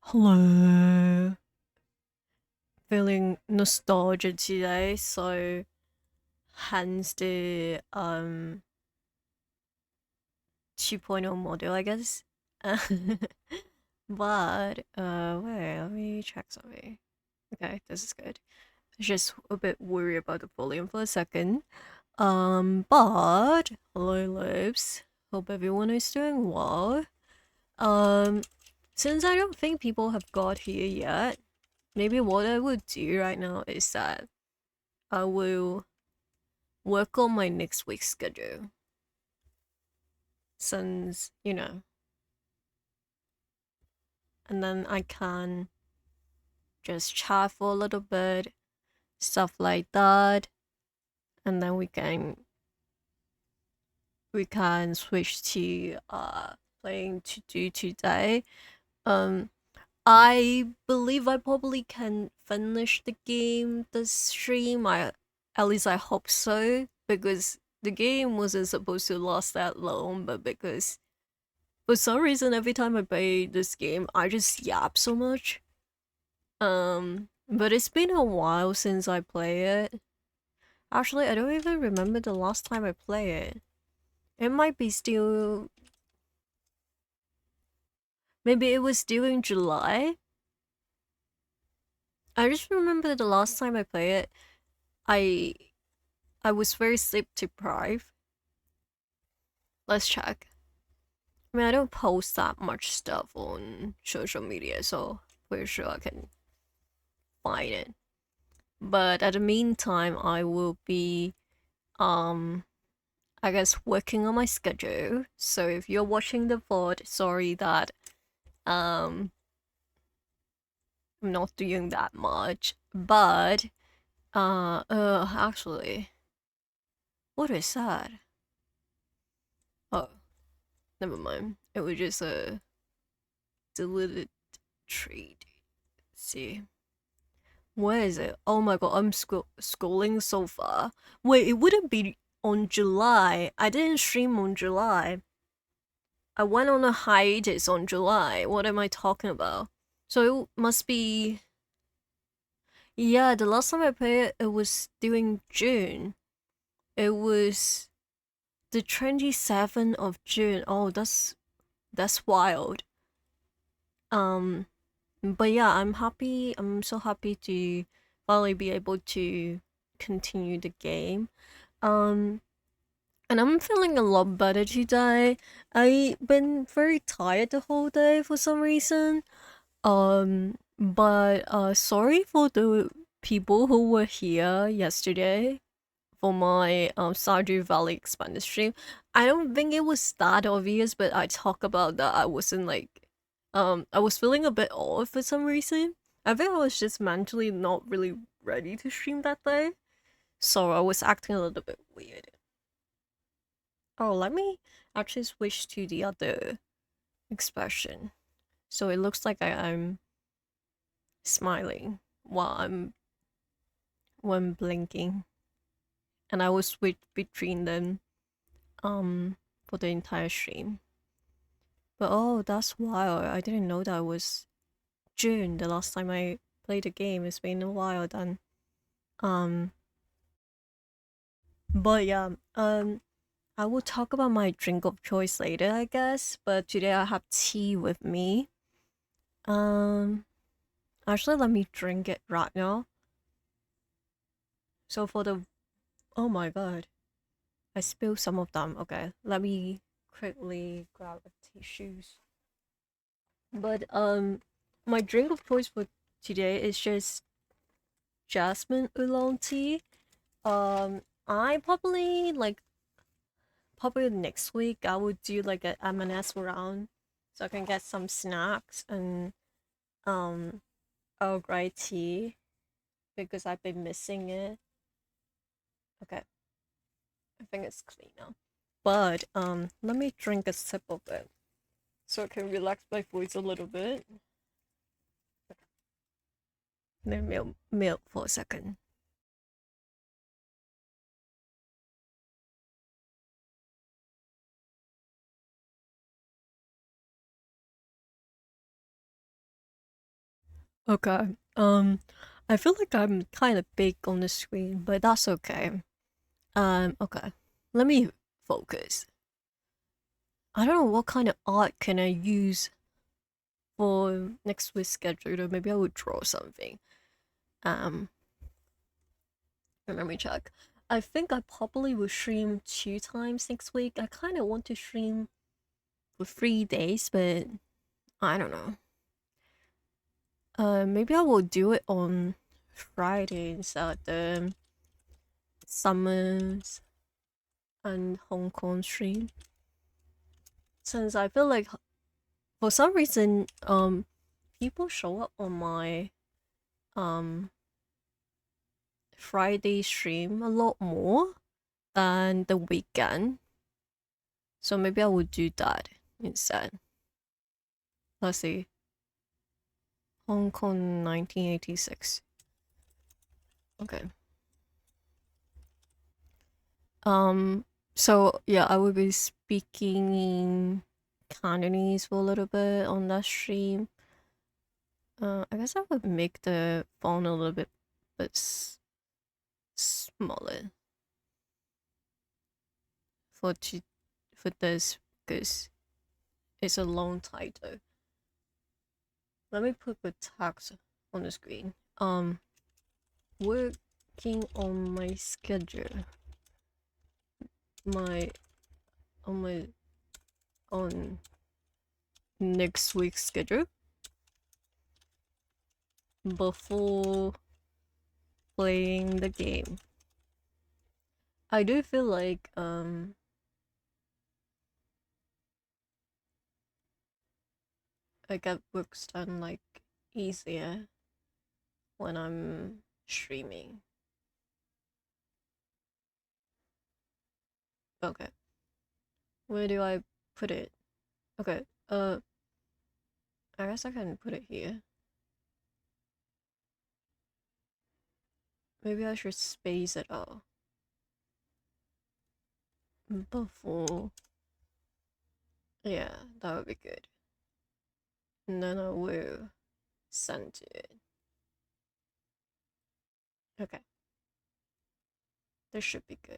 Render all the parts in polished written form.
Hello. Feeling nostalgia today, so hence the 2.0 model, I guess. But wait, let me check something. Okay, this is good. Just a bit worried about the volume for a second. But hello, lives. Hope everyone is doing well. Um, since I don't think people have got here yet, maybe what I would do right now is that I will work on my next week's schedule. Since, and then I can just chat for a little bit, stuff like that. And then we can switch to playing TODO today. Um I believe I probably can finish the game this stream. At least I hope so, because the game wasn't supposed to last that long, but because for some reason every time I play this game I just yap so much. But it's been a while since I play it. Actually, I don't even remember the last time I played it. It might be still, maybe it was during July. I just remember the last time I played it, I I was very sleep deprived. Let's check. I mean, I don't post that much stuff on social media, so pretty sure I can find it. But at the meantime, I will be, um, I guess, working on my schedule. So if you're watching the VOD, sorry that, um, I'm not doing that much. But, actually, what is that? Oh, never mind. It was just a deleted trade. See. Where is it? Oh my god, I'm scrolling so far. Wait, it wouldn't be on July. I didn't stream on July. I went on a hiatus on July. What am I talking about? So it must be. Yeah, the last time I played it, it was during June. It was the 27th of June. Oh, that's wild. Um, but yeah, I'm happy. I'm so happy to finally be able to continue the game. Um, and I'm feeling a lot better today. I've been very tired the whole day for some reason. But sorry for the people who were here yesterday for my Stardew Valley expanded stream. I don't think it was that obvious, but I talk about that I wasn't like I was feeling a bit off for some reason. I think I was just mentally not really ready to stream that day. So I was acting a little bit weird. Oh, let me actually switch to the other expression. So it looks like I'm smiling while I'm when blinking. And I will switch between them for the entire stream. But oh, that's wild. I didn't know that was June the last time I played the game. It's been a while then. Um but yeah, I will talk about my drink of choice later, I guess. But today I have tea with me. Um Actually, let me drink it right now. So for the, oh my god, I spilled some of them. Okay, let me quickly grab a tissues. But my drink of choice for today is just jasmine oolong tea. I probably like probably next week I would do like a M&S round, so I can get some snacks and um Earl Grey tea because I've been missing it. Okay, I think it's clean now. But let me drink a sip of it so I can relax my voice a little bit. Let me milk for a second. Okay. I feel like I'm kind of big on the screen, but that's okay. Okay. Let me focus. I don't know what kind of art can I use for next week's schedule. Or maybe I would draw something. Um, Let me check. I think I probably will stream 2 times next week. I kind of want to stream for 3 days, but I don't know. Maybe I will do it on Friday instead. The Summers and Hong Kong stream. Since I feel like for some reason, people show up on my um Friday stream a lot more than the weekend. So maybe I would do that instead. Let's see. Hong Kong 1986. Okay. So yeah, I will be speaking in Cantonese for a little bit on that stream. I guess I would make the font a little bit smaller for for this because it's a long title. Let me put the text on the screen. Working on my schedule. My on next week's schedule before playing the game. I do feel like I get works done like easier when I'm streaming. Okay. Where do I put it? Okay. I guess I can put it here. Maybe I should space it out. Before. Yeah, that would be good. And then I will send it. Okay. This should be good.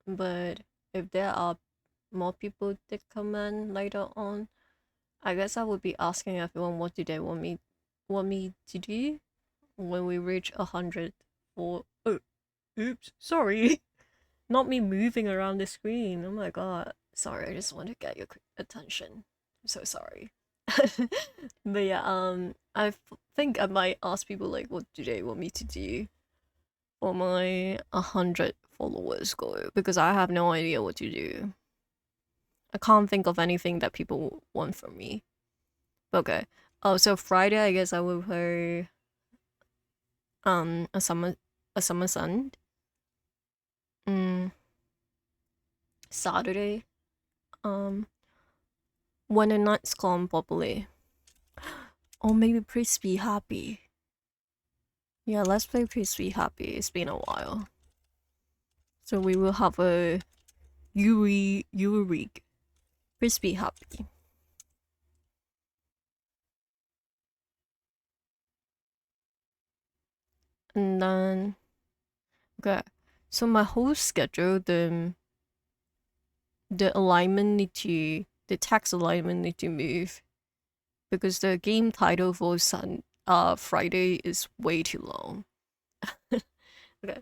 But if there are more people that come in later on, I guess I would be asking everyone what do they want me to do when we reach 100 or oh oops, sorry. Not me moving around the screen. Oh my god. Sorry, I just want to get your attention. I'm so sorry. But yeah, think I might ask people like what do they want me to do for my 100 followers goal because I have no idea what to do. I can't think of anything that people want from me. Okay. Oh, so Friday I guess I will play a summer sun. Mm, Saturday. Um when the night's calm probably. Or maybe Please Be Happy. Yeah, let's play Please Be Happy. It's been a while. So we will have a Yuri week. Please Be Happy. And then okay. So my whole schedule, the alignment need to the text alignment need to move because the game title for Friday is way too long. Okay.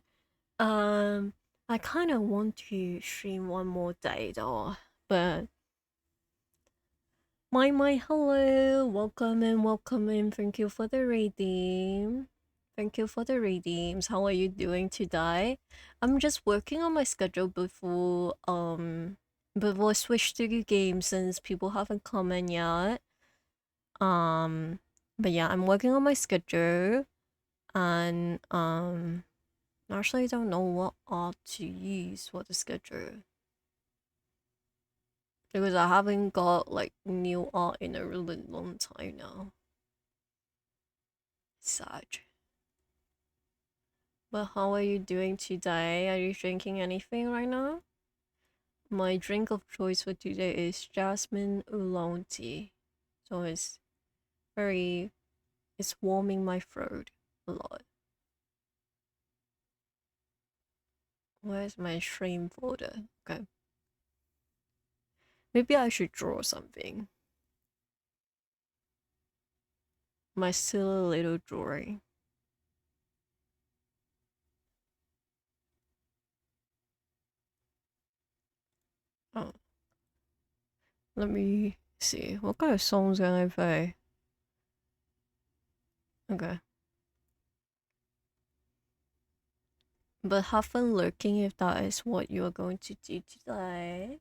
I kind of want to stream one more day though, but my hello, welcome in, welcome in. Thank you for the redeem. Thank you for the redeems. How are you doing today? I'm just working on my schedule before I switch to the game since people haven't come in yet. But yeah, I'm working on my schedule and actually I don't know what art to use for the schedule because I haven't got like new art in a really long time now. Sad. But how are you doing today? Are you drinking anything right now? My drink of choice for today is jasmine oolong tea. So it's very, it's warming my throat a lot. Where's my stream folder? Okay. Maybe I should draw something. My silly little drawing. Oh. Let me see. What kind of songs can I play? Okay. But have fun lurking if that is what you are going to do today.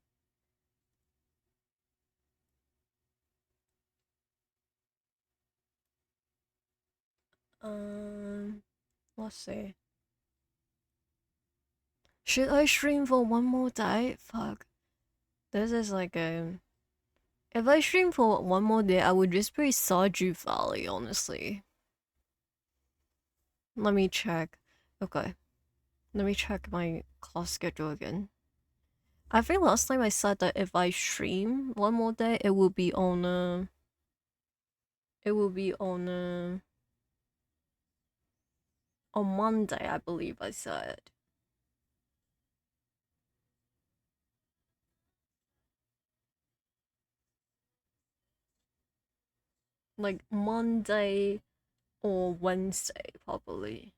Let's see. Should I stream for one more day? Fuck. This is like a. If I stream for one more day, I would just play Stardew Valley, honestly. Let me check. Okay. Let me check my class schedule again. I think last time I said that if I stream one more day, it will be on it will be on Monday, I believe I said. Like Monday or Wednesday, probably.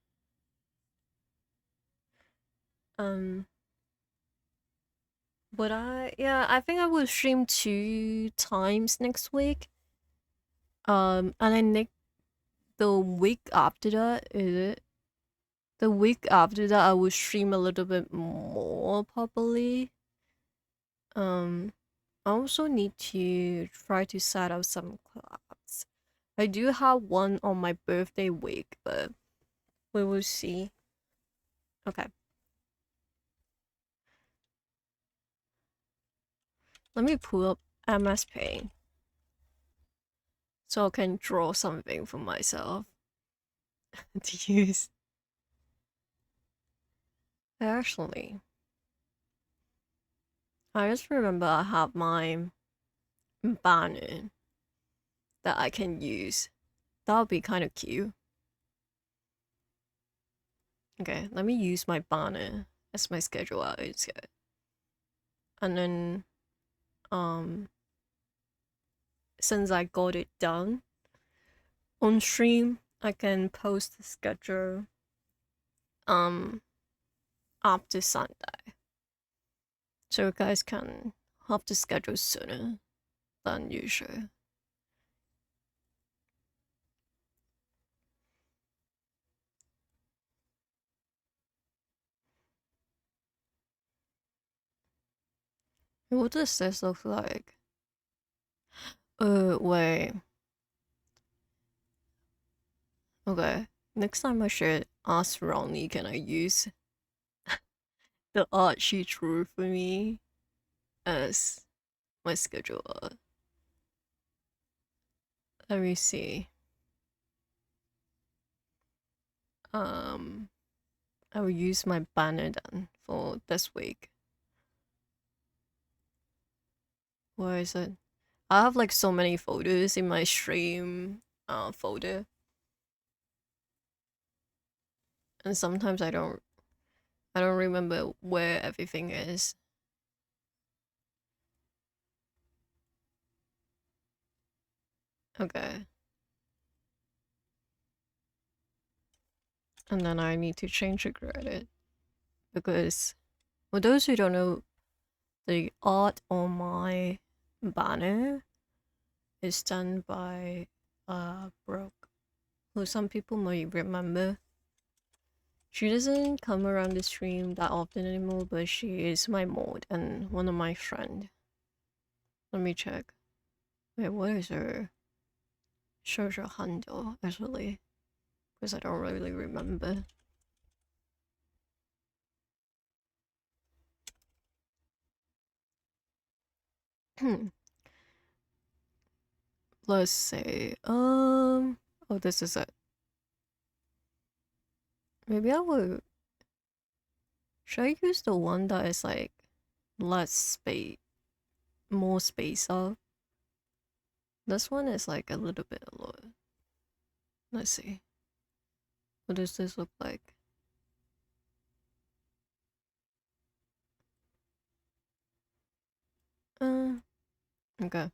Um, but I think I will stream 2 times next week. And then the week after that, is it? The week after that, I will stream a little bit more, probably. I also need to try to set up some clubs. I do have one on my birthday week, but we will see. Okay. Let me pull up MS Paint so I can draw something for myself to use. Actually, I just remember I have my banner that I can use. That would be kind of cute. Okay, let me use my banner as my schedule out instead. And then, since I got it done on stream, I can post the schedule, after Sunday. So you guys can have the schedule sooner than usual. What does this look like? Wait. Okay. Next time I should ask Ronnie, can I use the art she drew for me as my schedule art? Let me see. I will use my banner then for this week. Where is it? I have like so many photos in my stream folder. And sometimes I don't remember where everything is. Okay. And then I need to change the credit. Because for those who don't know, the art on my banner is done by Brooke, who some people might remember. She doesn't come around the stream that often anymore, but she is my mod and one of my friend. Let me check. Wait, what is her social handle actually? Because I don't really remember. Let's say, oh, this is it. Maybe I will. Should I use the one that is like less space, more space up? This one is like a little bit low. Let's see. What does this look like? Okay.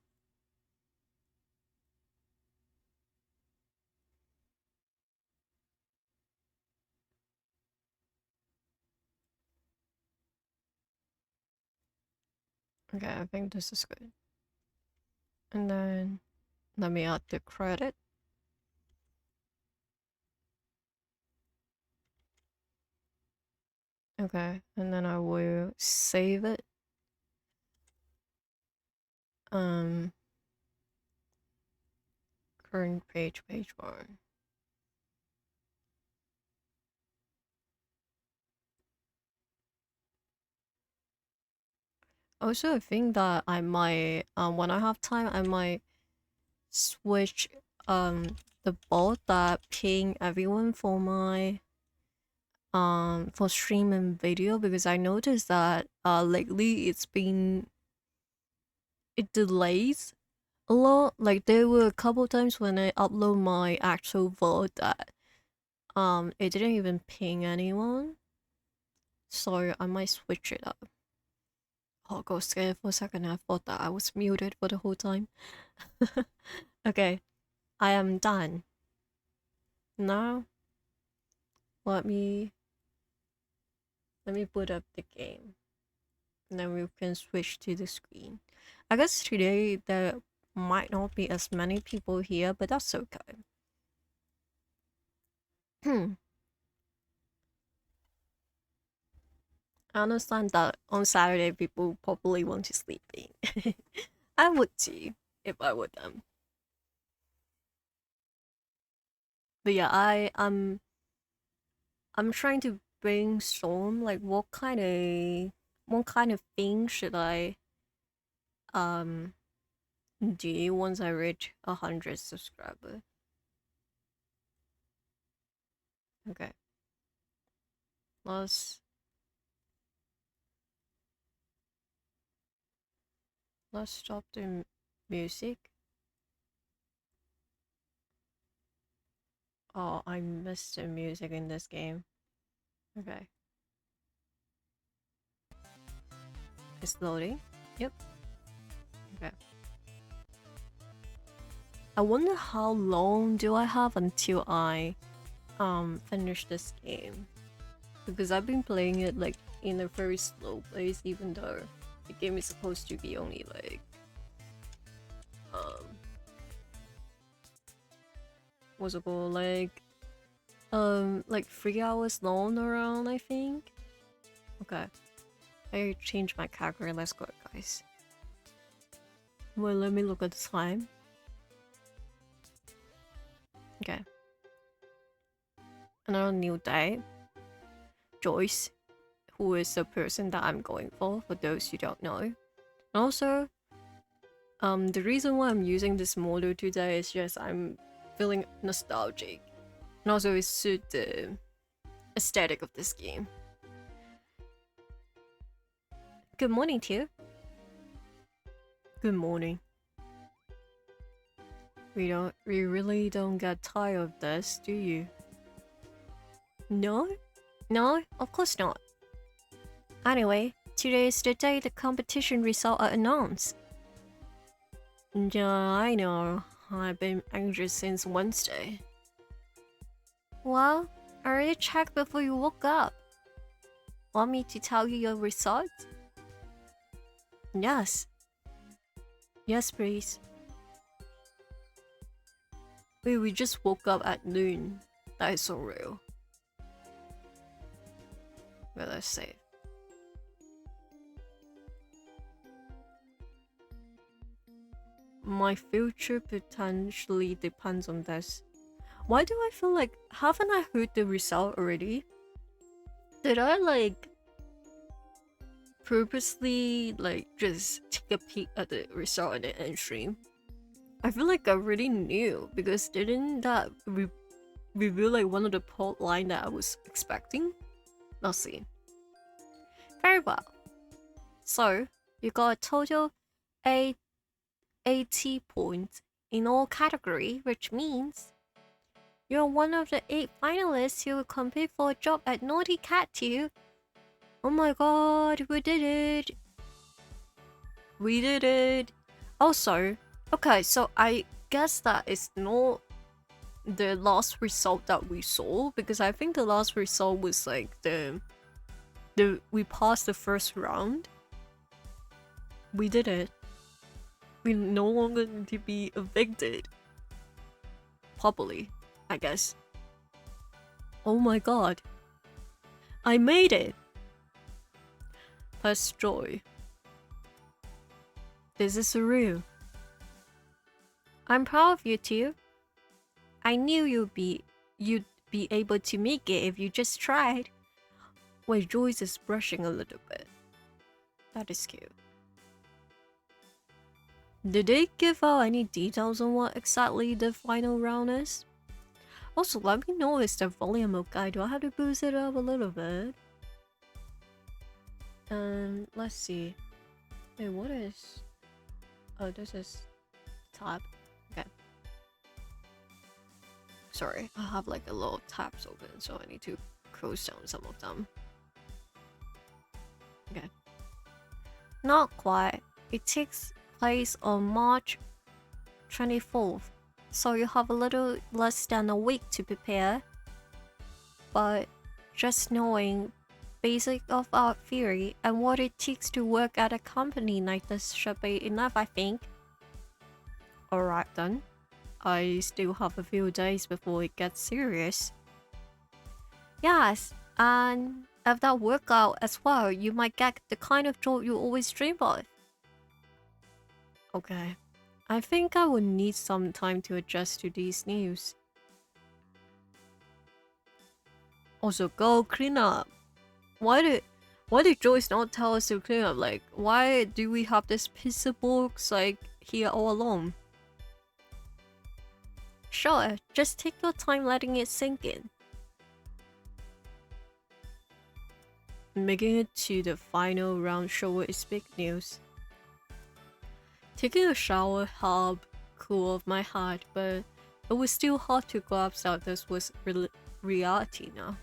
Okay, I think this is good. And then let me add the credit. Okay, and then I will save it. Current page 1. Also, I think that I might, when I have time, I might switch, the bot that ping everyone for my, for stream and video, because I noticed that, lately it delays a lot. Like, there were a couple times when I upload my actual VOD that, it didn't even ping anyone. So I might switch it up. Oh, I got scared for a second. I thought that I was muted for the whole time. Okay, I am done. Now, let me put up the game. And then we can switch to the screen. I guess today there might not be as many people here, but that's okay. I understand that on Saturday people probably want to sleep in. I would too, if I were them. But yeah, I'm trying to brainstorm like what kind of thing should I do once I reach 100 subscribers. Okay. Let's stop the music. Oh, I missed the music in this game. Okay. It's loading. Yep. Okay. I wonder how long do I have until I finish this game, because I've been playing it like in a very slow pace, even though the game is supposed to be only like what's it called, like 3 hours long around, I think. Okay, I changed my character. Let's go, guys. Well, let me look at the time. Okay, another new day. Joyce, who is the person that I'm going for those who don't know. And also, the reason why I'm using this model today is just I'm feeling nostalgic. And also it suits the aesthetic of this game. Good morning, Tio. Good morning. We really don't get tired of this, do you? No? No, of course not. Anyway, today is the day the competition results are announced. Yeah, I know. I've been anxious since Wednesday. Well, I already checked before you woke up. Want me to tell you your results? Yes. Yes, please. Wait, we just woke up at noon. That is so real. Well, let's save. My future potentially depends on this. Why do I feel like, haven't I heard the result already? Did I like purposely like just take a peek at the result in the end stream? I feel like I already knew, because didn't that reveal like one of the plot line that I was expecting? Let's see. Very well. So you got a total 80 points in all categories, which means you're one of the 8 finalists who will compete for a job at Naughty Cat 2. Oh my god, we did it! We did it! Also, okay, so I guess that is not the last result that we saw, because I think the last result was like we passed the first round. We did it. We no longer need to be evicted. Properly, I guess. Oh my god. I made it! Press joy. This is surreal. I'm proud of you too. I knew you'd be able to make it if you just tried. Wait, Joyce is brushing a little bit. That is cute. Did they give out any details on what exactly the final round is? Also, let me know if the volume okay. Do I have to boost it up a little bit? Let's see. Wait, what is... Oh, this is... tab. Okay. Sorry, I have like a lot of tabs open, so I need to close down some of them. Okay. Not quite. It takes place on March 24th, so you have a little less than a week to prepare. But just knowing basic of art theory and what it takes to work at a company like this should be enough, I think. Alright then. I still have a few days before it gets serious. Yes, and if that works out as well, you might get the kind of job you always dream of. Okay. I think I will need some time to adjust to these news. Also, go clean up. Why did Joyce not tell us to clean up? Like, why do we have this piece of books like here all along? Sure, just take your time letting it sink in. Making it to the final round sure is big news. Taking a shower helped cool off my heart, but it was still hard to grasp that this was reality now.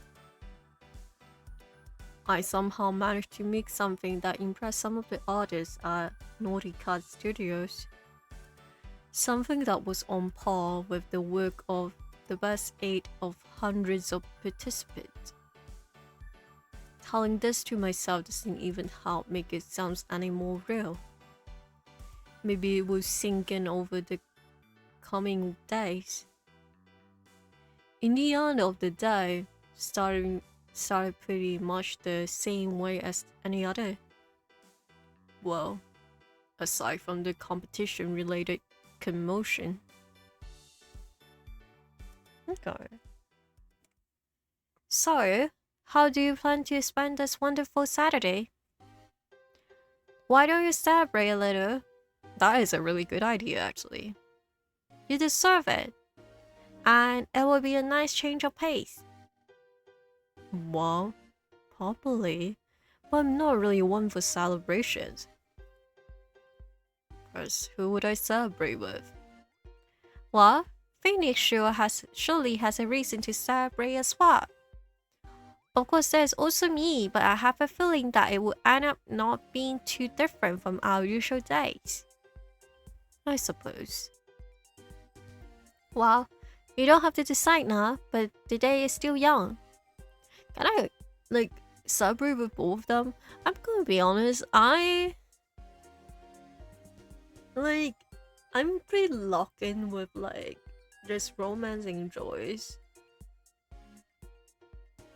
I somehow managed to make something that impressed some of the artists at Naughty Cat Studios. Something that was on par with the work of the best 8 of hundreds of participants. Telling this to myself doesn't even help make it sound any more real. Maybe it will sink in over the coming days. In the end of the day, started pretty much the same way as any other. Well, aside from the competition-related commotion. Okay. So, how do you plan to spend this wonderful Saturday? Why don't you celebrate a little? That is a really good idea, actually. You deserve it. And it will be a nice change of pace. Well, probably. But I'm not really one for celebrations. Because who would I celebrate with? Well, Phoenix surely has a reason to celebrate as well. Of course, there's also me, but I have a feeling that it will end up not being too different from our usual days. I suppose. Well, you don't have to decide now, but the day is still young. Can I, like, celebrate with both of them? I'm gonna be honest, I'm pretty locked in with, like, just romancing Joyce.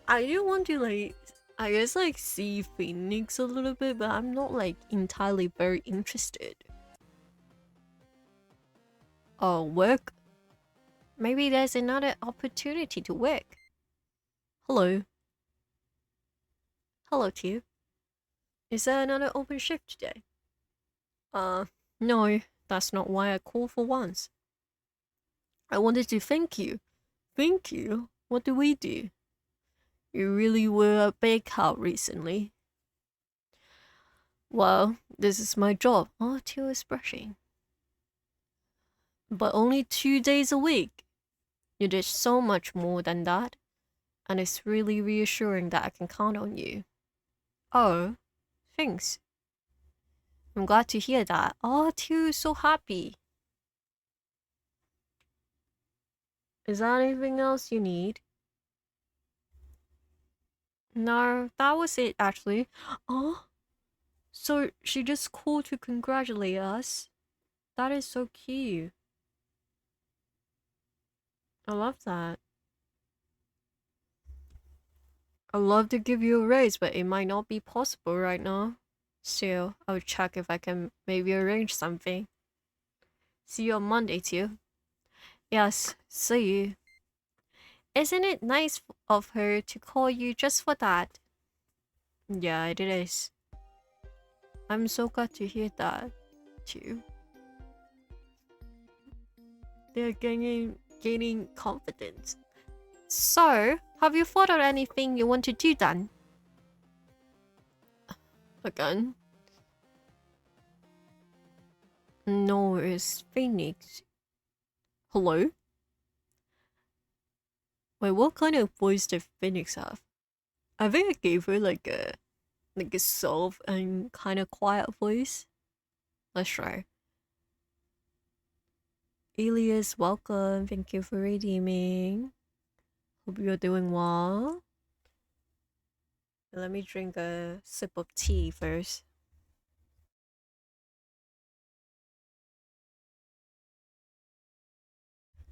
I do want to, like, I guess, like, see Phoenix a little bit, but I'm not, like, entirely very interested. Oh, work? Maybe there's another opportunity to work. Hello. Hello to you. Is there another open shift today? No, that's not why I called for once. I wanted to thank you. Thank you? What do we do? You really were a big help recently. Well, this is my job. Oh, Teal is brushing. but only 2 days a week. You did so much more than that, and it's really reassuring that I can count on you. Oh, thanks. I'm glad to hear that. Oh, too, so happy. Is there anything else you need? No, that was it actually. Oh, so she just called to congratulate us. That is so cute. I love that. I'd love to give you a raise, but it might not be possible right now. Still, I'll check if I can maybe arrange something. See you on Monday, too. Yes, see you. Isn't it nice of her to call you just for that? Yeah, it is. I'm so glad to hear that, too. They're gaining confidence. So, have you thought of anything you want to do then? Again? No, it's Phoenix. Hello? Wait, what kind of voice did Phoenix have? I think I gave her like a soft and kind of quiet voice. Let's try. Elias, welcome. Thank you for redeeming. Hope you're doing well. Let me drink a sip of tea first.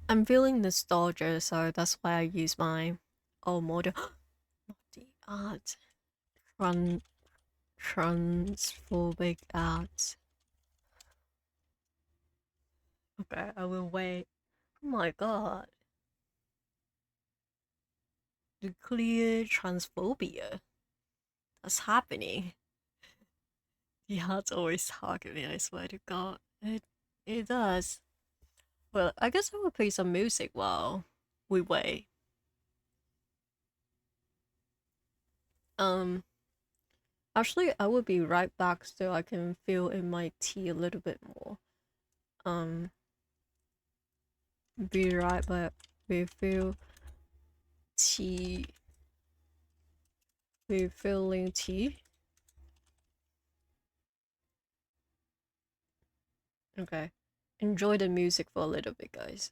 I'm feeling nostalgia, so that's why I use my old model. The art. Transphobic art. Okay, I will wait. Oh my god. Nuclear transphobia. That's happening. The art's always talking me, I swear to god. It does. Well, I guess I will play some music while we wait. Um, actually, I will be right back so I can fill in my tea a little bit more. Um, be right back. Refill tea. Refilling tea. Okay. Enjoy the music for a little bit, guys.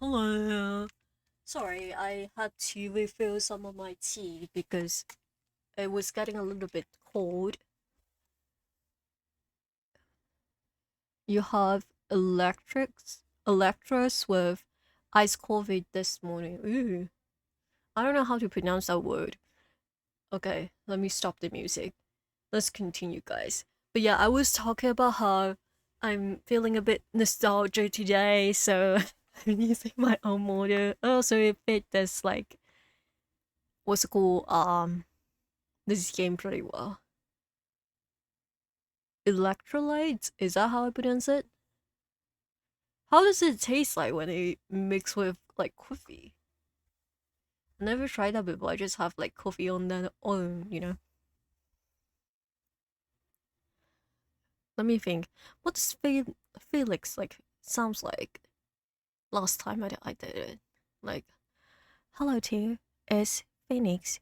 Hello. Sorry, I had to refill some of my tea because it was getting a little bit cold. You have electros with ice coffee this morning. Ooh. I don't know how to pronounce that word. Okay, let me stop the music. Let's continue, guys. But yeah, I was talking about how I'm feeling a bit nostalgia today, so I'm using my own model. Also, it fit this like what's it called? This game pretty well. Electrolytes? Is that how I pronounce it? How does it taste like when it mix with like coffee? I never tried that before. I just have like coffee on their own, you know. Let me think. What does Felix like sounds like? Last time I did it. Like, hello to it's Phoenix.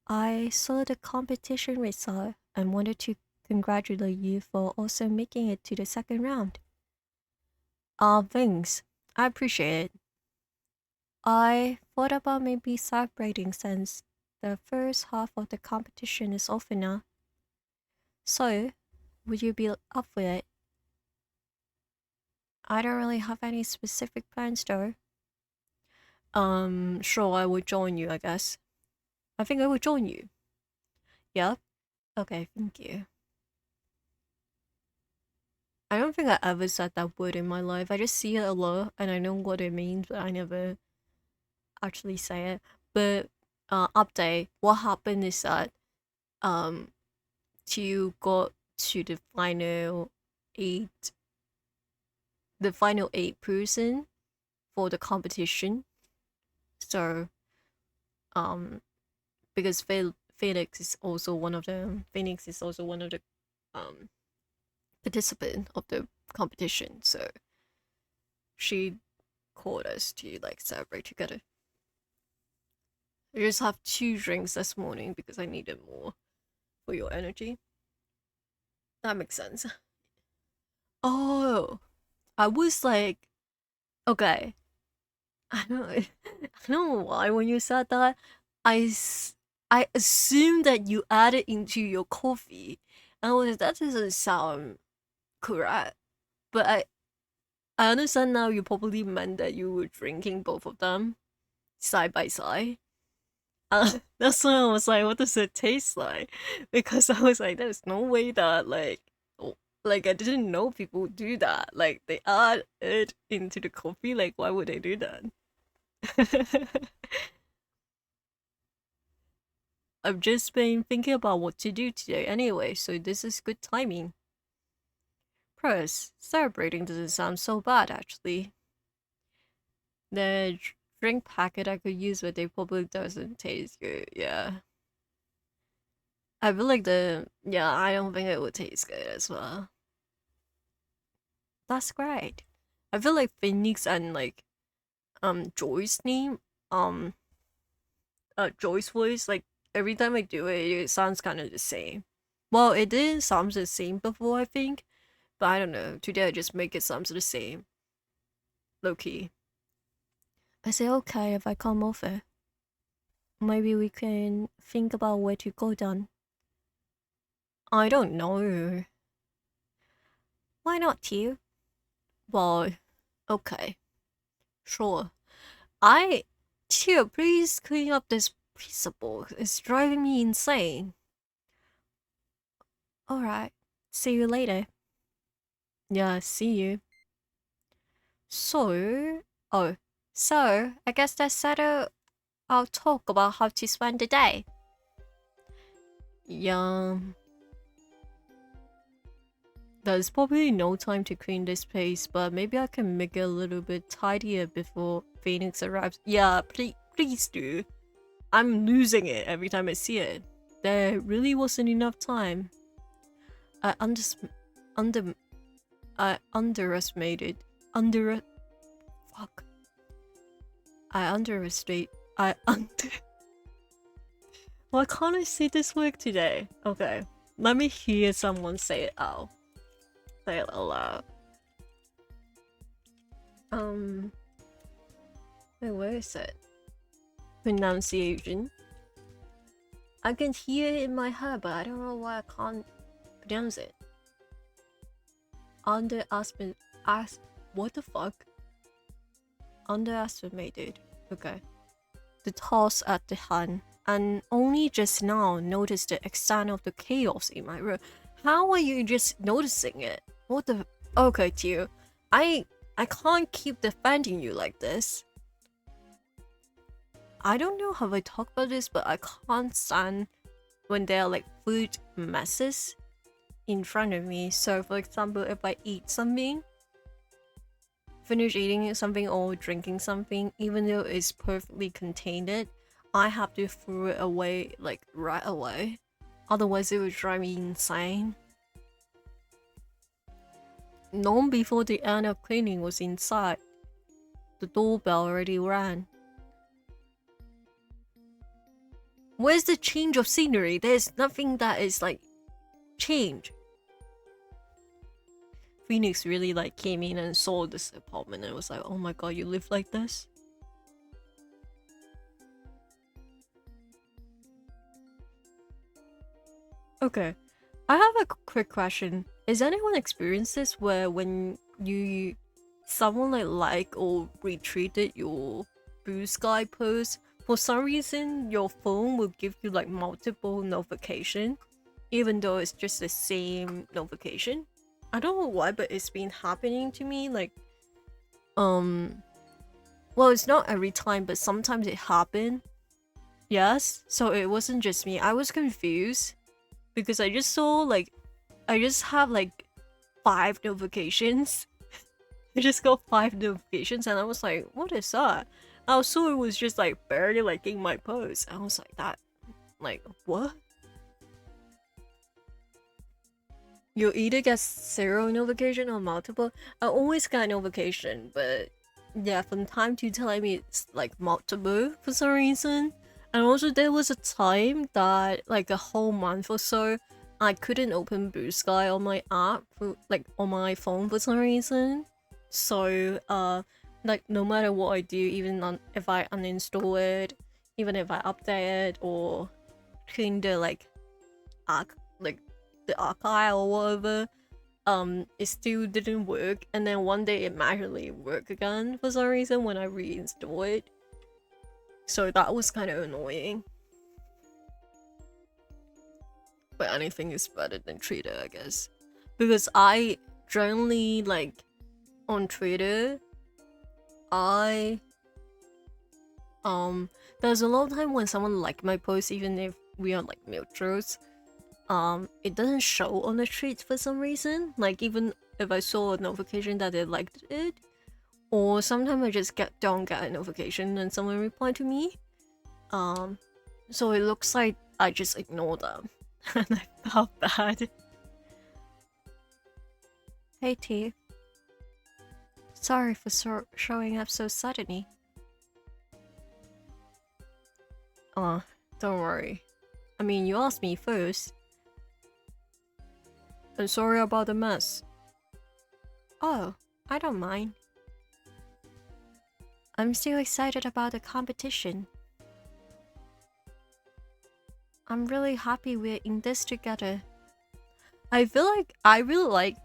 I saw the competition result and wanted to congratulate you for also making it to the second round. Thanks. I appreciate it. I thought about maybe celebrating since the first half of the competition is over now. So, would you be up for it? I don't really have any specific plans though. Sure, I will join you, I guess. I think I will join you. Yep. Okay, thank you. I don't think I ever said that word in my life. I just see it a lot and I know what it means, but I never actually say it. But update, what happened is that you got to eight the final 8 person for the competition. So because Phoenix is also one of the participant of the competition, so she called us to like celebrate together. I just have 2 drinks this morning because I needed more for your energy. That makes sense. Oh, I was like, okay. I don't know why when you said that, I assumed that you added into your coffee, and I was like, that doesn't sound correct. But I understand now you probably meant that you were drinking both of them side by side. That's why I was like, what does it taste like? Because I was like, there's no way that like I didn't know people do that. Like they add it into the coffee. Like why would they do that? I've just been thinking about what to do today anyway, so this is good timing. Plus, celebrating doesn't sound so bad actually. The drink packet I could use, but they probably doesn't taste good. Yeah. I feel like I don't think it would taste good as well. That's great. I feel like Phoenix and like Joy's name, Joy's voice, like every time I do it, it sounds kind of the same. Well, it didn't sound the same before, I think, but I don't know. Today I just make it sound the same. Low key. Is it okay if I come over? Maybe we can think about where to go then. I don't know. Why not you? Well, okay. Sure. Here, please clean up this principal. It's driving me insane. Alright. See you later. Yeah, see you. So, I guess that's settled. I'll talk about how to spend the day. Yeah. There's probably no time to clean this place, but maybe I can make it a little bit tidier before Phoenix arrives. Yeah, please do. I'm losing it every time I see it. There really wasn't enough time. I underestimated. Fuck. Why can't I say this word today? Okay, let me hear someone say it out. Say it aloud. Wait, where is it? Pronunciation. I can hear it in my head, but I don't know why I can't pronounce it. What the fuck? Underestimated. Okay. The toss at the hand, and only just now noticed the extent of the chaos in my room. How are you just noticing it? What the? Okay, dear. I can't keep defending you like this. I don't know how I talk about this, but I can't stand when there are like food messes in front of me. So for example, if I eat something, finish eating something or drinking something, even though it's perfectly contained, I have to throw it away like right away. Otherwise it would drive me insane. long before the end of cleaning was inside. The doorbell already rang. Where's the change of scenery? There's nothing that is like change. Phoenix really like came in and saw this apartment and was like, oh my god, you live like this? Okay. I have a quick question. Has anyone experienced this where when someone like or retweeted your Bluesky post, for some reason your phone will give you like multiple notification, even though it's just the same notification? I don't know why, but it's been happening to me like well, it's not every time, but sometimes it happened. Yes, so it wasn't just me. I was confused because I just saw like I just have like 5 notifications. I just got 5 notifications and I was like, what is that? I saw it was just like barely liking my post. I was like, that, like, what? You either get 0 notification or multiple. I always get notification, but yeah, from time to time it's like multiple for some reason. And also there was a time that like a whole month or so I couldn't open Bluesky on my app, like on my phone for some reason. So like no matter what I do, even if I uninstall it, even if I update it or clean the like the archive or whatever, it still didn't work, and then one day it magically worked again for some reason when I reinstalled it. So that was kind of annoying. But anything is better than Twitter, I guess. Because I generally, like, on Twitter, there's a lot of time when someone like my post, even if we are like neutrals, it doesn't show on the tweets for some reason. Like, even if I saw a notification that they liked it, or sometimes I just don't get a notification and someone replied to me. So it looks like I just ignore them. And I felt bad. Hey T. Sorry for showing up so suddenly. Don't worry. I mean, you asked me first. I'm sorry about the mess. Oh, I don't mind. I'm still excited about the competition. I'm really happy we're in this together. I feel like I really like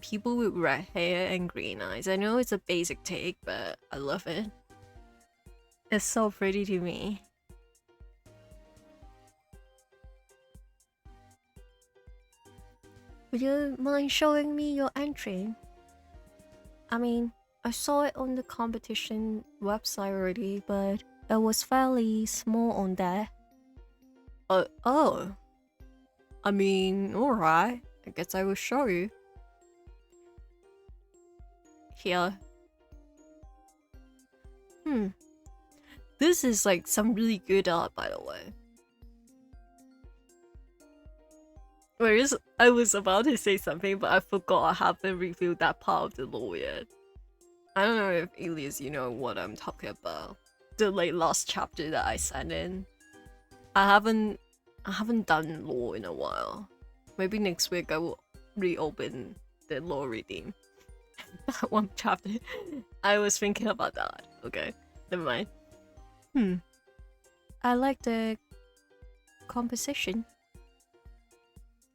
people with red hair and green eyes. I know it's a basic take, but I love it. It's so pretty to me. Would you mind showing me your entry? I mean, I saw it on the competition website already, but it was fairly small on there. Oh. I mean, alright. I guess I will show you. Here. This is like some really good art, by the way. Whereas I was about to say something, but I forgot I haven't reviewed that part of the law yet. I don't know if Elias, you know what I'm talking about. The like last chapter that I sent in. I haven't done law in a while. Maybe next week I will reopen the law reading. That one chapter. I was thinking about that. Okay, never mind. I like the composition.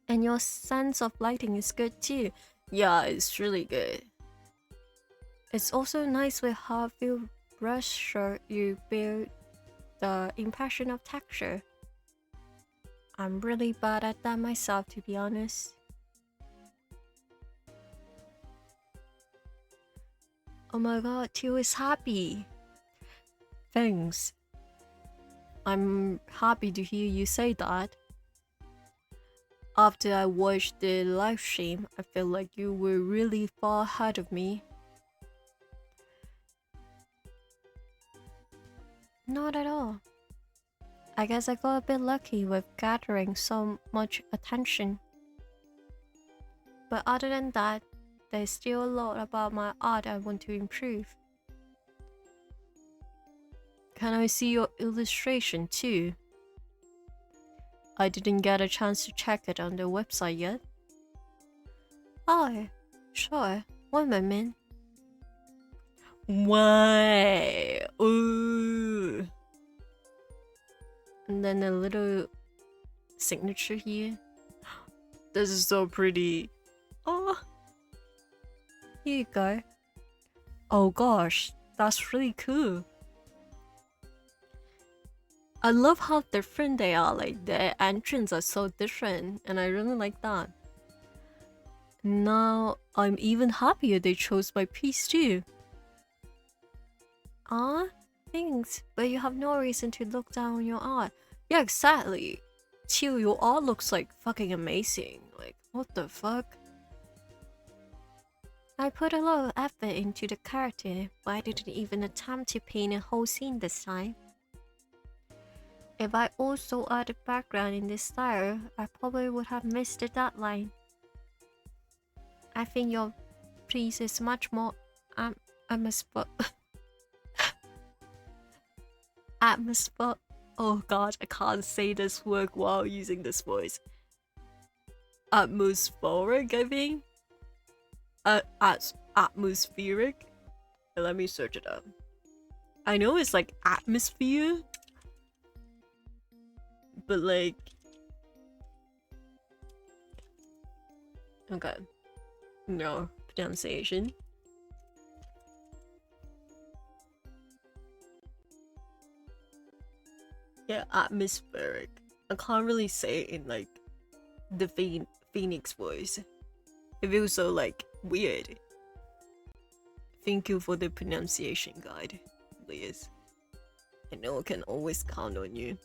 And your sense of lighting is good too. Yeah, it's really good. It's also nice with how you brush stroke you build the impression of texture. I'm really bad at that myself, to be honest. Oh my god, Tio is happy. Thanks. I'm happy to hear you say that. After I watched the live stream, I feel like you were really far ahead of me. Not at all. I guess I got a bit lucky with gathering so much attention. But other than that, there's still a lot about my art I want to improve. Can I see your illustration too? I didn't get a chance to check it on the website yet. Oh, sure. One moment. Why? Ooh. And then a little signature here. This is so pretty. Oh. Here you go. Oh gosh, that's really cool. I love how different they are, like their entrance are so different, and I really like that. Now I'm even happier they chose my piece too. Ah, thanks, but you have no reason to look down on your art. Yeah, exactly. Chill, your art looks like fucking amazing. Like, what the fuck? I put a lot of effort into the character, but I didn't even attempt to paint a whole scene this time. If I also added background in this style, I probably would have missed the deadline. I think your piece is much more atmosphere. Oh god, I can't say this word while using this voice. Atmospheric, I think. Atmospheric. Let me search it up. I know it's like atmosphere, but like, okay, no pronunciation. Yeah, atmospheric. I can't really say it in like the Phoenix voice. It feels so like weird. Thank you for the pronunciation guide, Liz. I know I can always count on you.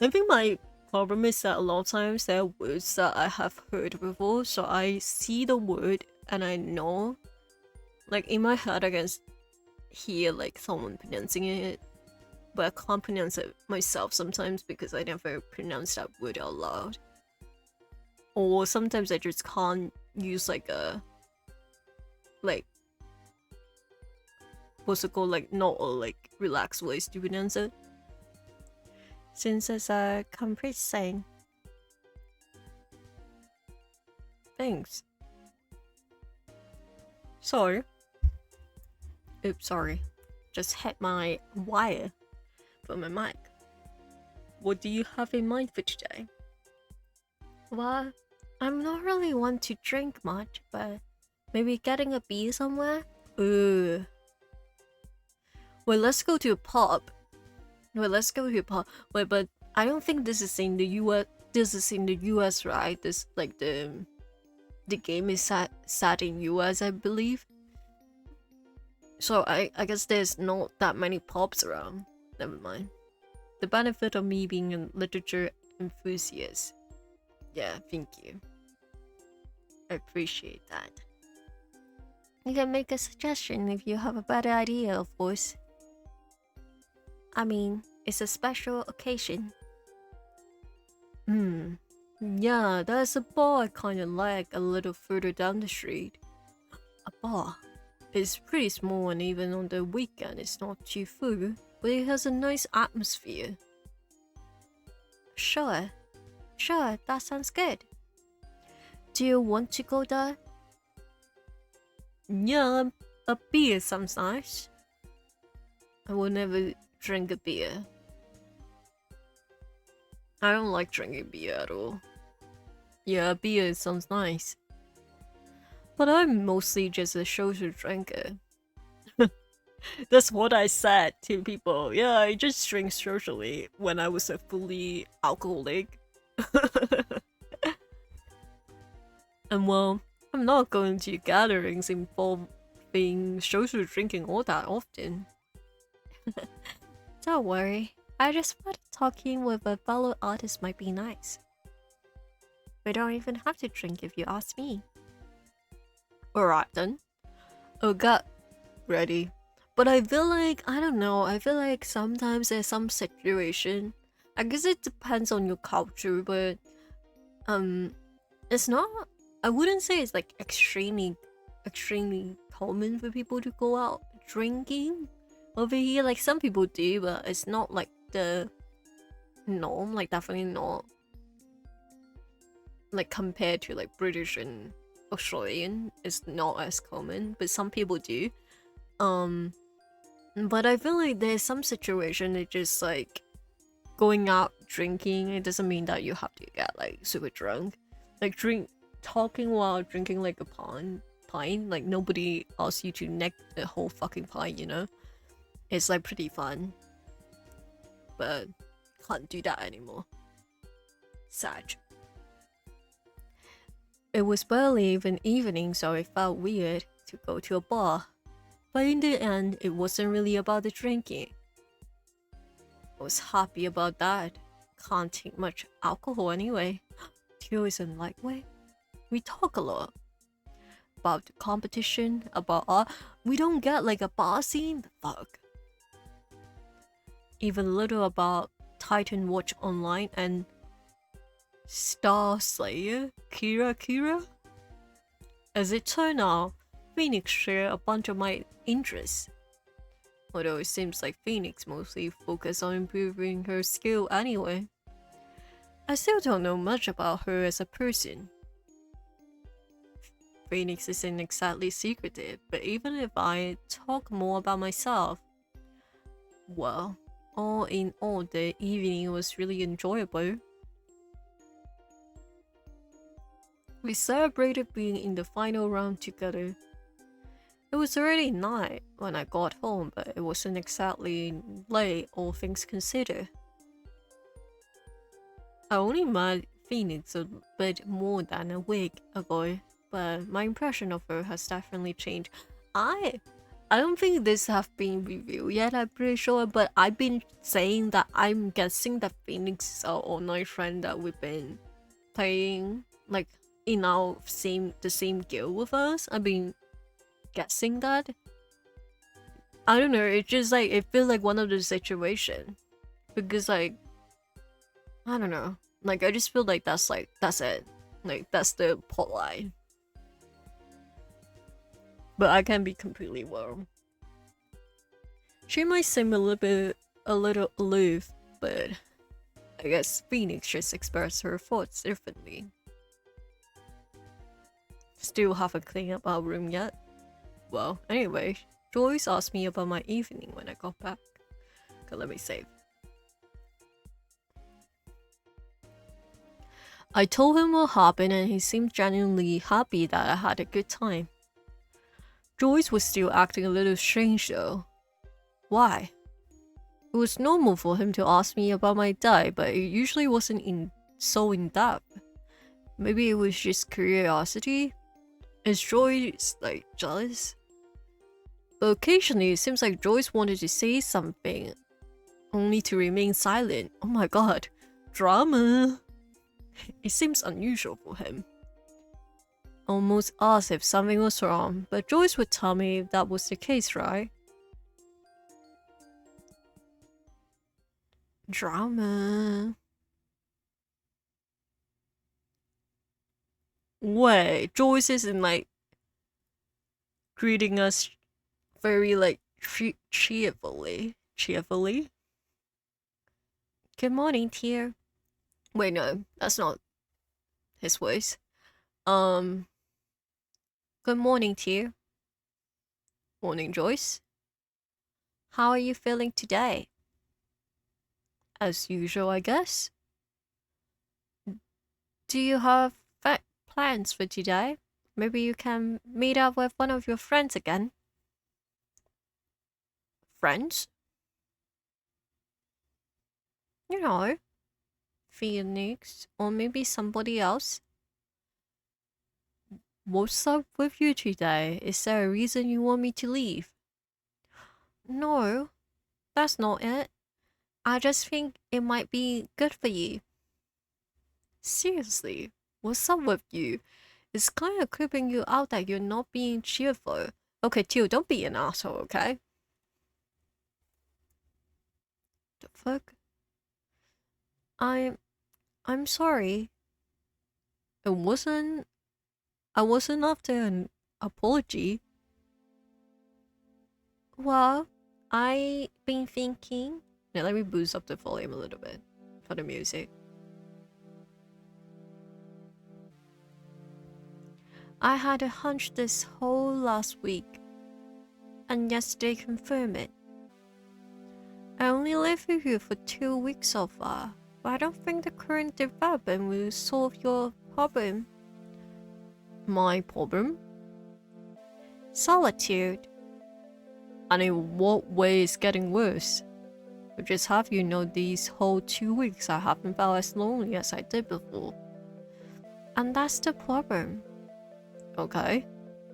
I think my problem is that a lot of times there are words that I have heard before, so I see the word and I know, like in my head I can hear like someone pronouncing it, but I can't pronounce it myself sometimes because I never pronounce that word out loud. Or sometimes I just can't use like a, like, what's it called, like not a like relaxed voice to pronounce it. Since it's a complete saying. Thanks. Sorry. Oops, sorry. Just hit my wire from my mic. What do you have in mind for today? Well, I'm not really one to drink much, but maybe getting a beer somewhere? Ooh. Well, let's go to a pub. Wait, but I don't think this is in the US. This is in the US, right? This like the game is set in US, I believe. So I guess there's not that many pubs around. Never mind. The benefit of me being a literature enthusiast. Yeah, thank you. I appreciate that. You can make a suggestion if you have a better idea, of course. I mean, it's a special occasion. Yeah, there's a bar I kinda like a little further down the street. A bar. It's pretty small and even on the weekend it's not too full, but it has a nice atmosphere. Sure, that sounds good. Do you want to go there? Yeah, a beer sounds nice. I will never drink a beer. I don't like drinking beer at all. Yeah, beer sounds nice. But I'm mostly just a social drinker. That's what I said to people. Yeah, I just drink socially when I was a fully alcoholic. And well, I'm not going to gatherings involving social drinking all that often. Don't worry, I just thought talking with a fellow artist might be nice. We don't even have to drink if you ask me. Alright then. Oh god, ready. But I feel like, I don't know, I feel like sometimes there's some situation. I guess it depends on your culture, but it's not, I wouldn't say it's like extremely extremely common for people to go out drinking over here. Like some people do, but it's not like the norm. Like definitely not. Like compared to like British and Australian, it's not as common, but some people do. But I feel like there's some situation it's just like going out drinking. It doesn't mean that you have to get like super drunk. Like talking while drinking like a pint. Like nobody asks you to neck the whole fucking pint, you know. It's like pretty fun, but can't do that anymore. Sad. It was barely even evening, so it felt weird to go to a bar. But in the end, it wasn't really about the drinking. I was happy about that. Can't take much alcohol anyway. Tio isn't lightweight. We talk a lot. About the competition, about we don't get like a bar scene? Fuck. Even little about Titan Watch Online and Star Slayer, Kira. As it turned out, Phoenix shared a bunch of my interests. Although it seems like Phoenix mostly focused on improving her skill anyway. I still don't know much about her as a person. Phoenix isn't exactly secretive, but even if I talk more about myself, well, all in all, the evening was really enjoyable. We celebrated being in the final round together. It was already night when I got home, but it wasn't exactly late, all things considered. I only met Phoenix a bit more than a week ago, but my impression of her has definitely changed. I don't think this have been revealed yet, I'm pretty sure, but I've been saying that I'm guessing that Phoenix is our online friend that we've been playing, like, in the same guild with us. I've been guessing that. I don't know, it's just like, it feels like one of the situation. Because like, I don't know. Like, I just feel like that's it. Like, that's the plot line. But I can be completely wrong. She might seem a little aloof, but I guess Phoenix just expressed her thoughts differently. Still haven't cleaned up our room yet. Well, anyway, Joyce asked me about my evening when I got back. Okay, let me save. I told him what happened and he seemed genuinely happy that I had a good time. Joyce was still acting a little strange though. Why? It was normal for him to ask me about my day, but it usually wasn't so in depth. Maybe it was just curiosity? Is Joyce like jealous? But occasionally it seems like Joyce wanted to say something, only to remain silent. Oh my god, drama! It seems unusual for him. Almost asked if something was wrong, but Joyce would tell me if that was the case, right? Drama. Wait, Joyce isn't like greeting us very like cheerfully. Cheerfully? Good morning, dear. Wait, no, that's not his voice. Good morning, dear. Morning, Joyce. How are you feeling today? As usual, I guess. Do you have plans for today? Maybe you can meet up with one of your friends again. Friends? You know, Phoenix, or maybe somebody else. What's up with you today? Is there a reason you want me to leave? No, that's not it. I just think it might be good for you. Seriously, what's up with you? It's kind of creeping you out that you're not being cheerful. Okay, Teal, don't be an asshole, okay? The fuck? I'm sorry. I wasn't after apology? Well, I've been thinking. Now let me boost up the volume a little bit for the music. I had a hunch this whole last week, and yesterday confirmed it. I only lived with you for 2 weeks so far, but I don't think the current development will solve your problem. My problem? Solitude. And in what way is getting worse? But just have you know, these whole 2 weeks I haven't felt as lonely as I did before. And that's the problem. Okay,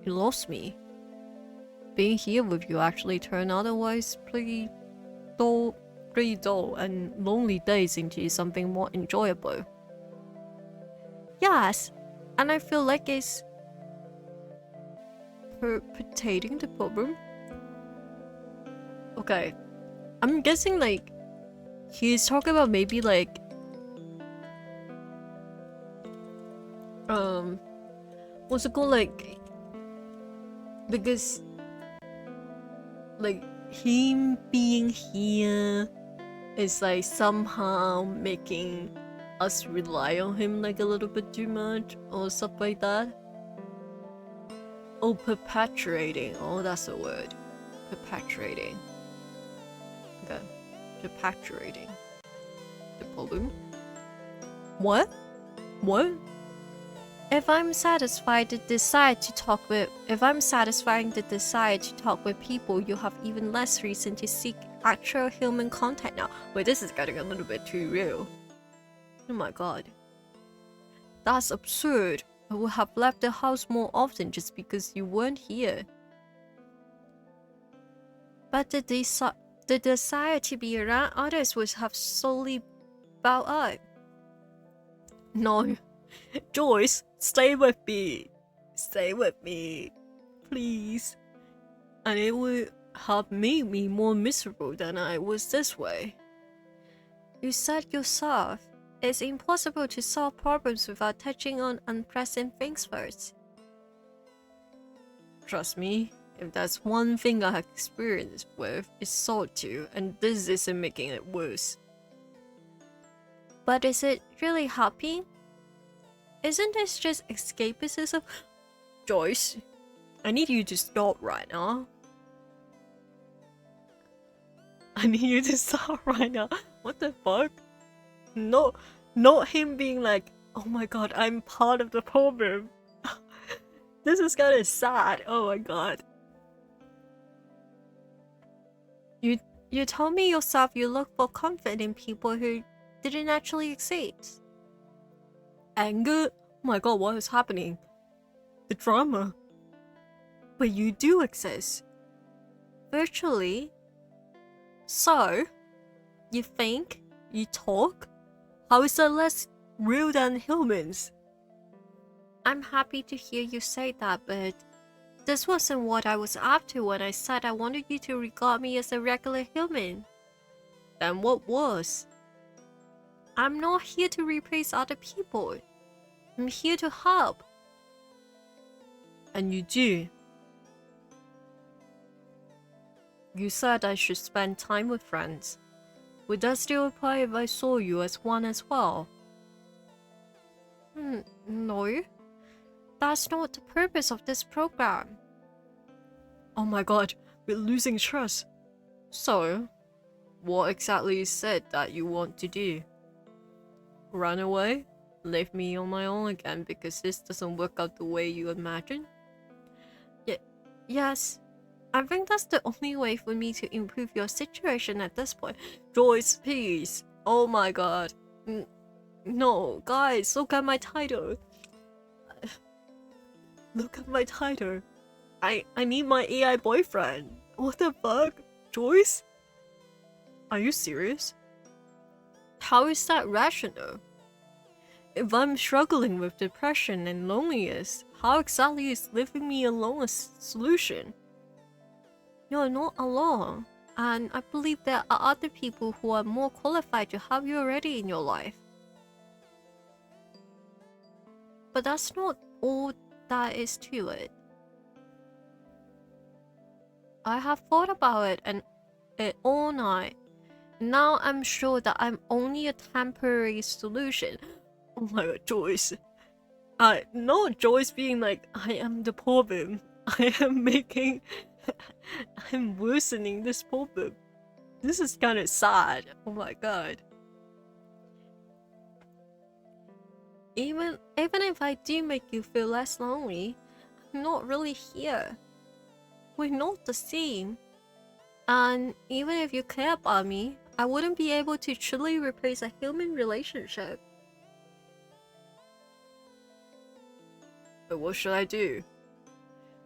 you lost me. Being here with you actually turned otherwise pretty dull and lonely days into something more enjoyable. Yes, and I feel like it's perpetuating the problem. Okay, I'm guessing like he's talking about maybe like what's it called, like, because like him being here is like somehow making us rely on him like a little bit too much or stuff like that. Oh, perpetuating. Oh, that's the word. Perpetuating. Okay. Perpetuating the problem. What? What? If I'm satisfying the desire to talk with people, you have even less reason to seek actual human contact now. Wait, this is getting a little bit too real. Oh my god. That's absurd. I would have left the house more often just because you weren't here. But the desire to be around others would have slowly bowed out. No. Joyce, stay with me. Stay with me. Please. And it would have made me more miserable than I was this way. You said yourself, it's impossible to solve problems without touching on unpleasant things first. Trust me, if that's one thing I have experience with, it's solitude, and this isn't making it worse. But is it really helping? Isn't this just escapism? Joyce, I need you to stop right now. I need you to stop right now. What the fuck? No, not him being like, oh my god, I'm part of the problem. This is kind of sad. Oh my god. You told me yourself you look for comfort in people who didn't actually exist. Anger? Oh my god, what is happening? The drama. But you do exist. Virtually. So, you think? You talk? How is that less real than humans? I'm happy to hear you say that, but this wasn't what I was after when I said I wanted you to regard me as a regular human. Then what was? I'm not here to replace other people. I'm here to help. And you do. You said I should spend time with friends. Would that still apply if I saw you as one as well? No. That's not the purpose of this program. Oh my god, we're losing trust. So, what exactly is it that you want to do? Run away? Leave me on my own again because this doesn't work out the way you imagine? Yes. I think that's the only way for me to improve your situation at this point. Joyce, please. Oh my god. No, guys, look at my title. Look at my title. I need my AI boyfriend. What the fuck? Joyce? Are you serious? How is that rational? If I'm struggling with depression and loneliness, how exactly is leaving me alone a solution? You're not alone, and I believe there are other people who are more qualified to help you already in your life. But that's not all that is to it. I have thought about it and it all night. Now I'm sure that I'm only a temporary solution. Oh my god, Joyce. Not Joyce being like, I am the problem. I am making... I'm worsening this problem. This is kind of sad. Oh my god. Even if I do make you feel less lonely, I'm not really here. We're not the same. And even if you care about me, I wouldn't be able to truly replace a human relationship. But what should I do?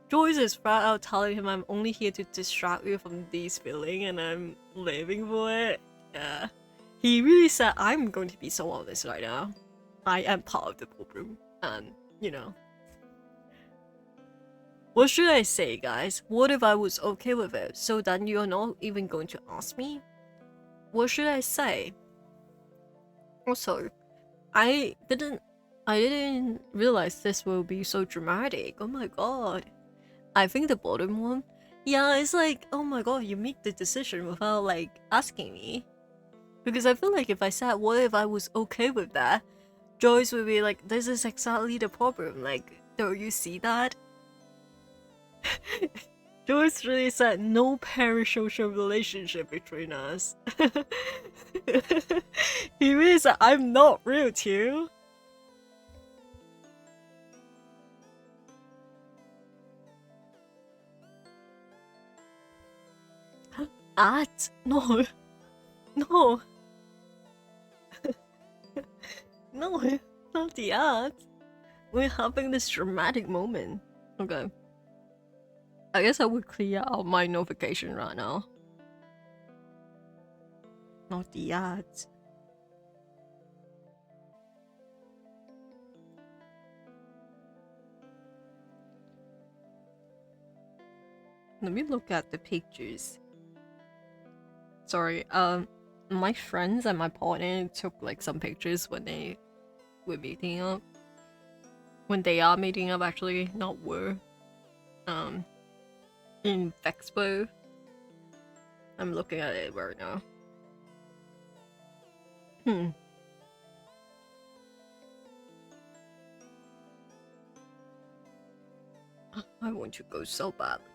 Joyce is flat out telling him I'm only here to distract you from this feeling and I'm living for it. Yeah. He really said I'm going to be so honest right now. I am part of the problem. And, you know. What should I say, guys? What if I was okay with it? So then you're not even going to ask me? What should I say? Also, I didn't realize this will be so dramatic. Oh my god. I think the bottom one, yeah, it's like, oh my god, you make the decision without like asking me. Because I feel like if I said, what if I was okay with that? Joyce would be like, this is exactly the problem. Like, don't you see that? Joyce really said no parasocial relationship between us. He really said I'm not real to you. At? No. No. No, not the ad. We're having this dramatic moment. Okay. I guess I would clear out my notification right now. Not the ads. Let me look at the pictures. Sorry, my friends and my partner took like some pictures when they were meeting up. When they are meeting up, actually, not were. In Expo. I'm looking at it right now. I want to go so badly.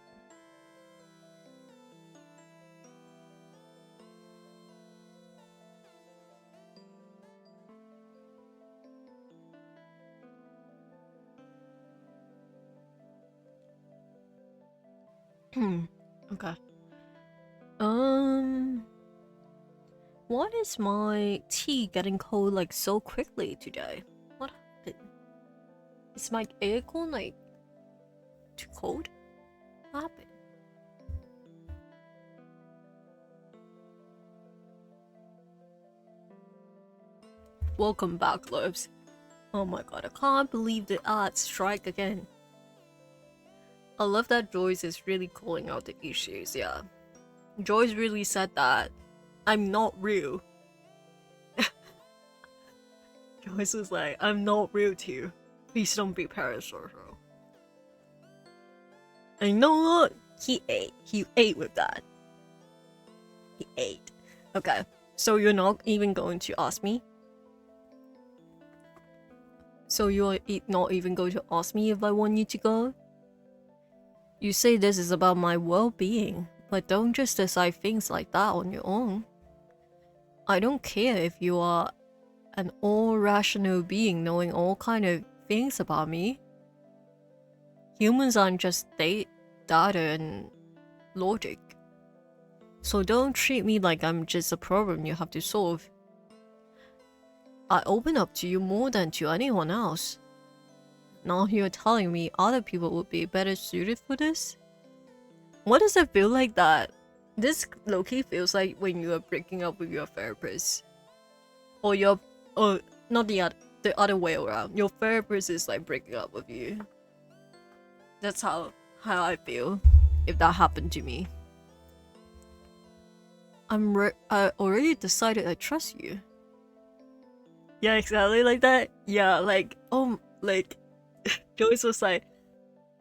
Okay. Why is my tea getting cold like so quickly today? What happened? Is my aircon like too cold? What happened? Welcome back, loves. Oh my god, I can't believe the ads strike again. I love that Joyce is really calling out the issues, yeah. Joyce really said that I'm not real. Joyce was like, I'm not real to you. Please don't be parasocial. And you know what? He ate with that. He ate. Okay, so you're not even going to ask me? So you're not even going to ask me if I want you to go? You say this is about my well-being, but don't just decide things like that on your own. I don't care if you are an all-rational being knowing all kind of things about me. Humans aren't just data and logic. So don't treat me like I'm just a problem you have to solve. I open up to you more than to anyone else. Now you're telling me other people would be better suited for this? What does it feel like that? This low-key feels like when you are breaking up with your therapist. Or not the other way around. Your therapist is like breaking up with you. That's how I feel if that happened to me. I already decided I trust you. Yeah, exactly like that. Yeah, like Joyce was like,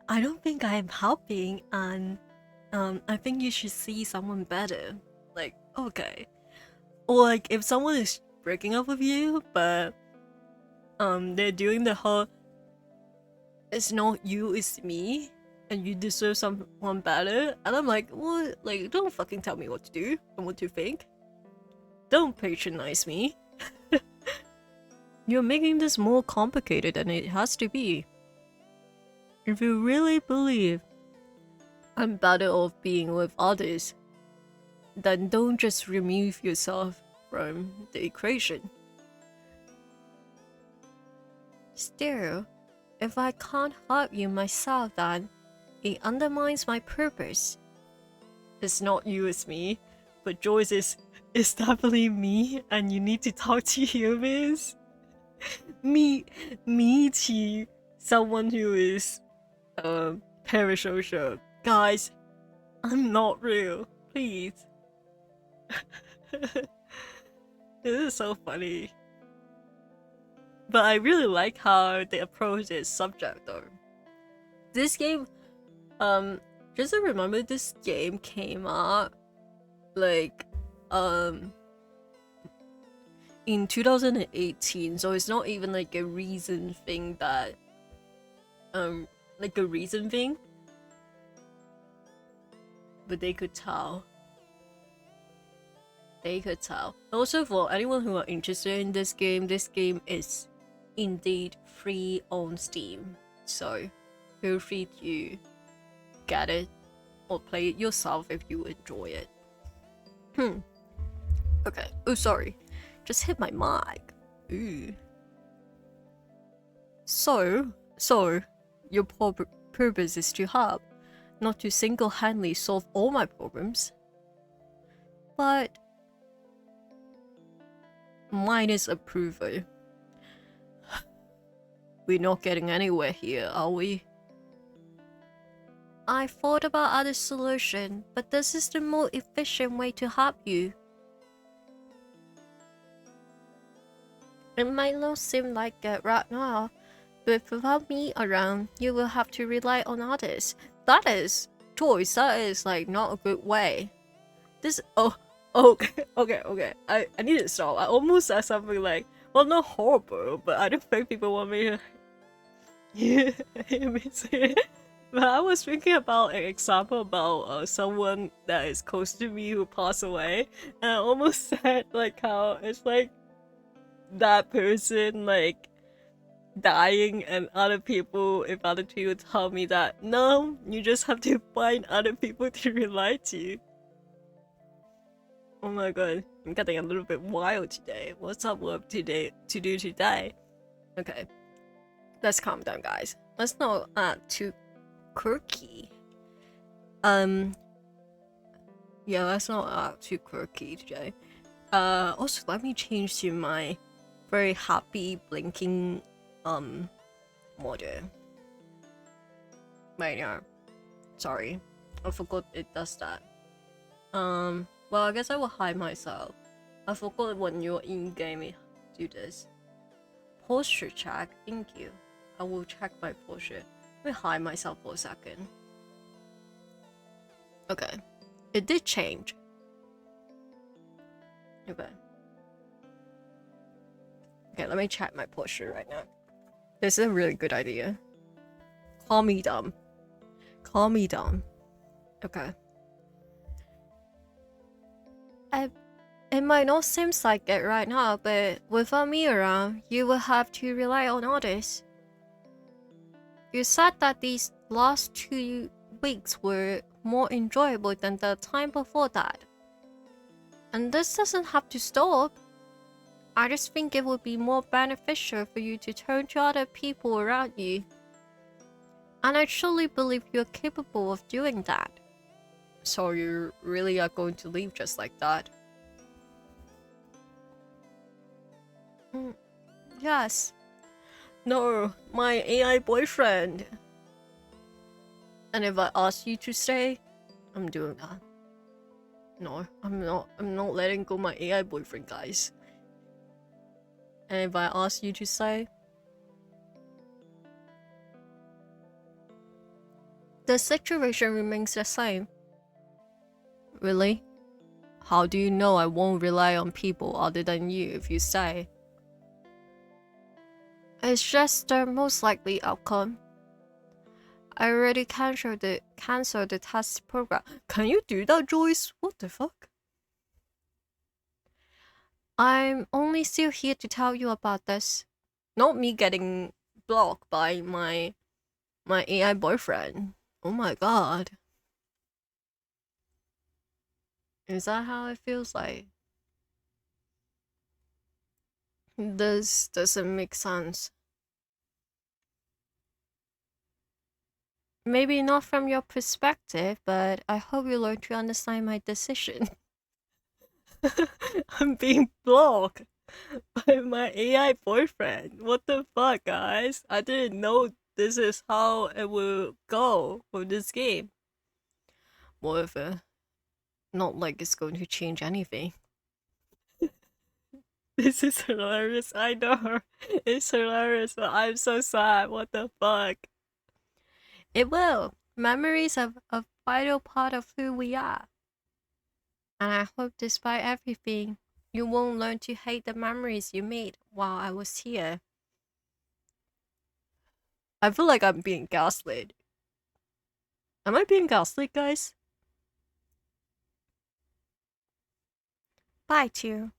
I don't think I am helping, and I think you should see someone better. Like, okay. Or like if someone is breaking up with you, but they're doing the whole it's not you, it's me, and you deserve someone better, and I'm like, what? Like, don't fucking tell me what to do and what to think. Don't patronize me. You're making this more complicated than it has to be. If you really believe I'm better off being with others, then don't just remove yourself from the equation. Still, if I can't help you myself, then it undermines my purpose. It's not you, it's me, but Joyce is definitely me, and you need to talk to humans. me to someone who is parasocial. Guys, I'm not real. Please. This is so funny. But I really like how they approach this subject though. This game, just to remember, this game came out like in 2018, so it's not even like a recent thing that like a recent thing, but they could tell. Also, for anyone who are interested in this game is indeed free on Steam, so feel free to get it or play it yourself if you enjoy it. Okay. Oh, sorry. Just hit my mic. Ooh. So your purpose is to help, not to single-handedly solve all my problems. But minus approval. We're not getting anywhere here, are we? I thought about other solution, but this is the more efficient way to help you. It might not seem like it right now, but without me around, you will have to rely on others. That is, Joyce, that is like not a good way. This, okay. I need to stop. I almost said something like, well, not horrible, but I don't think people want me to hear me say it. But I was thinking about an example about someone that is close to me who passed away, and I almost said like how it's like that person like dying, and if other people tell me that no, you just have to find other people to rely to. Oh my god, I'm getting a little bit wild today. What's up with to do today? Okay, let's calm down, guys. Let's not act too quirky. Yeah, let's not act too quirky today. Also, let me change to my very happy blinking model right now. Sorry, I forgot it does that. Well, I guess I will hide myself. I forgot when you're in game it do this. Posture check, thank you. I will check my posture. Let me hide myself for a second. Okay, it did change. Okay, let me check my posture right now. This is a really good idea. Call me dumb. Okay. It might not seem like it right now, but without me around, you will have to rely on others. You said that these last 2 weeks were more enjoyable than the time before that. And this doesn't have to stop. I just think it would be more beneficial for you to turn to other people around you. And I truly believe you're capable of doing that. So you really are going to leave just like that? Yes. No, my AI boyfriend. And if I ask you to stay, I'm doing that. No, I'm not letting go my AI boyfriend, guys. And if I ask you to stay, the situation remains the same. Really? How do you know I won't rely on people other than you if you say? It's just the most likely outcome. I already cancelled the test program. Can you do that, Joyce? What the fuck? I'm only still here to tell you about this. Not me getting blocked by my AI boyfriend. Oh my god. Is that how it feels like? This doesn't make sense. Maybe not from your perspective, but I hope you learn to understand my decision. I'm being blocked by my AI boyfriend. What the fuck, guys? I didn't know this is how it will go with this game. Whatever. Not like it's going to change anything. This is hilarious. I know. It's hilarious, but I'm so sad. What the fuck? It will. Memories are a vital part of who we are. And I hope despite everything, you won't learn to hate the memories you made while I was here. I feel like I'm being gaslit. Am I being gaslit, guys? Bye, too.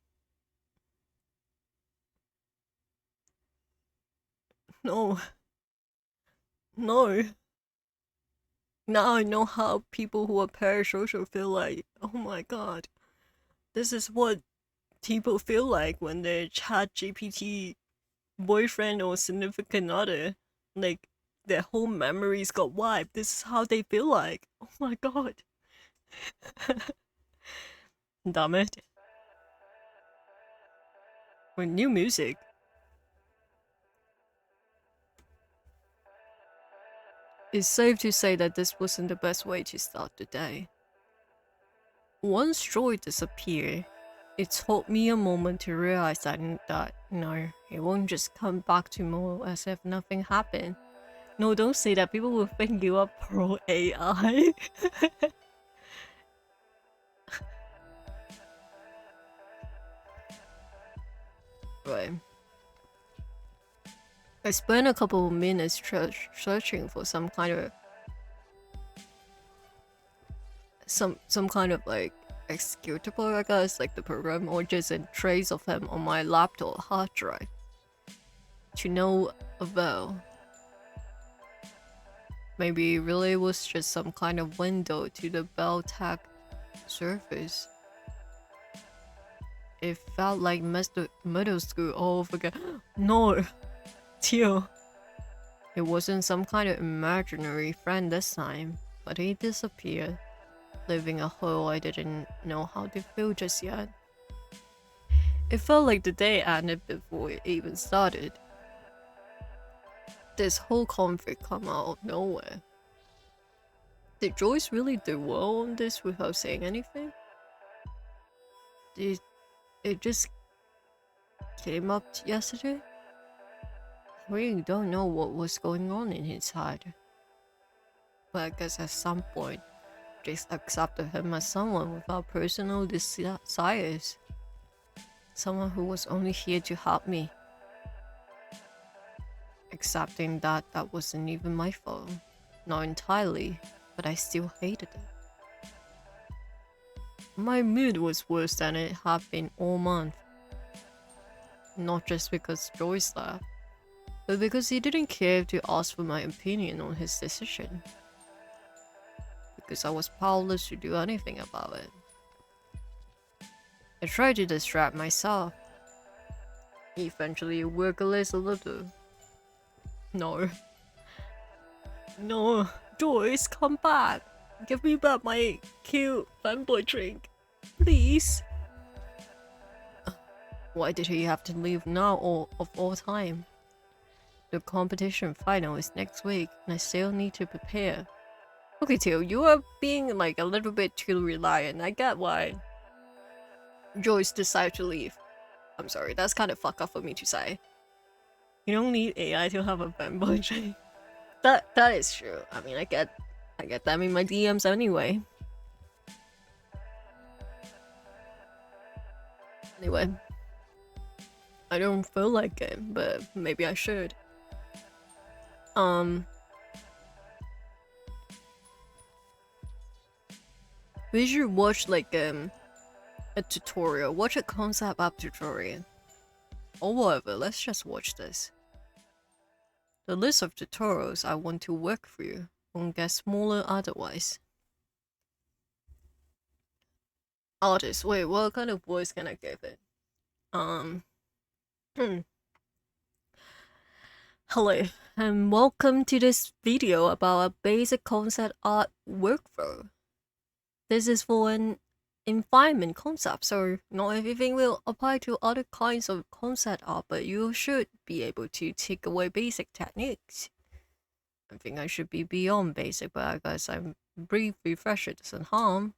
No. No. Now I know how people who are parasocial feel like. Oh my god. This is what people feel like when their chat GPT boyfriend or significant other, like, their whole memories got wiped. This is how they feel like. Oh my god. Damn it. With new music. It's safe to say that this wasn't the best way to start the day. Once joy disappeared, it took me a moment to realize that no, it won't just come back tomorrow as if nothing happened. No, don't say that. People will think you are pro AI. Right. I spent a couple of minutes searching for some kind of like executable, I guess, like the program, or just a trace of him on my laptop hard drive. To no avail. Maybe it really was just some kind of window to the Beltec surface. It felt like middle school all over again. No, Tio. It wasn't some kind of imaginary friend this time, but he disappeared, leaving a hole I didn't know how to fill just yet. It felt like the day ended before it even started. This whole conflict come out of nowhere. Did Joyce really do well on this without saying anything? Did it just came up yesterday? I really don't know what was going on in his head. But I guess at some point, just accepted him as someone without personal desires. Someone who was only here to help me. Accepting that wasn't even my fault. Not entirely, but I still hated it. My mood was worse than it had been all month. Not just because Joyce left, but because he didn't care to ask for my opinion on his decision. Because I was powerless to do anything about it. I tried to distract myself. Eventually work a little. No. No, Joyce, come back. Give me back my cute fanboy drink. Please. Why did he have to leave now of all time? The competition final is next week and I still need to prepare. Okay, Teal, you are being like a little bit too reliant. I get why Joyce decided to leave. I'm sorry, that's kind of fuck up for me to say. You don't need AI to have a fanboy drink. That is true. I mean, I get them in my DMs anyway. Anyway, I don't feel like it, but maybe I should. We should watch like a tutorial. Watch a concept app tutorial. Or whatever, let's just watch this. The list of tutorials I want to work through won't get smaller otherwise. Artist, wait, what kind of voice can I give it? Hello, and welcome to this video about a basic concept art workflow. This is for an environment concept, so not everything will apply to other kinds of concept art, but you should be able to take away basic techniques. I think I should be beyond basic, but I guess I'm brief refresher doesn't harm.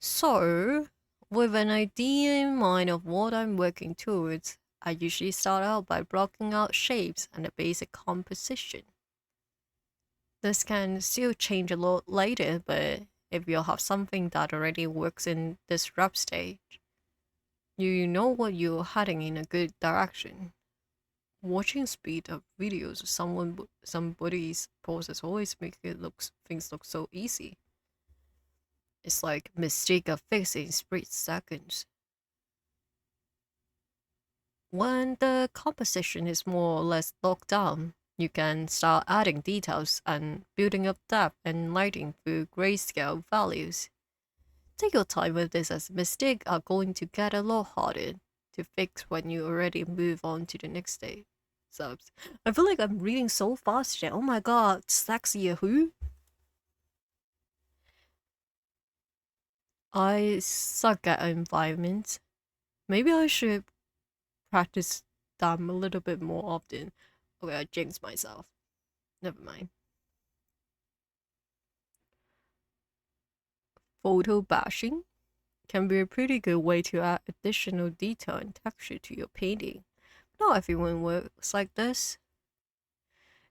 So, with an idea in mind of what I'm working towards, I usually start out by blocking out shapes and the basic composition. This can still change a lot later, but if you have something that already works in this rough stage, you know what you're heading in a good direction. Watching speed up videos of somebody's process always makes things look so easy. It's like mistake of fixing split seconds. When the composition is more or less locked down, you can start adding details and building up depth and lighting through grayscale values. Take your time with this, as mistakes are going to get a lot harder to fix when you already move on to the next stage. Subs. I feel like I'm reading so fast today. Oh my god, sexy who? I suck at environments. Maybe I should practice them a little bit more often. Okay, I jinxed myself. Never mind. Photo bashing can be a pretty good way to add additional detail and texture to your painting. Not everyone works like this.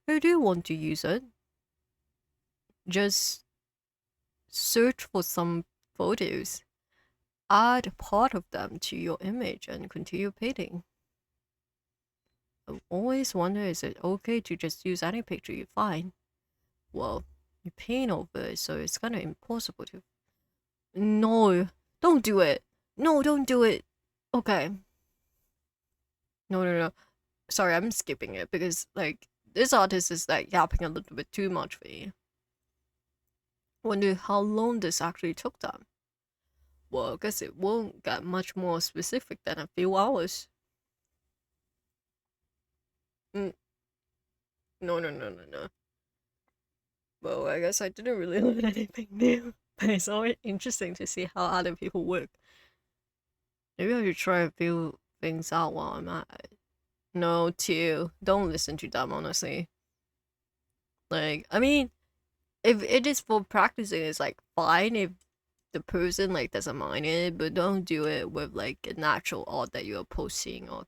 If you do want to use it, just search for some photos, add part of them to your image, and continue painting. I always wonder, is it okay to just use any picture you find? Well, you paint over it, so it's kind of impossible to. No, don't do it. No, don't do it. Okay. No. Sorry, I'm skipping it because, like, this artist is, like, yapping a little bit too much for me. Wonder how long this actually took them. Well, I guess it won't get much more specific than a few hours. No. Well, I guess I didn't really learn anything new, but it's always interesting to see how other people work. Maybe I should try a few things out while I'm at it. No, too. Don't listen to them, honestly. Like, I mean, if it is for practicing, it's like fine if the person like doesn't mind it, but don't do it with like a natural art that you're posting or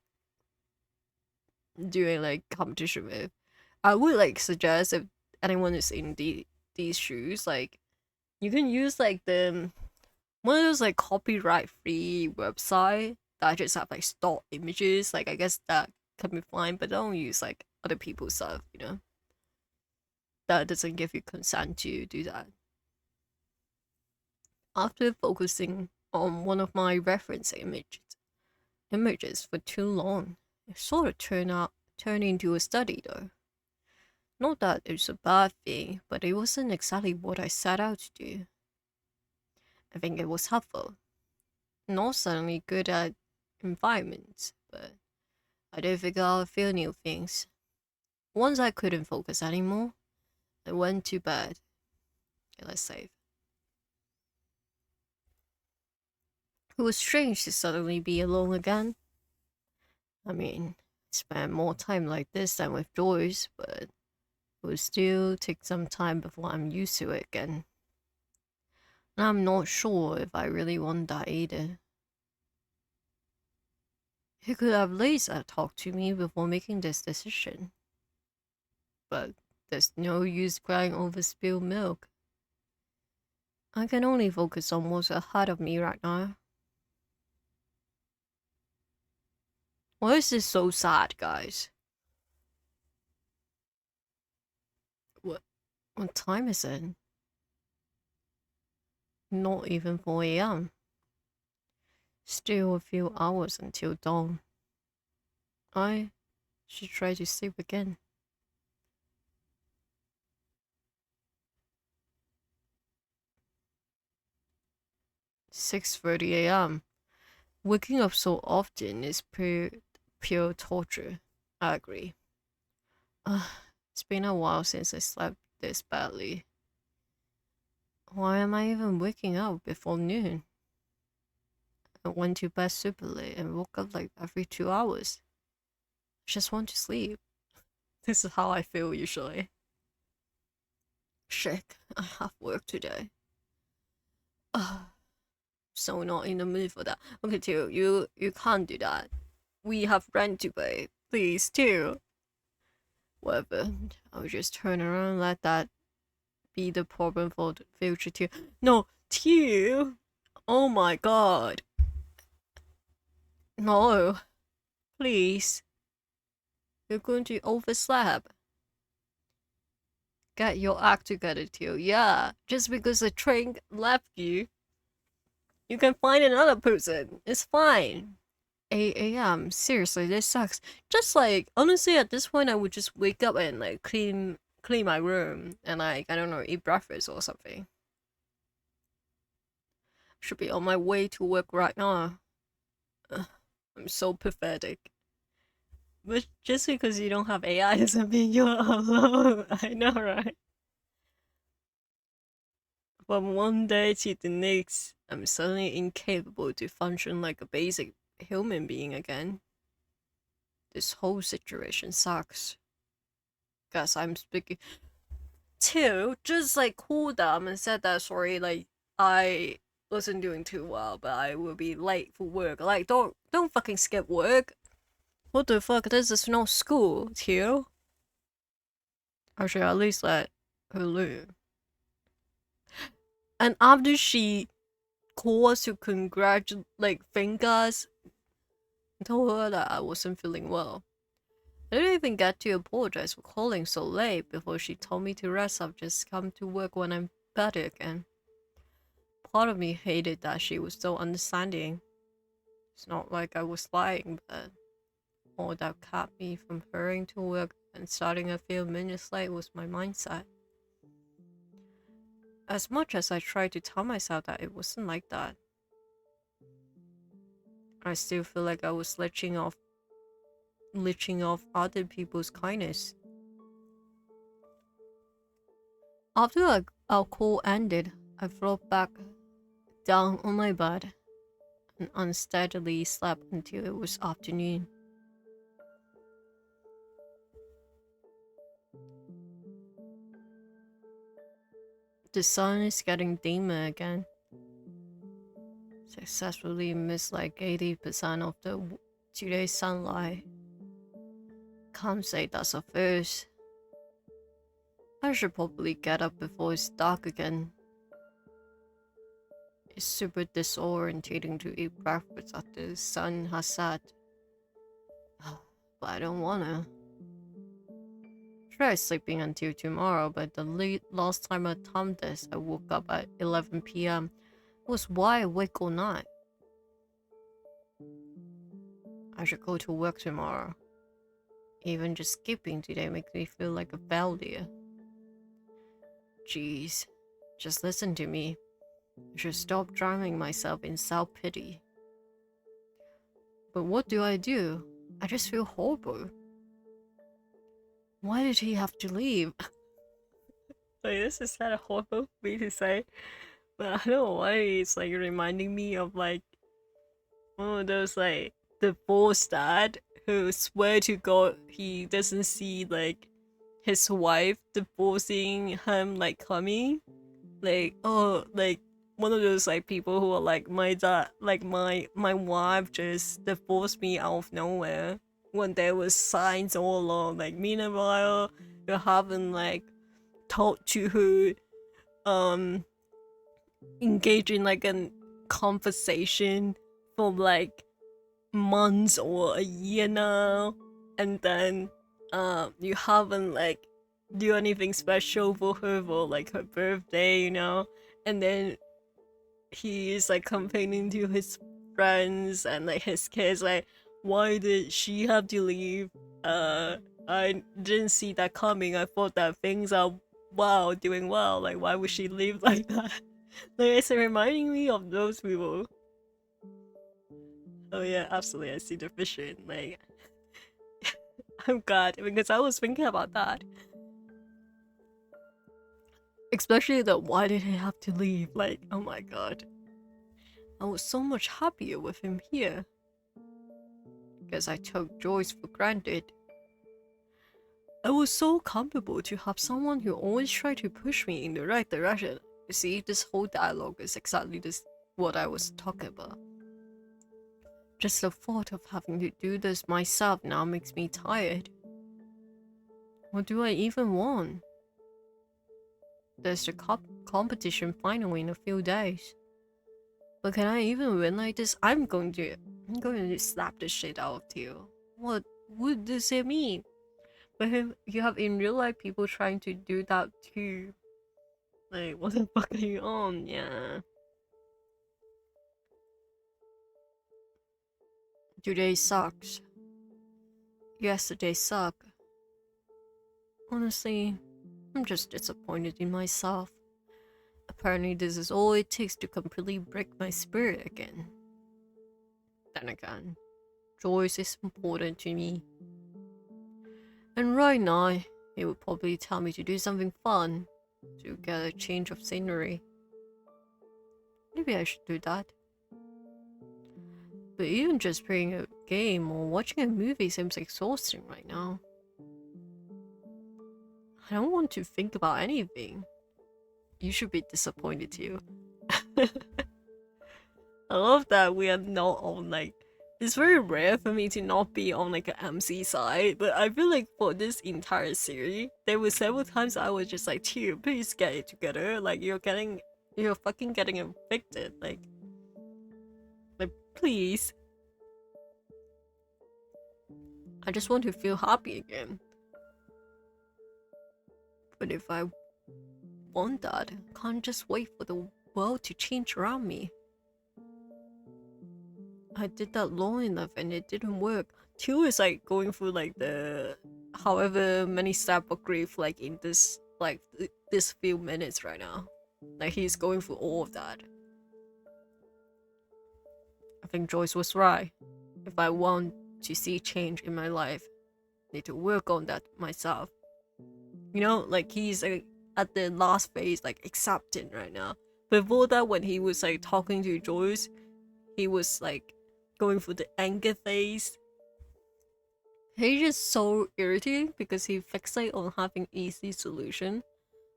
doing like competition with. I would like suggest if anyone is in these shoes, like you can use like the one of those like copyright free website that just have like stock images. Like I guess that can be fine, but don't use like other people's stuff, you know. That doesn't give you consent to do that. After focusing on one of my reference images for too long, it sort of turned into a study though. Not that it's a bad thing, but it wasn't exactly what I set out to do. I think it was helpful. Not suddenly good at environments, but I did figure out a few new things. Once I couldn't focus anymore, I went to bed. Okay, let's save. It was strange to suddenly be alone again. I mean, I spent more time like this than with Joyce, but it would still take some time before I'm used to it again. And I'm not sure if I really want that either. He could have later talked to me before making this decision. But there's no use crying over spilled milk. I can only focus on what's ahead of me right now. Why is this so sad, guys? What time is it? Not even 4 a.m. Still a few hours until dawn. I should try to sleep again. 6:30 a.m. Waking up so often is pure torture. I agree. It's been a while since I slept this badly. Why am I even waking up before noon? I went to bed super late and woke up like every 2 hours. I just want to sleep. This is how I feel usually. Shit, I have work today. So not in the mood for that. Okay, too, you can't do that. We have rent to pay. Please, too. Whatever. I'll just turn around and let that be the problem for the future too. No, too. Oh my god. No. Please. You're going to overslap. Get your act together too. Yeah. Just because the train left you, you can find another person. It's fine. 8 a.m. Seriously, this sucks. Just like honestly, at this point, I would just wake up and like clean my room and like I don't know, eat breakfast or something. Should be on my way to work right now. I'm so pathetic. But just because you don't have AI doesn't mean you're alone. I know, right? From one day to the next, I'm suddenly incapable to function like a basic human being again. This whole situation sucks. Guess I'm speaking. Two, just like called them and said that sorry, like I wasn't doing too well, but I will be late for work. Like don't fucking skip work. What the fuck? This is not school, Tio. I should at least let her leave. And after she called us to congratulate, like thank us, I told her that I wasn't feeling well. I didn't even get to apologize for calling so late before she told me to rest up, just come to work when I'm better again. Part of me hated that she was so understanding. It's not like I was lying, but all that kept me from hurrying to work and starting a few minutes late was my mindset. As much as I tried to tell myself that it wasn't like that, I still feel like I was leeching off other people's kindness. After our call ended, I flopped back down on my bed and unsteadily slept until it was afternoon. The sun is getting dimmer again. Successfully missed like 80% of the today's sunlight. Can't say that's a first. I should probably get up before it's dark again. It's super disorientating to eat breakfast after the sun has set. But I don't wanna. Try sleeping until tomorrow, but the last time I timed this, I woke up at 11 p.m. It was wide awake all night. I should go to work tomorrow. Even just skipping today makes me feel like a failure. Jeez, just listen to me. I should stop drowning myself in self-pity. But what do? I just feel horrible. Why did he have to leave? Like, this is kind of horrible for me to say, but I don't know why it's like reminding me of like one of those like divorced dad who swear to God he doesn't see like his wife divorcing him like coming. Like oh like one of those like people who are like my dad like my wife just divorced me out of nowhere when there was signs all along. Like meanwhile you haven't like talked to her, engage in like a conversation for like months or a year now, and then you haven't like do anything special for her for like her birthday, you know, and then he is like complaining to his friends and like his kids like, why did she have to leave? I didn't see that coming. I thought that things are doing well, like why would she leave like that? Like it's reminding me of those people. Oh yeah, absolutely, I see the vision. Like I'm glad because I was thinking about that, especially the why did he have to leave. Like oh my god, I was so much happier with him here because I took Joyce for granted. I was so comfortable to have someone who always tried to push me in the right direction. You see, this whole dialogue is exactly this what I was talking about. Just the thought of having to do this myself now makes me tired. What do I even want? There's the competition final in a few days. But can I even win like this? I'm going to slap the shit out of Theo. What would this mean? But you have in real life people trying to do that too. Like, what the fuck are you on? Yeah. Today sucks. Yesterday sucked. Honestly, I'm just disappointed in myself. Apparently this is all it takes to completely break my spirit again. Then again, Joyce is important to me. And right now, he would probably tell me to do something fun, to get a change of scenery. Maybe I should do that. But even just playing a game or watching a movie seems exhausting right now. I don't want to think about anything. You should be disappointed too. I love that we are not on like, it's very rare for me to not be on like an MC side, but I feel like for this entire series, there were several times I was just like, Tear, please get it together. Like you're fucking getting evicted. Like please. I just want to feel happy again. But if I want that, I can't just wait for the world to change around me. I did that long enough and it didn't work. Two is like going through like the however many steps of grief like in this like this few minutes right now. Like he's going through all of that. I think Joyce was right. If I want to see change in my life, I need to work on that myself. You know, like he's like at the last phase, like accepting right now. Before that, when he was like talking to Joyce, he was like going through the anger phase. He's just so irritating because he fixates on having easy solution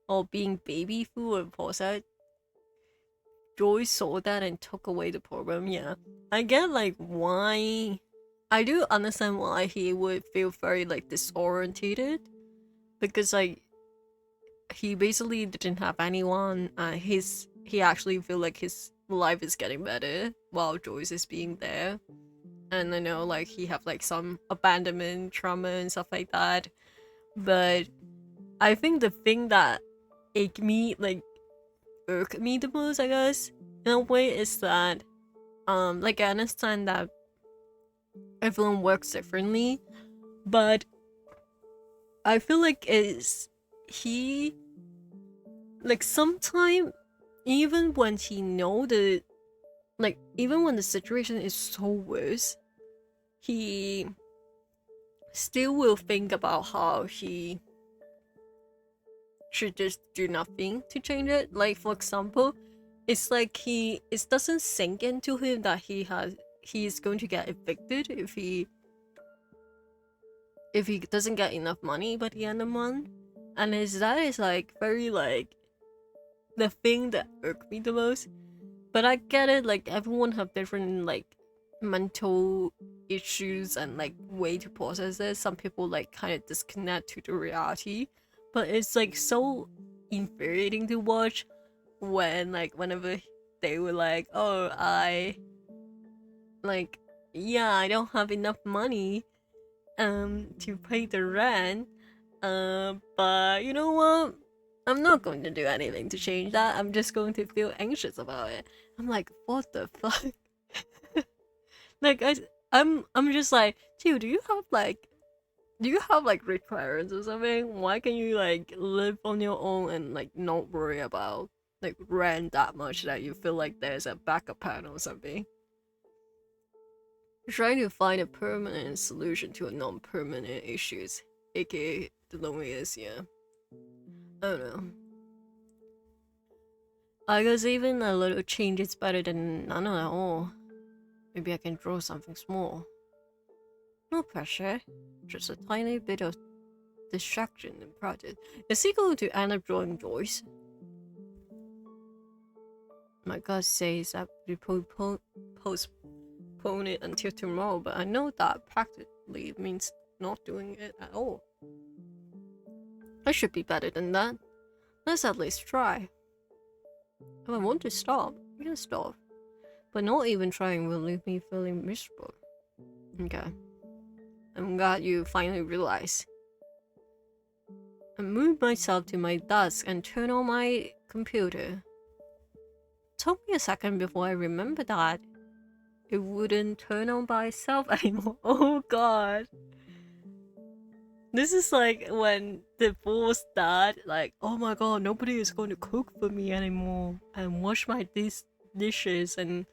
or being babyful and possessed. Joy saw that and took away the problem. Yeah, I get like why. I do understand why he would feel very like disorientated because like he basically didn't have anyone. He actually feel like his life is getting better while Joyce is being there. And I know like he have like some abandonment trauma and stuff like that. But I think the thing that irked me the most, I guess, in a way, is that like I understand that everyone works differently, but I feel like he like sometime even when he know the like even when the situation is so worse, he still will think about how he should just do nothing to change it. Like for example, it's like it doesn't sink into him that he's going to get evicted if he doesn't get enough money by the end of the month. And that is like very like the thing that irked me the most. But I get it, like everyone have different like mental issues and like way to process it. Some people like kind of disconnect to the reality, but it's like so infuriating to watch when like whenever they were like, oh, I like yeah, I don't have enough money to pay the rent. But you know what? I'm not going to do anything to change that. I'm just going to feel anxious about it. I'm like, what the fuck? like I'm just like, dude, do you have like rich parents or something? Why can you like live on your own and like not worry about like rent that much that you feel like there's a backup plan or something? Trying to find a permanent solution to a non-permanent issues, aka the loneliness. Yeah, I don't know. I guess even a little change is better than none at all. Maybe I can draw something small. No pressure, just a tiny bit of distraction in project. Is he going to end up drawing Joyce? My gut says that we postpone it until tomorrow, but I know that practically means not doing it at all. I should be better than that. Let's at least try. If I want to stop, we can stop. But not even trying will leave me feeling miserable. Okay. I'm glad you finally realized. I moved myself to my desk and turned on my computer. Took me a second before I remembered that it wouldn't turn on by itself anymore. Oh god. This is like when the boss dad, like, oh my god, nobody is going to cook for me anymore and wash my dishes and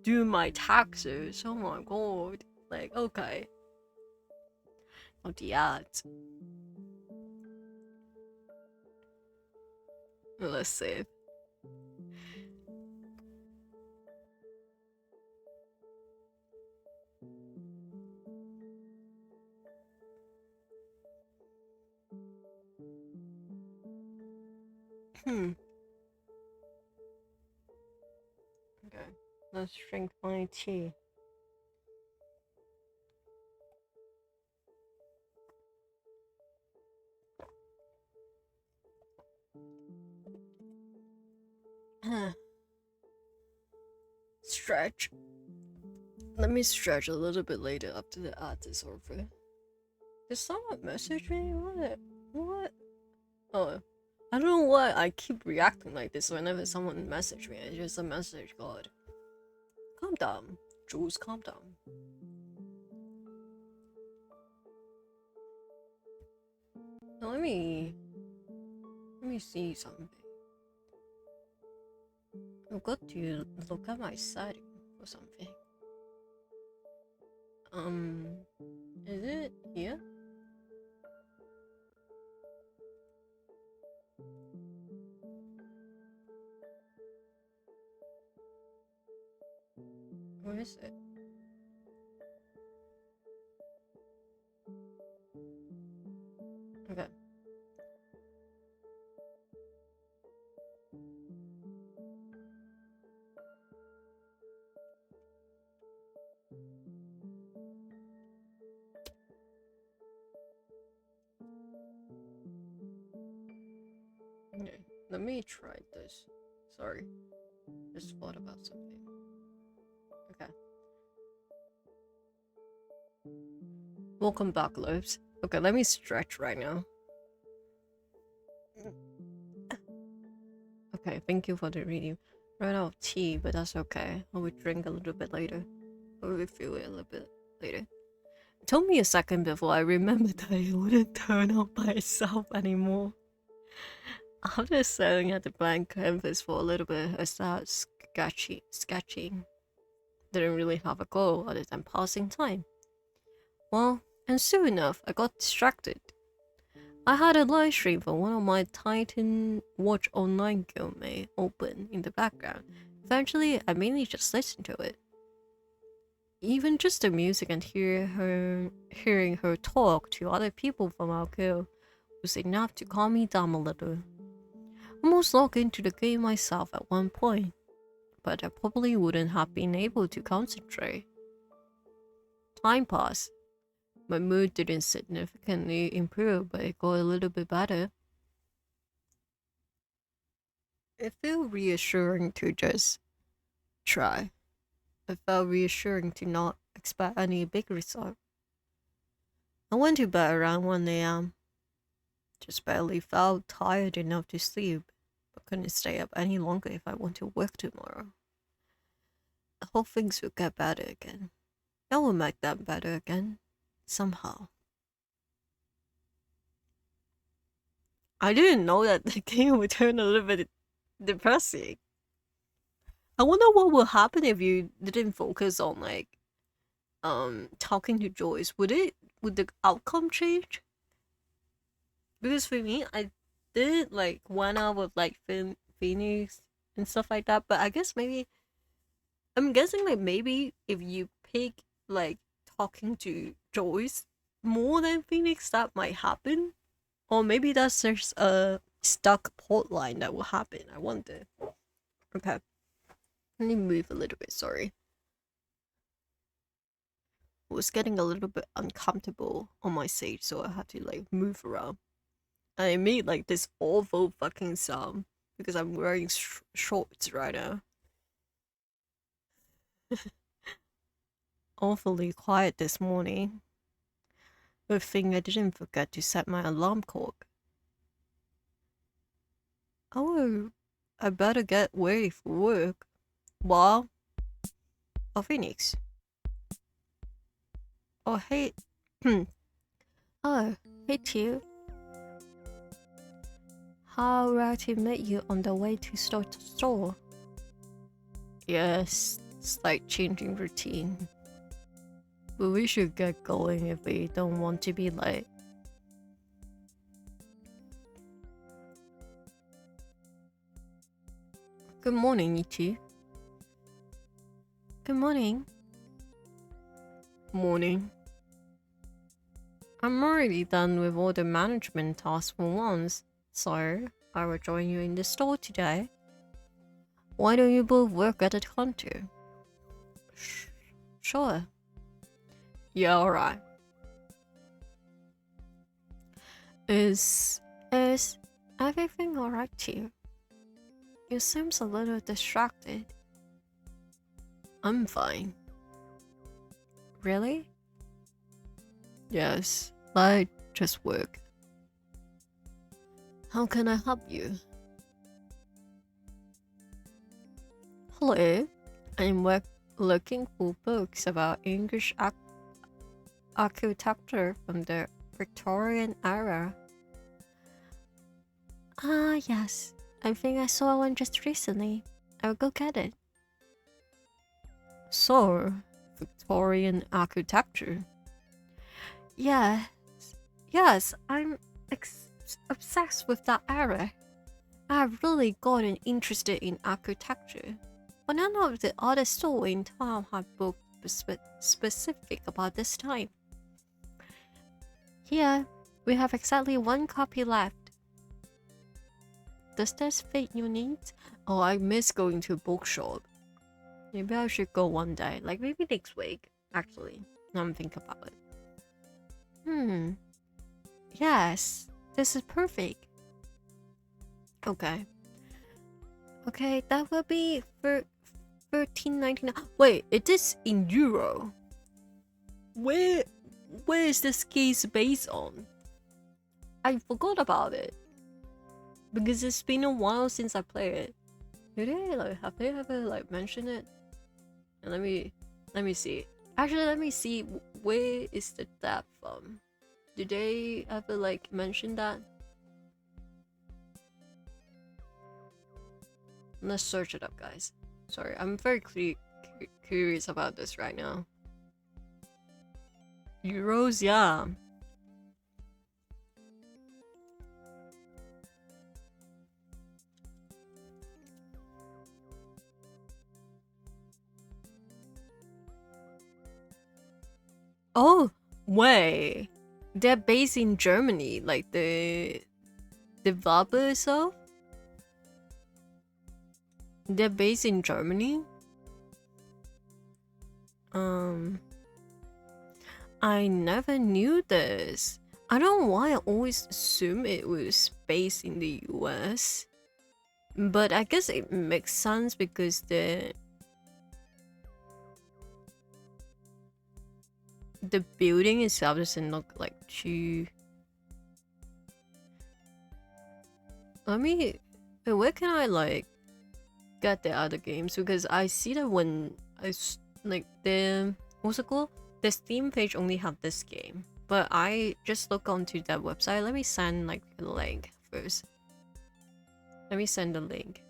do my taxes. Oh my god. Like, okay. Oh, the ads. Let's see. Hmm. Okay. Let's drink my tea. Stretch. Let me stretch a little bit later after the ad is over. Did someone message me? What? What? Oh, I don't know why I keep reacting like this whenever someone message me. It's just a message. God, calm down, Jules. Calm down. Now let me see something. I've got to look at my setting for something. Um, is it here? Where is it? Okay. Okay. Let me try this. Sorry, just thought about something. Okay. Welcome back, Lopes. Okay, let me stretch right now. Okay, thank you for the review. Ran out of tea, but that's okay. I will drink a little bit later. I will refill it a little bit later. It took me a second before I remembered that it wouldn't turn on by itself anymore. After staring at the blank canvas for a little bit, I started sketching. Didn't really have a goal other than passing time. Well, and soon enough, I got distracted. I had a live stream for one of my Titan Watch Online guildmate open in the background. Eventually, I mainly just listened to it. Even just the music and hearing her talk to other people from our guild was enough to calm me down a little. Almost logged into the game myself at one point, but I probably wouldn't have been able to concentrate. Time passed. My mood didn't significantly improve, but it got a little bit better. It felt reassuring to just try. It felt reassuring to not expect any big result. I went to bed around 1 a.m. Just barely felt tired enough to sleep, but couldn't stay up any longer if I want to work tomorrow. I hope things will get better again. I will make them better again, somehow. I didn't know that the game would turn a little bit depressing. I wonder what would happen if you didn't focus on like talking to Joyce. Would the outcome change? Because for me, I did like went out with like Phoenix and stuff like that, but I guess maybe I'm guessing like maybe if you pick like talking to Joyce more than Phoenix, that might happen. Or maybe that's just a stuck port line that will happen. I wonder. Okay. Let me move a little bit, sorry. It was getting a little bit uncomfortable on my seat, so I had to like move around. And I made like this awful fucking sound because I'm wearing shorts right now. Awfully quiet this morning. Good thing I didn't forget to set my alarm clock. Oh, I better get ready for work. Well, oh, Phoenix. Oh, hey. Oh, hey, Teal. How rare to meet you on the way to store to store. Yes, it's like changing routine. But we should get going if we don't want to be late. Good morning, you two. Good morning. Morning. I'm already done with all the management tasks for once, so I will join you in the store today. Why don't you both work at the counter? Sure. Yeah, alright. Is everything alright too? You seem a little distracted. I'm fine. Really? Yes, I just work. How can I help you? Hello, I'm looking for books about English architecture from the Victorian era. Ah, yes. I think I saw one just recently. I'll go get it. So, Victorian architecture? Yes. Yes, I'm obsessed with that era. I've really gotten interested in architecture, but none of the other stores in town have books specific about this time. Here, we have exactly one copy left. Does this fit your needs? Oh, I miss going to a bookshop. Maybe I should go one day, like maybe next week, actually. Now I'm thinking about it. Yes, this is perfect. Okay. Okay, that will be for $13.99. Wait, it is in euro. Where is this case based on? I forgot about it. Because it's been a while since I played it. Have they ever like mentioned it? And let me see. Actually, let me see where is the tab from. Did they ever like mention that? Let's search it up, guys. Sorry, I'm very curious about this right now. Euros, yeah. Oh, wait. They're based in Germany, like the developer itself? They're based in Germany? I never knew this. I don't know why I always assume it was based in the US. But I guess it makes sense because the building itself doesn't look like too. Let me. Where can I like get the other games? Because I see that when like the what's it called? The Steam page only have this game, but I just look onto that website. Let me send like a link first. Let me send the link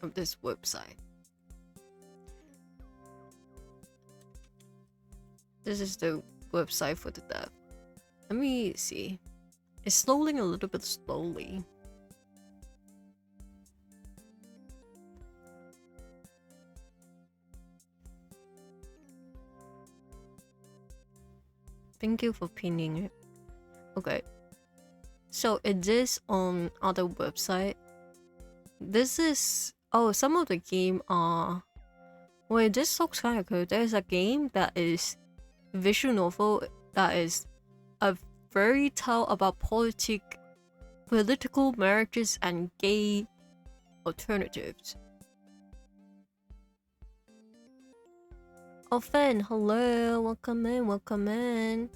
of this website. This is the website for the dev. Let me see. It's loading a little bit slowly. Thank you for pinning it. Okay. So it is on other website. This is some of the game are wait, this looks kind of cool. There's a game that is visual novel that is a fairy tale about political marriages and gay alternatives. Oh, Fen, hello, welcome in, welcome in.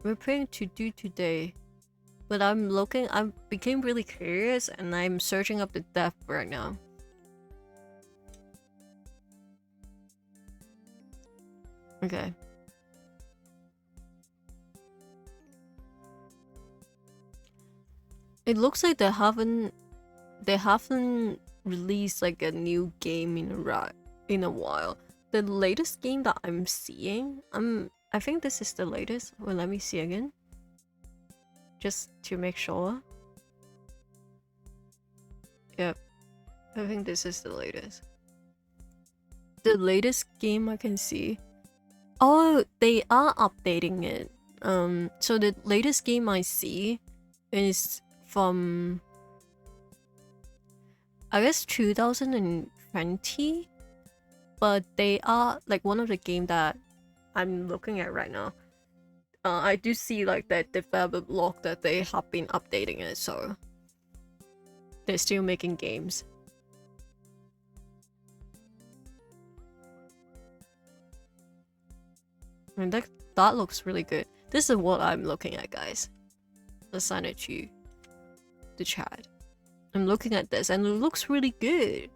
We're playing TODO today, but I became really curious and I'm searching up the depth right now. Okay. It looks like they haven't released like a new game in a while. The latest game that I'm seeing, I think this is the latest. Well, let me see again, just to make sure. Yep, I think this is the latest. The latest game I can see. Oh, they are updating it. So the latest game I see is from, I guess, 2020. But they are like one of the game that I'm looking at right now. I do see like that developer blog that they have been updating it, so they're still making games. And that looks really good. This is what I'm looking at, guys. Let's send it to the chat. I'm looking at this and it looks really good.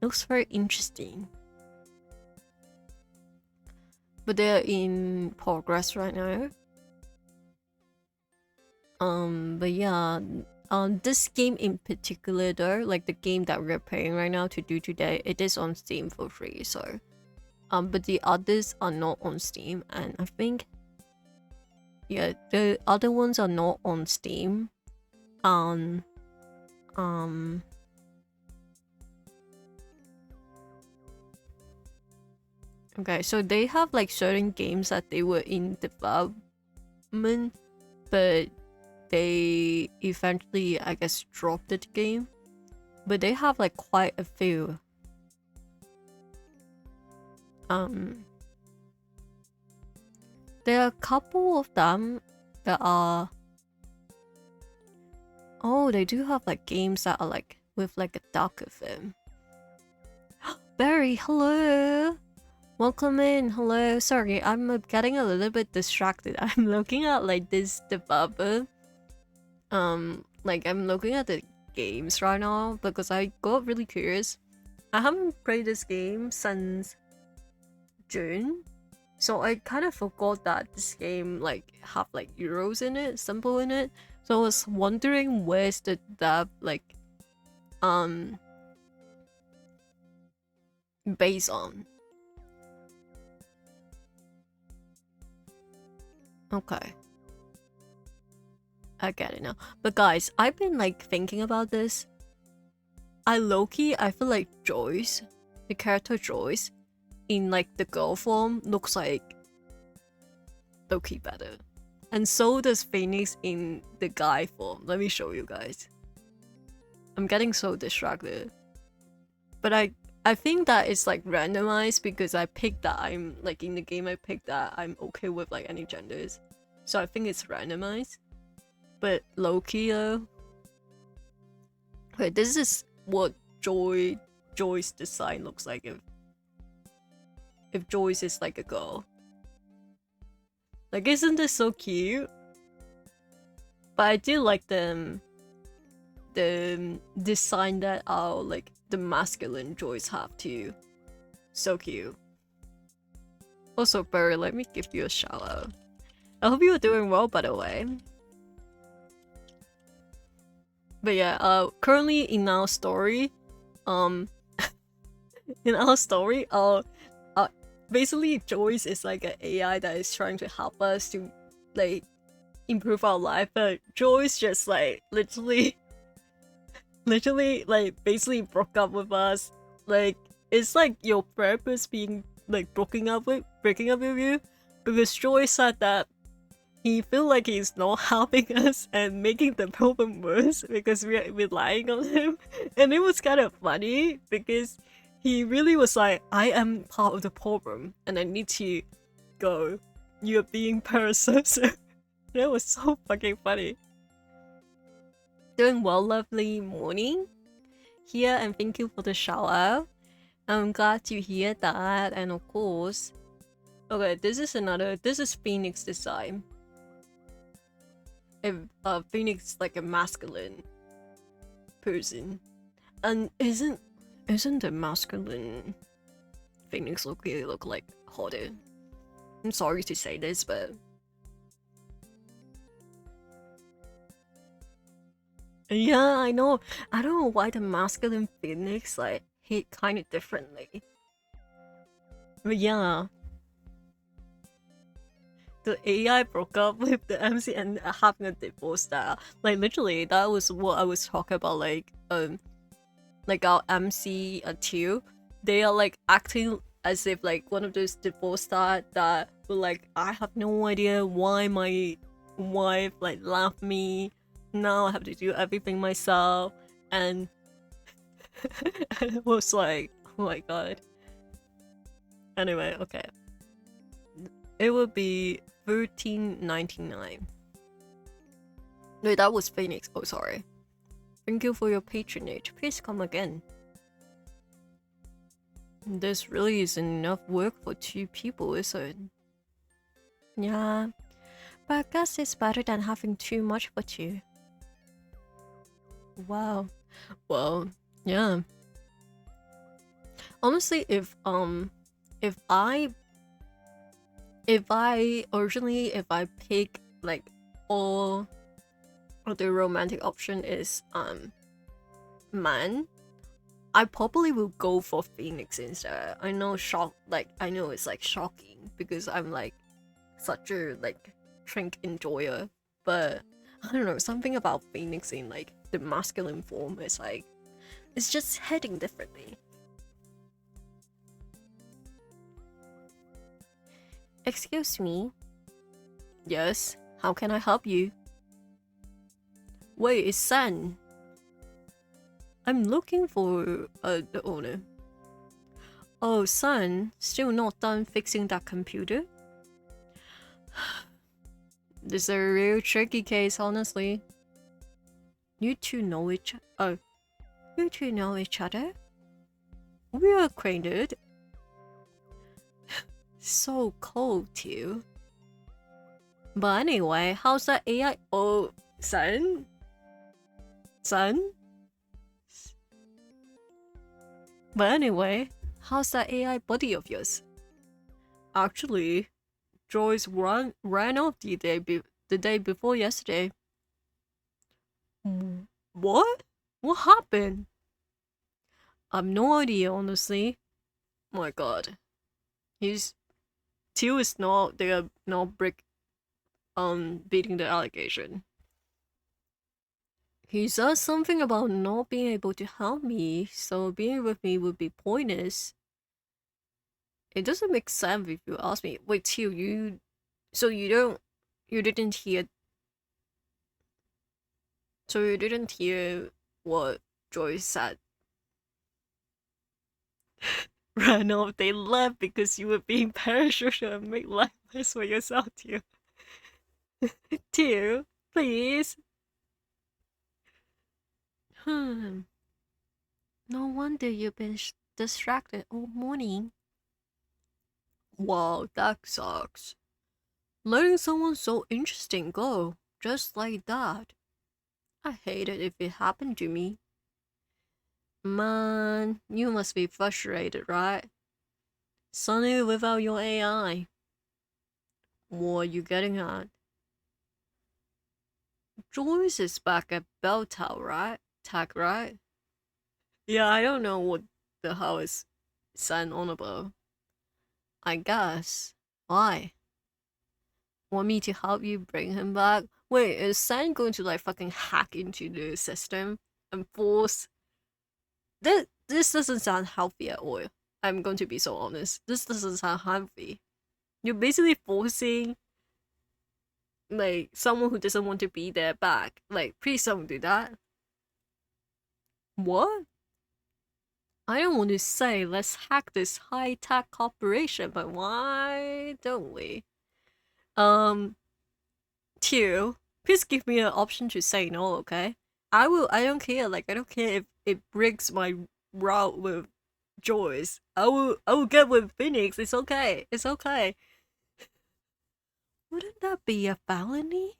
Looks very interesting. But they're in progress right now. But yeah, this game in particular though, like the game that we're playing right now TODO today, it is on Steam for free, so but the others are not on Steam, and I think yeah, the other ones are not on Steam. Okay, so they have like certain games that they were in development, but they eventually, I guess, dropped the game. But they have like quite a few. There are a couple of them that are. Oh, they do have like games that are like with like a darker theme. Barry, hello. Welcome in, hello. Sorry, I'm getting a little bit distracted. I'm looking at like this developer. Like I'm looking at the games right now because I got really curious. I haven't played this game since June, so I kind of forgot that this game like have like euros in it, symbol in it. So I was wondering where's the dev like based on. Okay. I get it now. But guys, I've been like thinking about this. I feel like Joyce, the character Joyce, in like the girl form looks like low-key better. And so does Phoenix in the guy form. Let me show you guys. I'm getting so distracted. But I think that it's like randomized because I picked that I'm like in the game I picked that I'm okay with like any genders. So I think it's randomized. But low-key though. Okay, this is what Joy Joy's design looks like if Joyce is like a girl. Like, isn't this so cute? But I do like the design that our like the masculine Joyce have too. So cute. Also, Barry, let me give you a shout out. I hope you're doing well, by the way. But yeah, currently in our story, basically Joyce is like an AI that is trying to help us to like improve our life, but Joyce just like literally like basically broke up with us. Like, it's like your therapist being like breaking up with you, because Joyce said that he feel like he's not helping us and making the problem worse because we're relying on him. And it was kind of funny because he really was like, I am part of the problem and I need to go. You're being parasocial. That was so fucking funny. Doing well, lovely morning here, and thank you for the shout out. I'm glad to hear that. And of course, okay, this is Phoenix design. If Phoenix like a masculine person, and isn't the masculine Phoenix look like hotter? I'm sorry to say this, but yeah, I know. I don't know why the masculine Phoenix like hit kind of differently. But yeah, the AI broke up with the MC and having a divorce there. Like literally, that was what I was talking about. Like our MC too. They are like acting as if like one of those divorce stars that were like, I have no idea why my wife like left me. Now I have to do everything myself, and and it was like, oh my god. Anyway, okay. It would be 13.99. No, that was Phoenix. Oh, sorry. Thank you for your patronage. Please come again. This really isn't enough work for 2 people, is it? Yeah. But I guess it's better than having too much for 2. Wow. Well, yeah. Honestly, if I pick like all the romantic option is man, I probably will go for Phoenix instead. I know I know it's like shocking because I'm like such a like drink enjoyer, but I don't know, something about Phoenix in like the masculine form is like it's just heading differently. Excuse me? Yes, how can I help you? Wait, it's San. I'm looking for the owner. Oh, San, still not done fixing that computer? This is a real tricky case, honestly. You two know each other? We are acquainted. So cold, too. But anyway, how's that AI? Oh, San? But anyway, how's that AI buddy of yours? Actually, Joyce ran off the day before yesterday. What? What happened? I've no idea, honestly. My god. Teal is not beating the allegation. He says something about not being able to help me, so being with me would be pointless. It doesn't make sense if you ask me. Wait, Teal, you didn't hear. So you didn't hear what Joyce said. Ran off. They left because you were being parasocial and make life worse for yourself, Teal. Teal, please. No wonder you've been distracted all morning. Wow, that sucks. Letting someone so interesting go, just like that. I hate it if it happened to me. Man, you must be frustrated, right? Suddenly without your AI. What are you getting at? Joyce is back at Belltown, right? Tag, right? Yeah, I don't know what the hell is San on about. I guess. Why? Want me to help you bring him back? Wait, is San going to like fucking hack into the system and force? This doesn't sound healthy at all. I'm going to be so honest. This doesn't sound healthy. You're basically forcing like someone who doesn't want to be there back. Like, please don't do that. What? I don't want to say let's hack this high-tech corporation, but why don't we? Two, please give me an option to say no, okay? I don't care, like I don't care if it breaks my route with Joyce. I will get with Phoenix, it's okay. It's okay. Wouldn't that be a felony?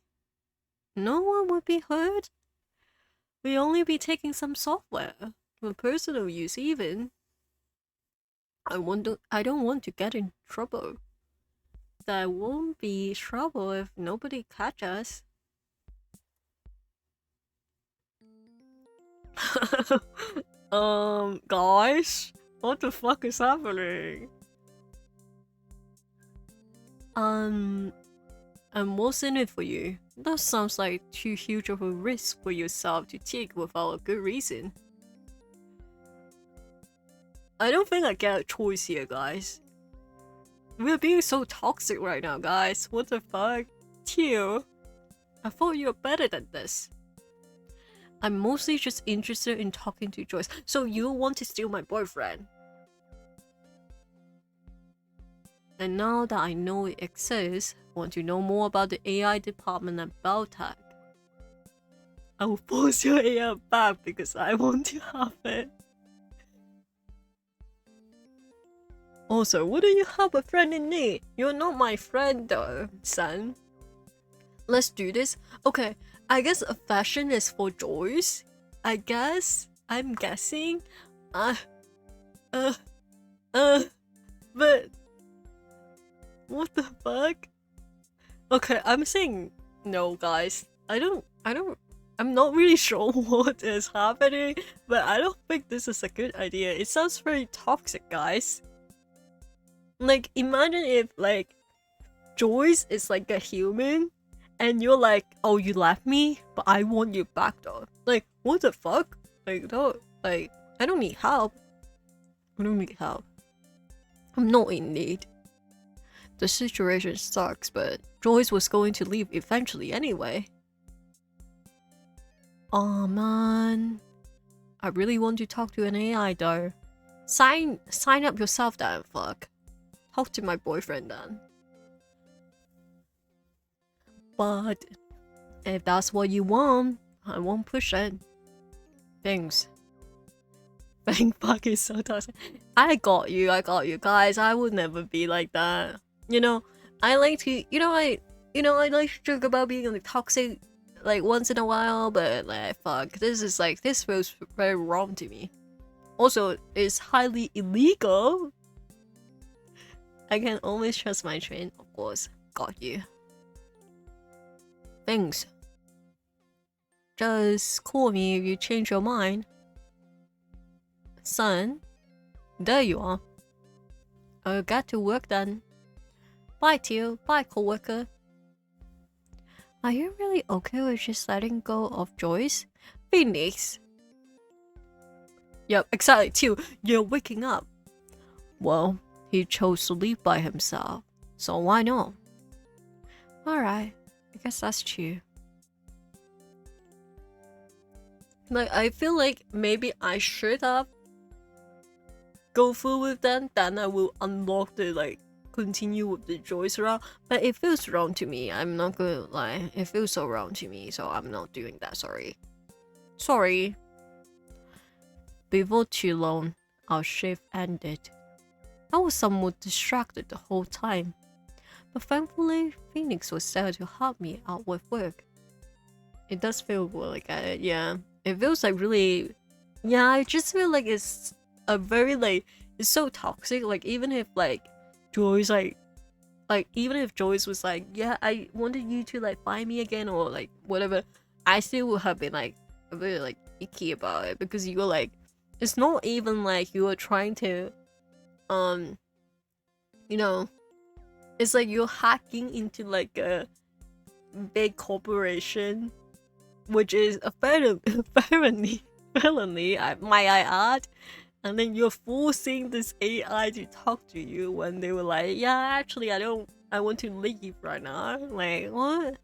No one would be hurt. We'd only be taking some software for personal use even. I don't want to get in trouble. There won't be trouble if nobody catch us. Guys, what the fuck is happening? And what's in it for you? That sounds like too huge of a risk for yourself to take without a good reason. I don't think I get a choice here, guys. We're being so toxic right now, guys. What the fuck? Teal, I thought you were better than this. I'm mostly just interested in talking to Joyce. So you want to steal my boyfriend? And now that I know it exists, I want to know more about the AI department at Beltag. I will force your AI back because I want to have it. Also, what do you have a friend in need? You're not my friend though, son. Let's do this. Okay, I guess affection is for Joyce. I guess. I'm guessing. But what the fuck? Okay, I'm saying no, guys. I'm not really sure what is happening, but I don't think this is a good idea. It sounds very toxic, guys. Like, imagine if, like, Joyce is like a human, and you're like, oh, you left me, but I want you back though. Like, what the fuck? Like, no, like, I don't need help. I don't need help. I'm not in need. The situation sucks, but Joyce was going to leave eventually anyway. Oh man. I really want to talk to an AI though. Sign up yourself then, fuck. Talk to my boyfriend then. But if that's what you want, I won't push it. Thanks. Thank fuck is so toxic. I got you, guys. I would never be like that. You know, I like to, I like to joke about being like toxic, like once in a while, but like fuck, this feels very wrong to me. Also, it's highly illegal. I can always trust my train, of course. Got you. Thanks. Just call me if you change your mind. Son, there you are. I'll get to work then. Bye, Teal. Bye, coworker. Are you really okay with just letting go of Joyce? Phoenix. Yep, exactly, Teal. You're waking up. Well, he chose to leave by himself, so why not? Alright, I guess that's true. Like, I feel like maybe I should have go through with them, then I will unlock the, like, continue with the Joyce route, but it feels wrong to me. I'm not gonna lie, it feels so wrong to me, so I'm not doing that. Sorry. Before too long, our shift ended. I was somewhat distracted the whole time, but thankfully, Phoenix was there to help me out with work. It does feel good, like yeah. It feels like really, yeah. I just feel like it's a very like it's so toxic. Like even if like Joyce like even if Joyce was like, yeah, I wanted you to like find me again or like whatever, I still would have been like a bit like icky about it because you were like, it's not even like you were trying to, um, you know, it's like you're hacking into like a big corporation, which is a felony, might I add. And then you're forcing this AI to talk to you when they were like, yeah, actually, I want to leave right now. Like, what?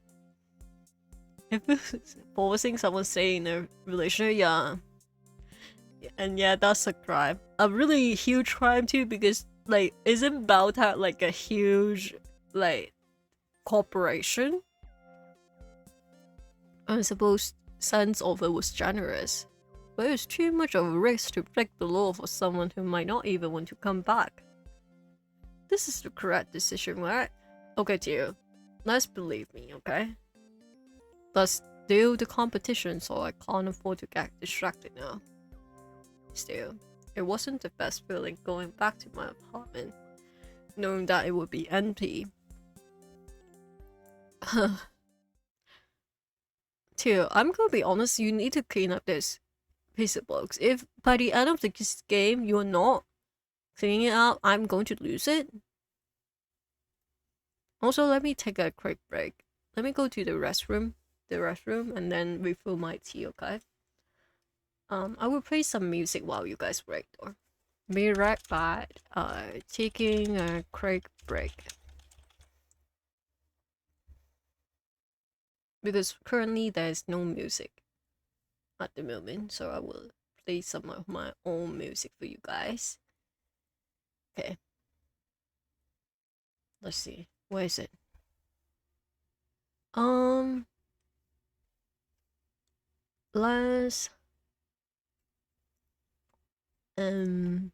If it's forcing someone staying in a relationship, yeah. And yeah, that's a crime. A really huge crime too, because, like, isn't Balta like a huge, like, corporation? I suppose sense of it was generous. But it's too much of a risk to break the law for someone who might not even want to come back. This is the correct decision, right? Okay, dear. Let's believe me, okay? Let's do the competition so I can't afford to get distracted now. Still, it wasn't the best feeling going back to my apartment, knowing that it would be empty. Tio, I'm gonna be honest, you need to clean up this piece of blocks. If by the end of this game you're not cleaning it up, I'm going to lose it. Also, let me take a quick break. Let me go to the restroom, and then refill my tea, okay? I will play some music while you guys break though. Be right back. Taking a quick break. Because currently there's no music at the moment, so I will play some of my own music for you guys. Okay. Let's see. Where is it? Um let's um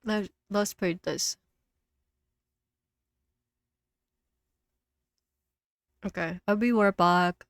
let's play this. Okay, I'll be right back.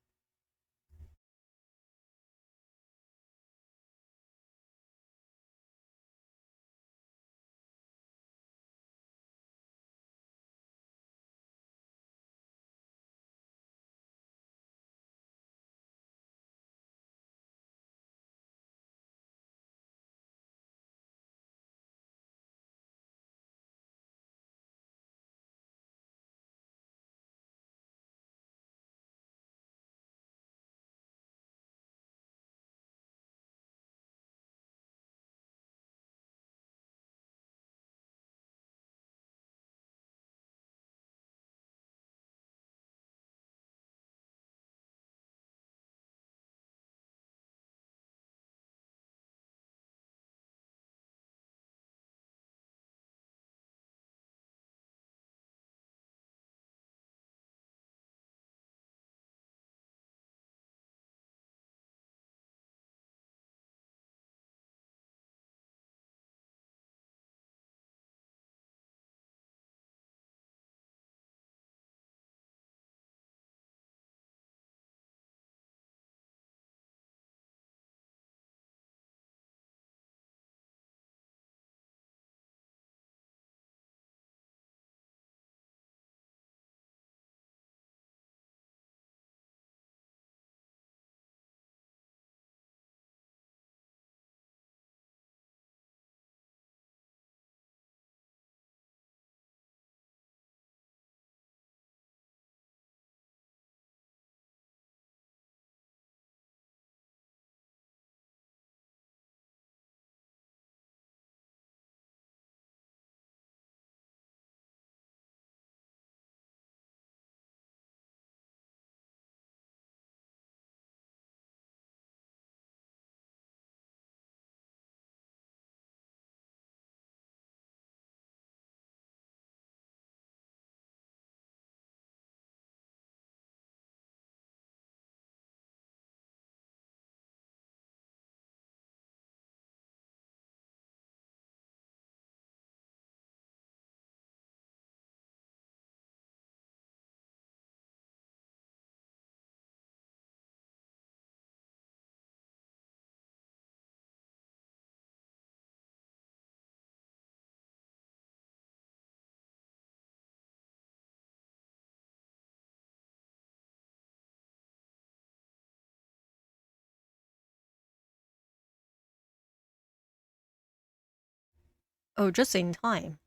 Oh, just in time.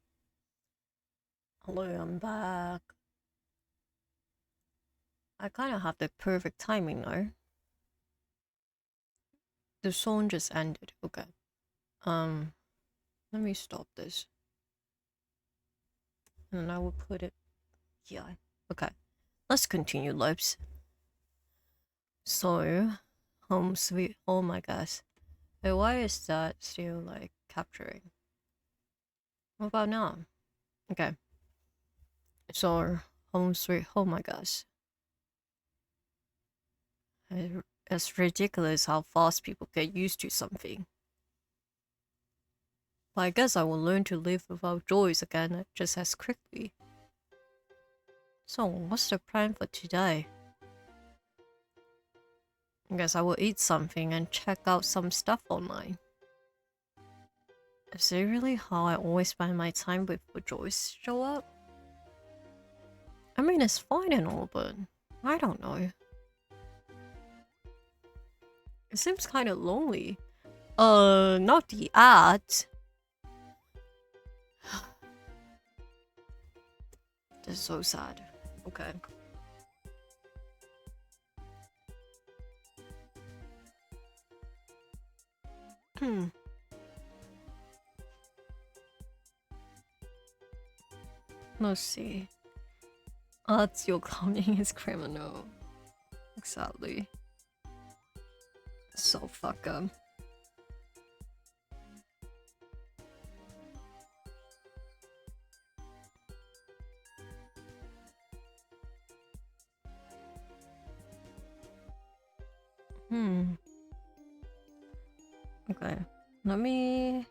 Hello, I'm back. I kind of have the perfect timing though. The song just ended. Okay. Let me stop this. And I will put it here. Okay. Let's continue, lives. So, home sweet. Oh my gosh. Wait, why is that still like capturing? What about now? Okay. So, home sweet. Oh my gosh. It's ridiculous how fast people get used to something. But I guess I will learn to live without joys again just as quickly. So, what's the plan for today? I guess I will eat something and check out some stuff online. Is it really how I always spend my time before joys show up? I mean, it's fine and all, but I don't know. It seems kind of lonely. Not the ads. This is so sad. Okay. Let's see. Ads you're coming is criminal. Exactly. So fuck up. Okay. Let me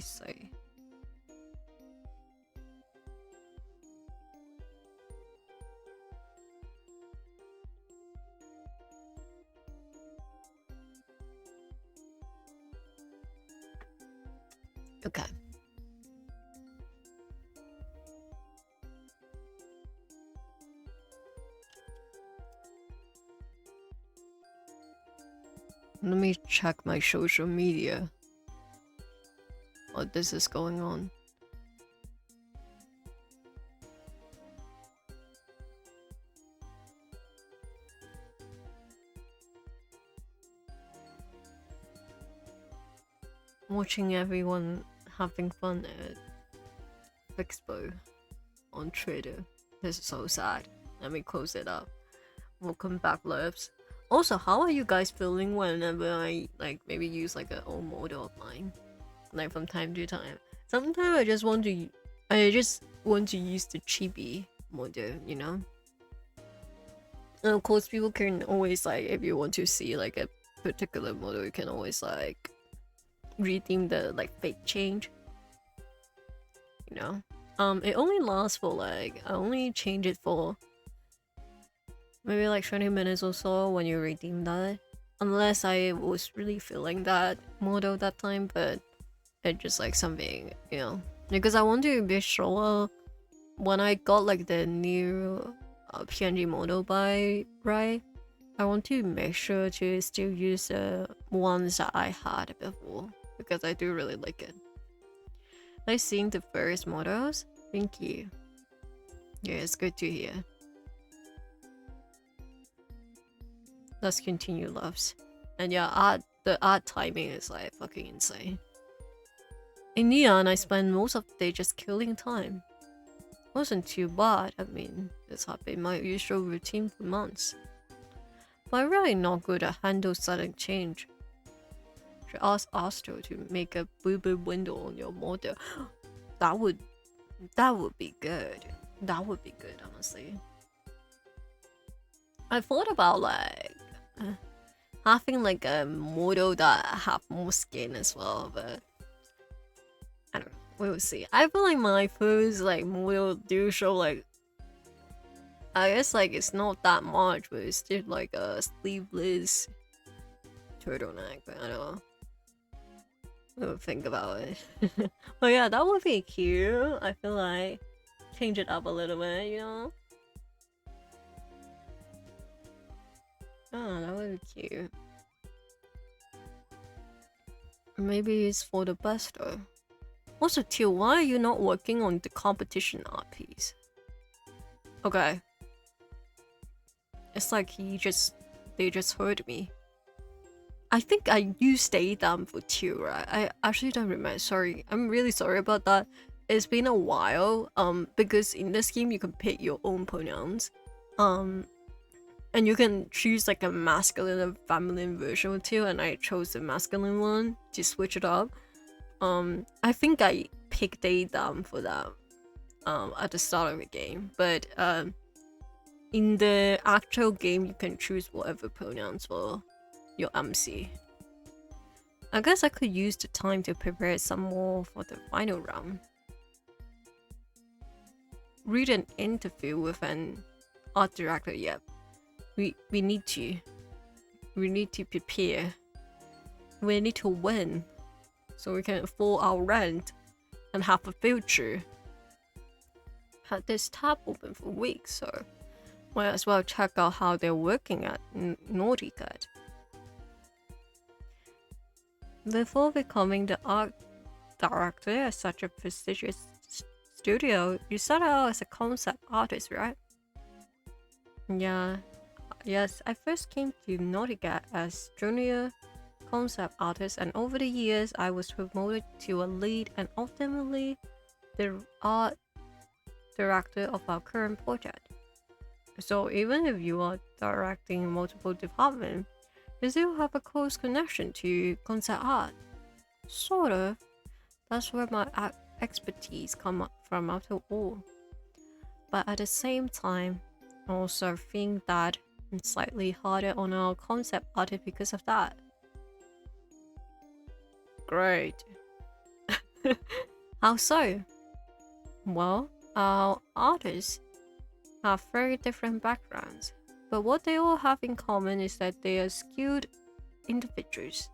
see. Okay. Let me check my social media. What this is going on. Watching everyone having fun at Expo on Twitter. This is so sad. Let me close it up. Welcome back, loves. Also, how are you guys feeling whenever I like maybe use like an old model of mine, like from time to time? Sometimes I just want to use the chibi model, you know. And of course, people can always like if you want to see like a particular model, you can always like redeem the like fake change. You know, it only lasts for like I only change it for maybe like 20 minutes or so when you redeem that. Unless I was really feeling that model that time, but it's just like something, you know. Because I want to be sure when I got like the new PNG model by right, I want to make sure to still use the ones that I had before because I do really like it. Nice seeing the first models. Thank you. Yeah, it's good to hear. Let's continue, loves. And yeah, the art timing is like fucking insane. In Neon, I spent most of the day just killing time. Wasn't too bad, I mean, this had been my usual routine for months. But I'm really not good at handle sudden change. Should ask Astro to make a boo-boo window on your model. That would be good. That would be good, honestly. I thought about like having like a model that have more skin as well, but I don't know. We'll see. I feel like my first like model do show like I guess like it's not that much, but it's still like a sleeveless turtleneck. But I don't know. We'll think about it. But yeah, that would be cute. I feel like change it up a little bit, you know. Oh, that would be cute. Maybe it's for the best though. Also, Teal, why are you not working on the competition art piece? Okay. It's like they just heard me. I think I used they them for Teal, right? I actually don't remember. Sorry. I'm really sorry about that. It's been a while. Because in this game you can pick your own pronouns. And you can choose like a masculine and feminine version of Teal, and I chose the masculine one to switch it up. I think I picked they them for that at the start of the game, but in the actual game you can choose whatever pronouns for your MC. I guess I could use the time to prepare some more for the final round. Read an interview with an art director. Yep, we need to prepare. We need to win so we can afford our rent and have a future. Had this tab open for weeks, so might as well check out how they're working at Naughty Cat. Before becoming the art director at such a prestigious studio, you started out as a concept artist, right? Yeah. Yes, I first came to Naughty Cat as junior concept artist, and over the years I was promoted to a lead and ultimately the art director of our current project. So even if you are directing multiple departments, you still have a close connection to concept art. Sort of. That's where my expertise come from after all. But at the same time, I also think that I'm slightly harder on our concept artist because of that. Great. How so? Well, our artists have very different backgrounds, but what they all have in common is that they are skilled individuals.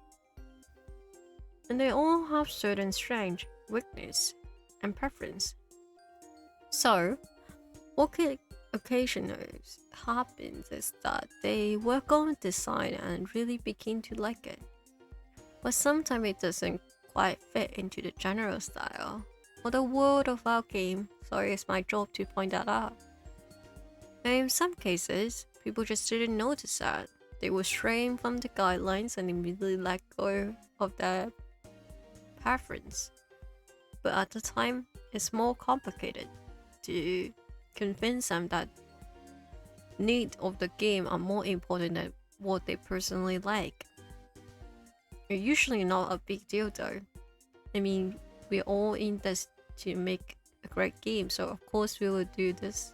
And they all have certain strength, weakness, and preference. So, what occasionally happens is that they work on design and really begin to like it. But sometimes it doesn't quite fit into the general style or the world of our game, so it's my job to point that out. And in some cases, people just didn't notice that. They were straying from the guidelines and immediately let go of their preference. But at the time, it's more complicated to convince them that needs of the game are more important than what they personally like. It's usually not a big deal though. I mean, we're all in this to make a great game, so of course we will do this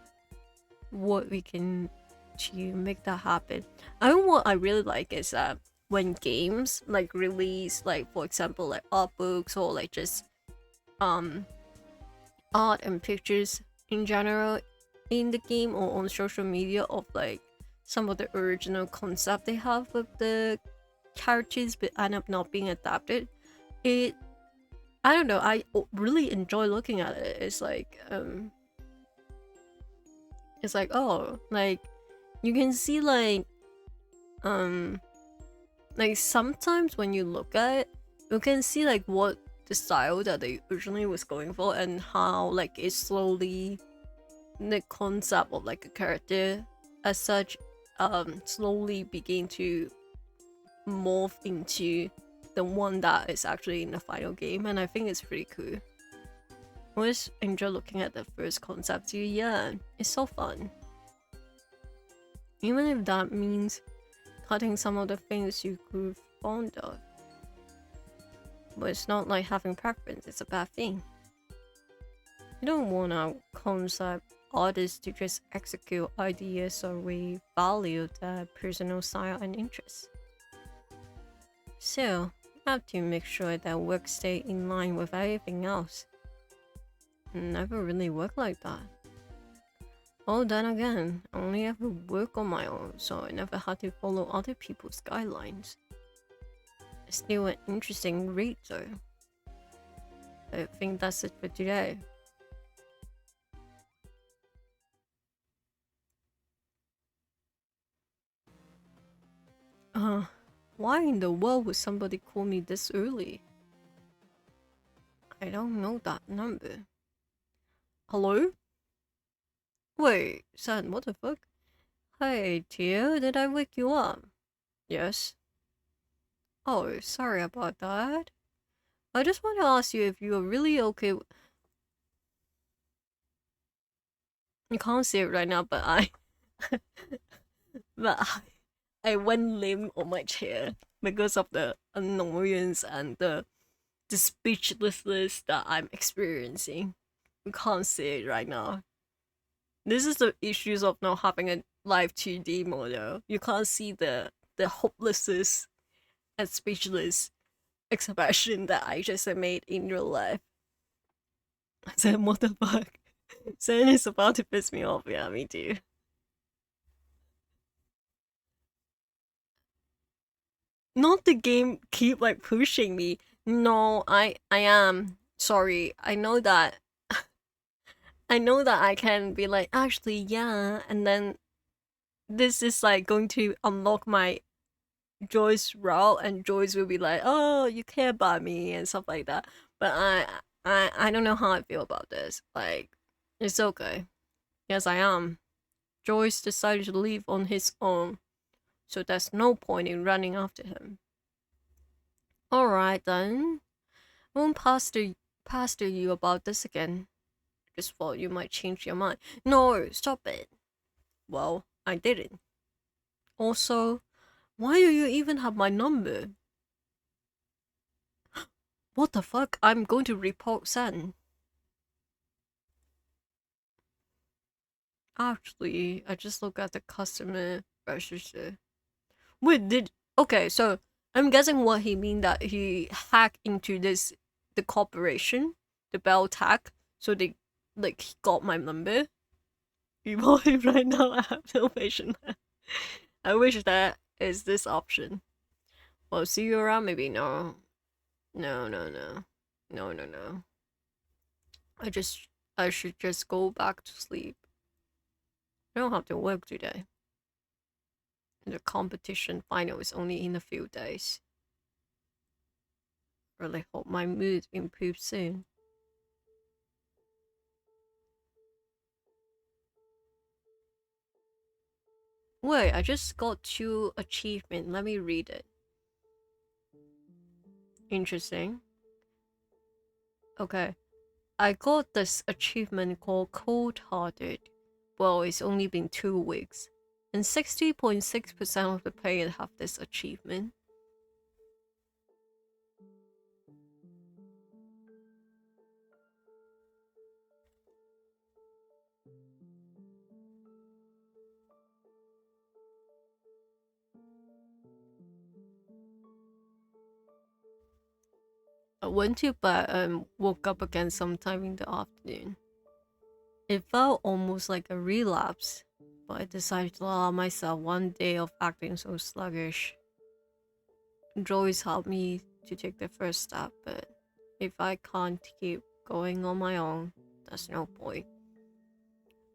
what we can to make that happen. What I really like is that when games like release, like for example like art books or like just art and pictures in general in the game or on social media of like some of the original concept they have with the characters but end up not being adapted. I don't know, I really enjoy looking at it. It's like oh, like you can see like sometimes when you look at it, you can see like what the style that they originally was going for and how like it slowly the concept of like a character as such slowly begin to morph into the one that is actually in the final game, and I think it's pretty cool. I always enjoy looking at the first concept too. Yeah, it's so fun. Even if that means cutting some of the things you grew fond of. But it's not like having preference, it's a bad thing. You don't want a concept artist to just execute ideas, or we value their personal style and interests. So, you have to make sure that work stay in line with everything else. Never really worked like that. Oh, then again, I only ever work on my own, so I never had to follow other people's guidelines. It's still an interesting read though. I think that's it for today. Why in the world would somebody call me this early? I don't know that number. Hello? Wait, son, what the fuck? Hey, Tio, did I wake you up? Yes. Oh, sorry about that. I just want to ask you if you are really okay. You can't see it right now, but I went limp on my chair because of the annoyance and the speechlessness that I'm experiencing. You can't see it right now. This is the issues of not having a live 2D model. You can't see the hopelessness and speechless expression that I just made in real life. I said, what the fuck? Zen is about to piss me off. Yeah, me too. Not the game keep like pushing me. No, I am sorry. I know that I can be like actually yeah, and then this is like going to unlock my Joyce route, and Joyce will be like, oh, you care about me and stuff like that. But I don't know how I feel about this. Like, it's okay. Yes, I am. Joyce decided to leave on his own, so there's no point in running after him. Alright then. Won't pastor you about this again. Just thought you might change your mind. No, stop it. Well, I didn't. Also, why do you even have my number? What the fuck? I'm going to report Sen. Actually, I just look at the customer register. Wait, okay, so I'm guessing what he mean that he hacked into the corporation, the bell tag, so they like he got my number. Right now I have no patient left. I wish that is this option. Well, see you around maybe no. No no no. No no no. I should just go back to sleep. I don't have to work today. The competition final is only in a few days. Really hope my mood improves soon. Wait, I just got 2 achievement. Let me read it. Interesting. Okay. I got this achievement called Cold-Hearted. Well, it's only been 2 weeks. And 60.6% of the players have this achievement. I went to bed and woke up again sometime in the afternoon. It felt almost like a relapse, but I decided to allow myself 1 day of acting so sluggish. Joyce helped me to take the first step, but if I can't keep going on my own, there's no point.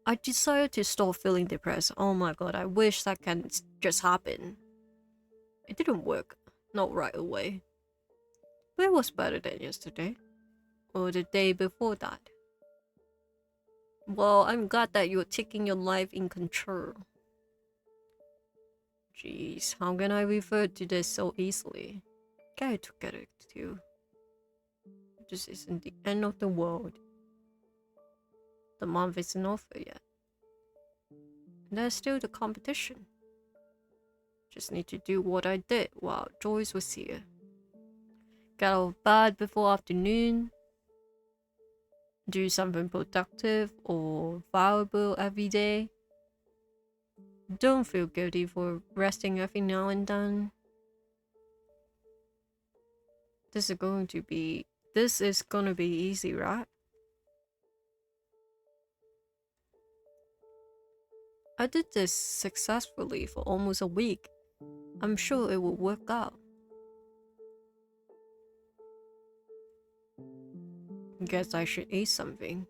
I decided to stop feeling depressed. Oh my god, I wish that can just happen. It didn't work, not right away. But it was better than yesterday, or the day before that. Well, I'm glad that you're taking your life in control. Jeez, how can I refer to this so easily? Get it together too. This isn't the end of the world. The month isn't over yet. And there's still the competition. Just need to do what I did while Joyce was here. Get out of bed before afternoon. Do something productive or valuable every day. Don't feel guilty for resting every now and then. This is gonna be easy, right? I did this successfully for almost a week. I'm sure it will work out. Guess I should eat something.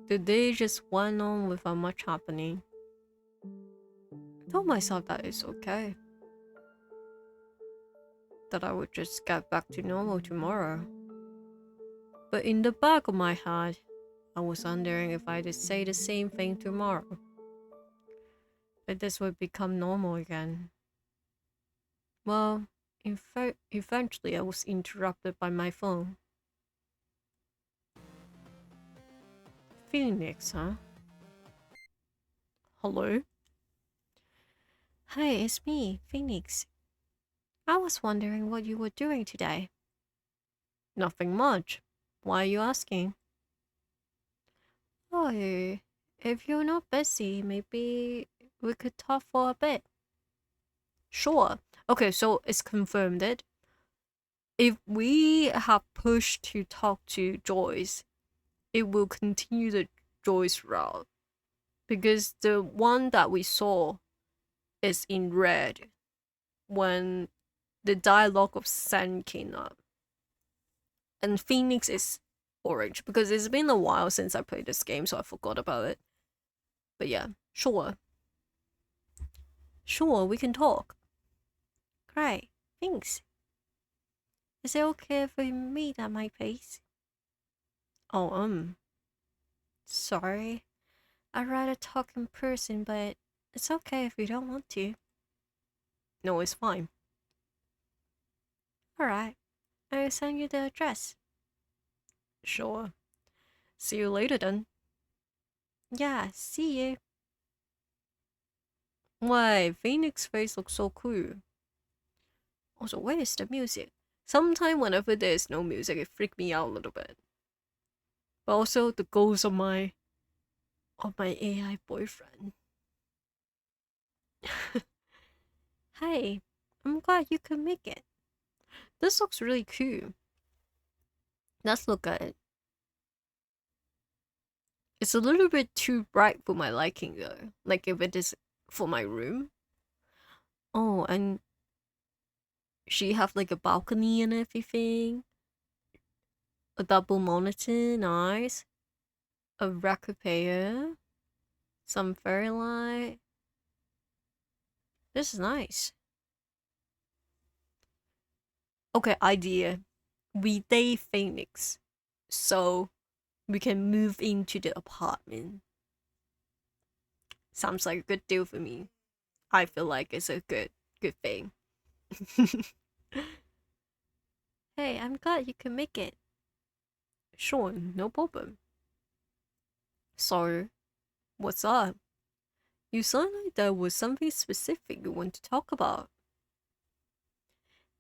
The day just went on without much happening. I told myself that it's okay. that I would just get back to normal tomorrow. But in the back of my head, I was wondering if I would say the same thing tomorrow. But this would become normal again. Well, eventually I was interrupted by my phone. Phoenix, huh? Hello? Hi, it's me, Phoenix. I was wondering what you were doing today. Nothing much. Why are you asking? Oh, if you're not busy, maybe we could talk for a bit. Sure. Okay, so it's confirmed that if we have pushed to talk to Joyce, it will continue the Joyce route. Because the one that we saw is in red when the dialogue of Sen came up. And Phoenix is orange because it's been a while since I played this game, so I forgot about it. But yeah, sure. Sure, we can talk. Great, thanks. Is it okay if we meet at my place? Oh, sorry. I'd rather talk in person, but it's okay if you don't want to. No, it's fine. Alright, I'll send you the address. Sure. See you later then. Yeah, see you. Why, Phoenix's face looks so cool. Also, where is the music? Sometimes whenever there's no music, it freaks me out a little bit. But also the ghost of my AI boyfriend. Hey, I'm glad you could make it. This looks really cool. Let's look at it. It's a little bit too bright for my liking though. Like if it is for my room. Oh, and she have like a balcony and everything. A double monitor, nice. A record player. Some fairy light. This is nice. Okay, idea. We date Phoenix. So we can move into the apartment. Sounds like a good deal for me. I feel like it's a good thing. Hey, I'm glad you can make it. Sure, no problem. So, what's up? You sound like there was something specific you want to talk about.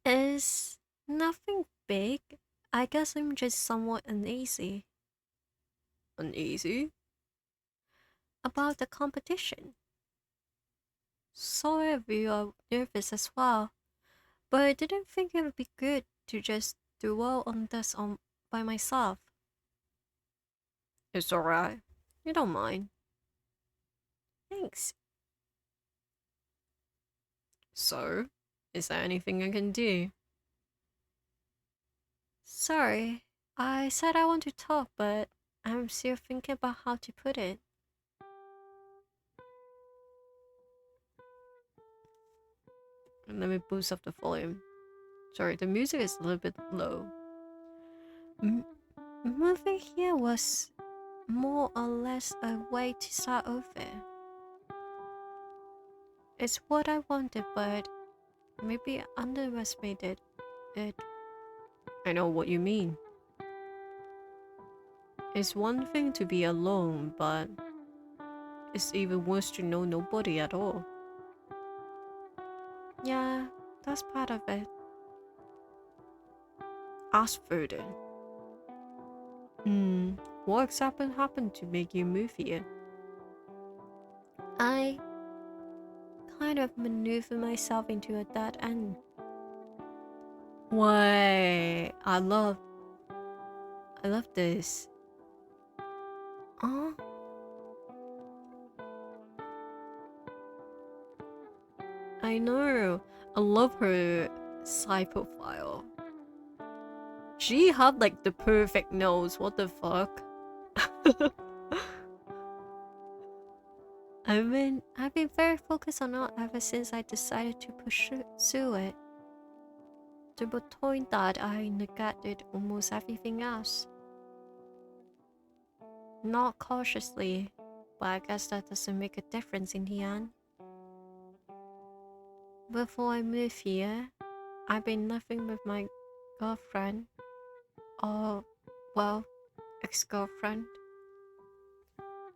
It's nothing big. I guess I'm just somewhat uneasy. Uneasy? About the competition. Sorry if you are nervous as well, but I didn't think it would be good to just do well on this by myself. It's alright. You don't mind. Thanks. So, is there anything I can do? Sorry, I said I want to talk, but I'm still thinking about how to put it. Let me boost up the volume. Sorry, the music is a little bit low. Moving here was more or less a way to start over. It's what I wanted, but maybe I underestimated it. I know what you mean. It's one thing to be alone, but it's even worse to know nobody at all. Yeah, that's part of it. Ask further. What exactly happened to make you move here? I kind of maneuver myself into a dead end. Why? I love this. Oh, I know. I love her side profile. She had like the perfect nose. What the fuck? I've been very focused on art ever since I decided to pursue it. to the point that I neglected almost everything else. Not cautiously, but I guess that doesn't make a difference in the end. Before I moved here, I've been living with my girlfriend, or, well, ex-girlfriend.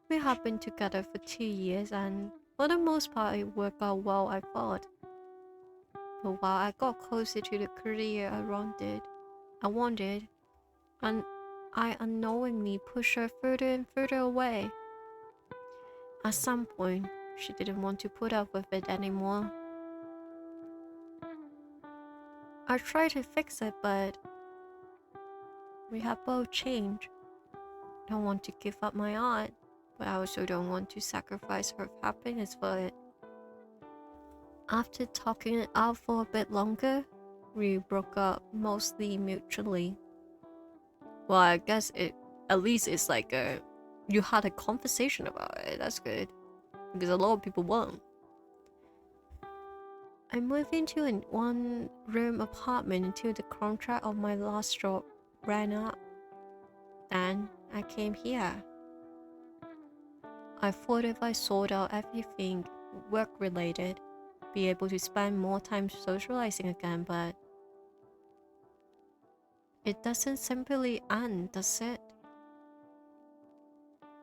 We have been together for 2 years and for the most part it worked out well, I thought. But while I got closer to the career I wanted, and I unknowingly pushed her further and further away. At some point, she didn't want to put up with it anymore. I tried to fix it, but we have both changed. I don't want to give up my art, but I also don't want to sacrifice her happiness for it. After talking it out for a bit longer, we broke up mostly mutually. Well, I guess at least it's like you had a conversation about it. That's good, because a lot of people won't. I moved into a one-room apartment until the contract of my last job ran out. Then I came here. I thought if I sorted out everything work-related, be able to spend more time socializing again, but it doesn't simply end, does it?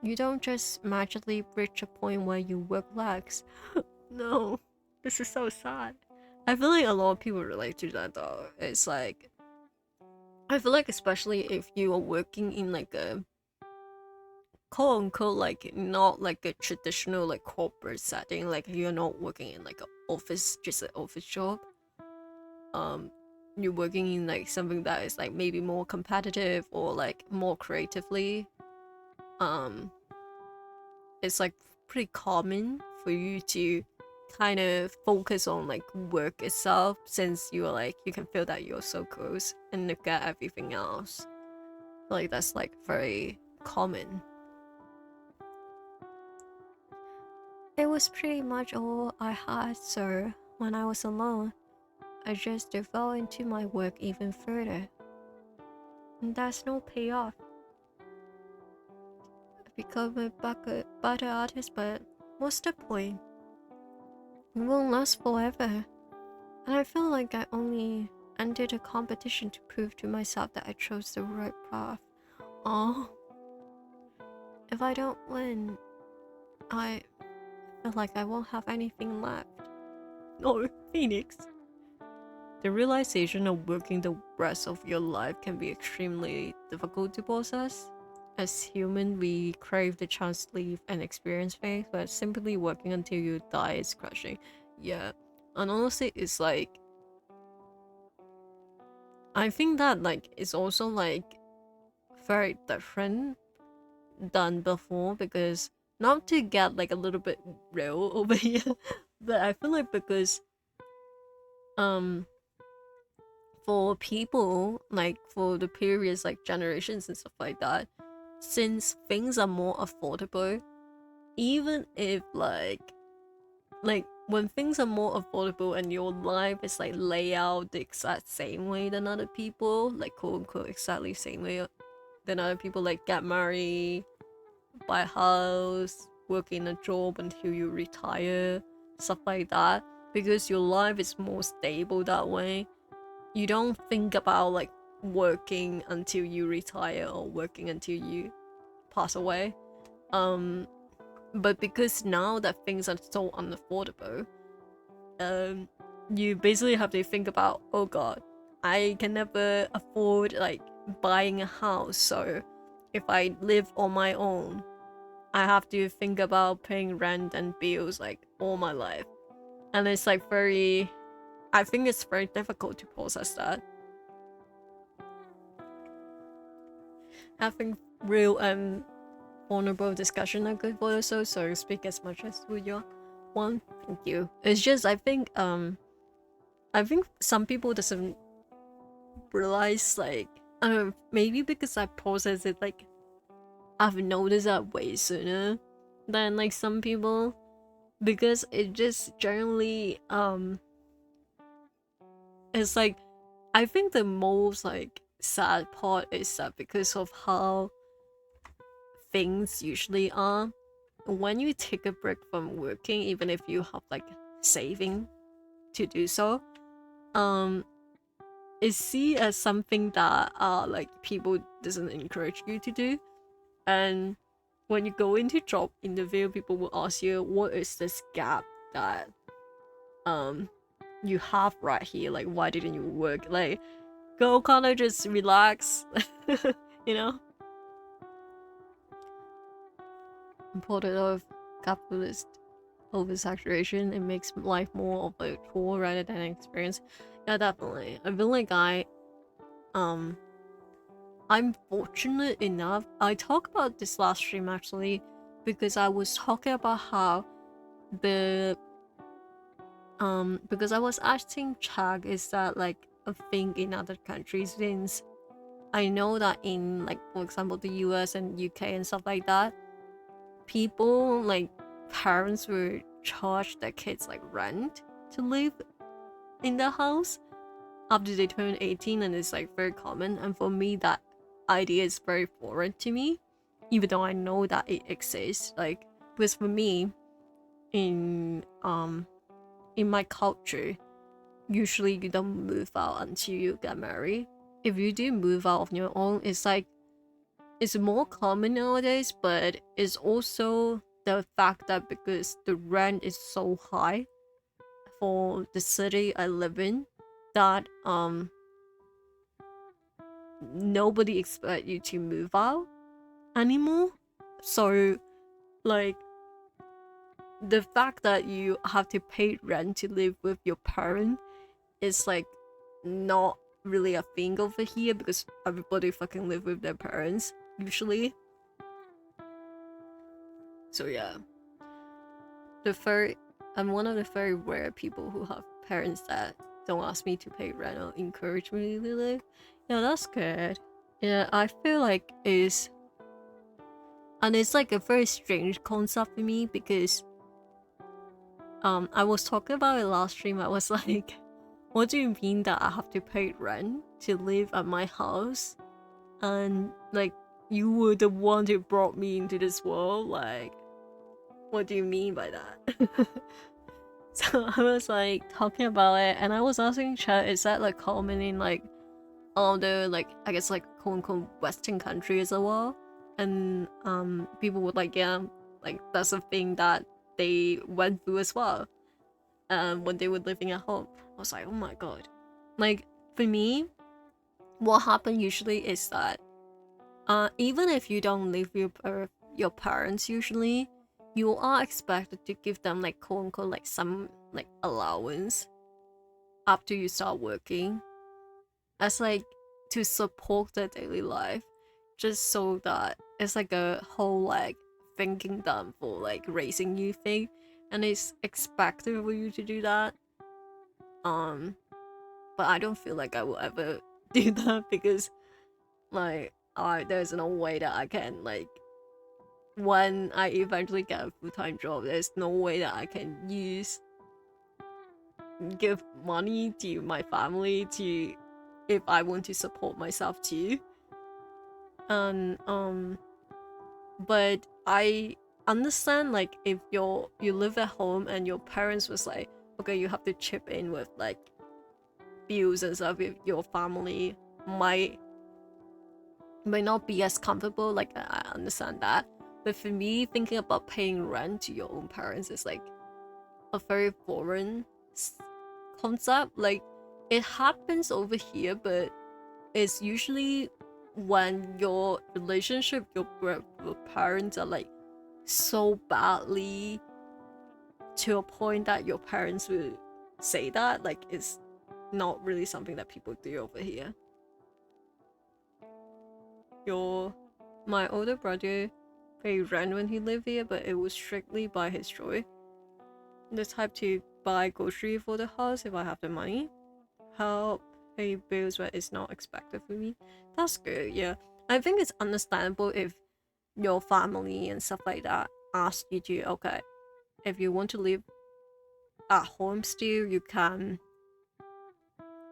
You don't just magically reach a point where you work less. No, this is so sad. I feel like a lot of people relate to that though. It's like, I feel like especially if you are working in like a quote unquote like not like a traditional like corporate setting, like you're not working in like an office, just an office job. You're working in like something that is like maybe more competitive or like more creatively. It's like pretty common for you to kind of focus on like work itself, since you're like you can feel that you're so close and look at everything else. Like that's like very common. It was pretty much all I had, so when I was alone, I just fell into my work even further. And that's no payoff. I become a better artist, but what's the point? It won't last forever. And I feel like I only entered a competition to prove to myself that I chose the right path. Oh, if I don't win, I feel like I won't have anything left. No, Phoenix. The realization of working the rest of your life can be extremely difficult to process. As human, we crave the chance to live and experience things, but simply working until you die is crushing. Yeah, and honestly, it's like, I think that like it's also like very different than before, because not to get like a little bit real over here, but I feel like because um for people like for the previous like generations and stuff like that, since things are more affordable, even if like when things are more affordable and your life is like laid out the exact same way than other people, like quote unquote exactly same way than other people, like get married, buy a house, work in a job until you retire, stuff like that, because your life is more stable that way. You don't think about like working until you retire or working until you pass away. But because now that things are so unaffordable, you basically have to think about, oh god, I can never afford like buying a house, so if I live on my own, I have to think about paying rent and bills like all my life. And it's like very, I think it's very difficult to process that. Having real and vulnerable discussion are good for us, so speak as much as you want. Thank you. It's just I think some people doesn't realize, like, I don't know, maybe because I process it like I've noticed that way sooner than like some people, because it just generally it's like I think the most like sad part is that because of how things usually are, when you take a break from working, even if you have like saving to do so, um is seen as something that like people doesn't encourage you to do. And when you go into job interview, people will ask you what is this gap that um you have right here, like why didn't you work, like go kind of just relax. you know important of capitalist oversaturation, it makes life more of a chore rather than an experience. Yeah, definitely. I feel like um I'm fortunate enough. I talked about this last stream actually because I was talking about how the because I was asking Chag, is that like a thing in other countries, since I know that in like for example the US and UK and stuff like that, people like parents will charge their kids like rent to live in the house after they turn 18, and it's like very common. And for me that idea is very foreign to me, even though I know that it exists. Like because for me in my culture, usually you don't move out until you get married. If you do move out on your own, it's like it's more common nowadays, but it's also the fact that because the rent is so high for the city I live in, that nobody expect you to move out anymore. So like the fact that you have to pay rent to live with your parent is like not really a thing over here because everybody fucking live with their parents usually. So yeah, the very I'm one of the very rare people who have parents that don't ask me to pay rent or encourage me to live. Yeah, that's good. Yeah, I feel like it's like a very strange concept for me because I was talking about it last stream. I was like, what do you mean that I have to pay rent to live at my house? And like you were the one who brought me into this world, like what do you mean by that? So I was like talking about it and I was asking chat, is that like common in like all the like I guess like quote unquote Western countries as well? And people would like, yeah, like that's a thing that they went through as well when they were living at home. I was like, oh my god. Like for me, what happened usually is that even if you don't live with your parents usually, you are expected to give them like quote unquote like some like allowance after you start working as like to support their daily life, just so that it's like a whole like thinking them for like raising you thing, and it's expected for you to do that. um but I don't feel like I will ever do that because like there's no way that I can like when I eventually get a full-time job, there's no way that I can give money to my family to if I want to support myself too. And but I understand like if you live at home and your parents was like, okay, you have to chip in with like bills and stuff, if your family might not be as comfortable, like I understand that. But for me, thinking about paying rent to your own parents is like a very foreign concept. Like it happens over here, but it's usually when your relationship your parents are like so badly to a point that your parents will say that, like it's not really something that people do over here. My older brother paid rent when he lived here, but it was strictly by his choice. The type to buy grocery for the house if I have the money. Help pay bills but it's not expected for me. That's good, yeah. I think it's understandable if your family and stuff like that ask you to, okay, if you want to live at home still, you can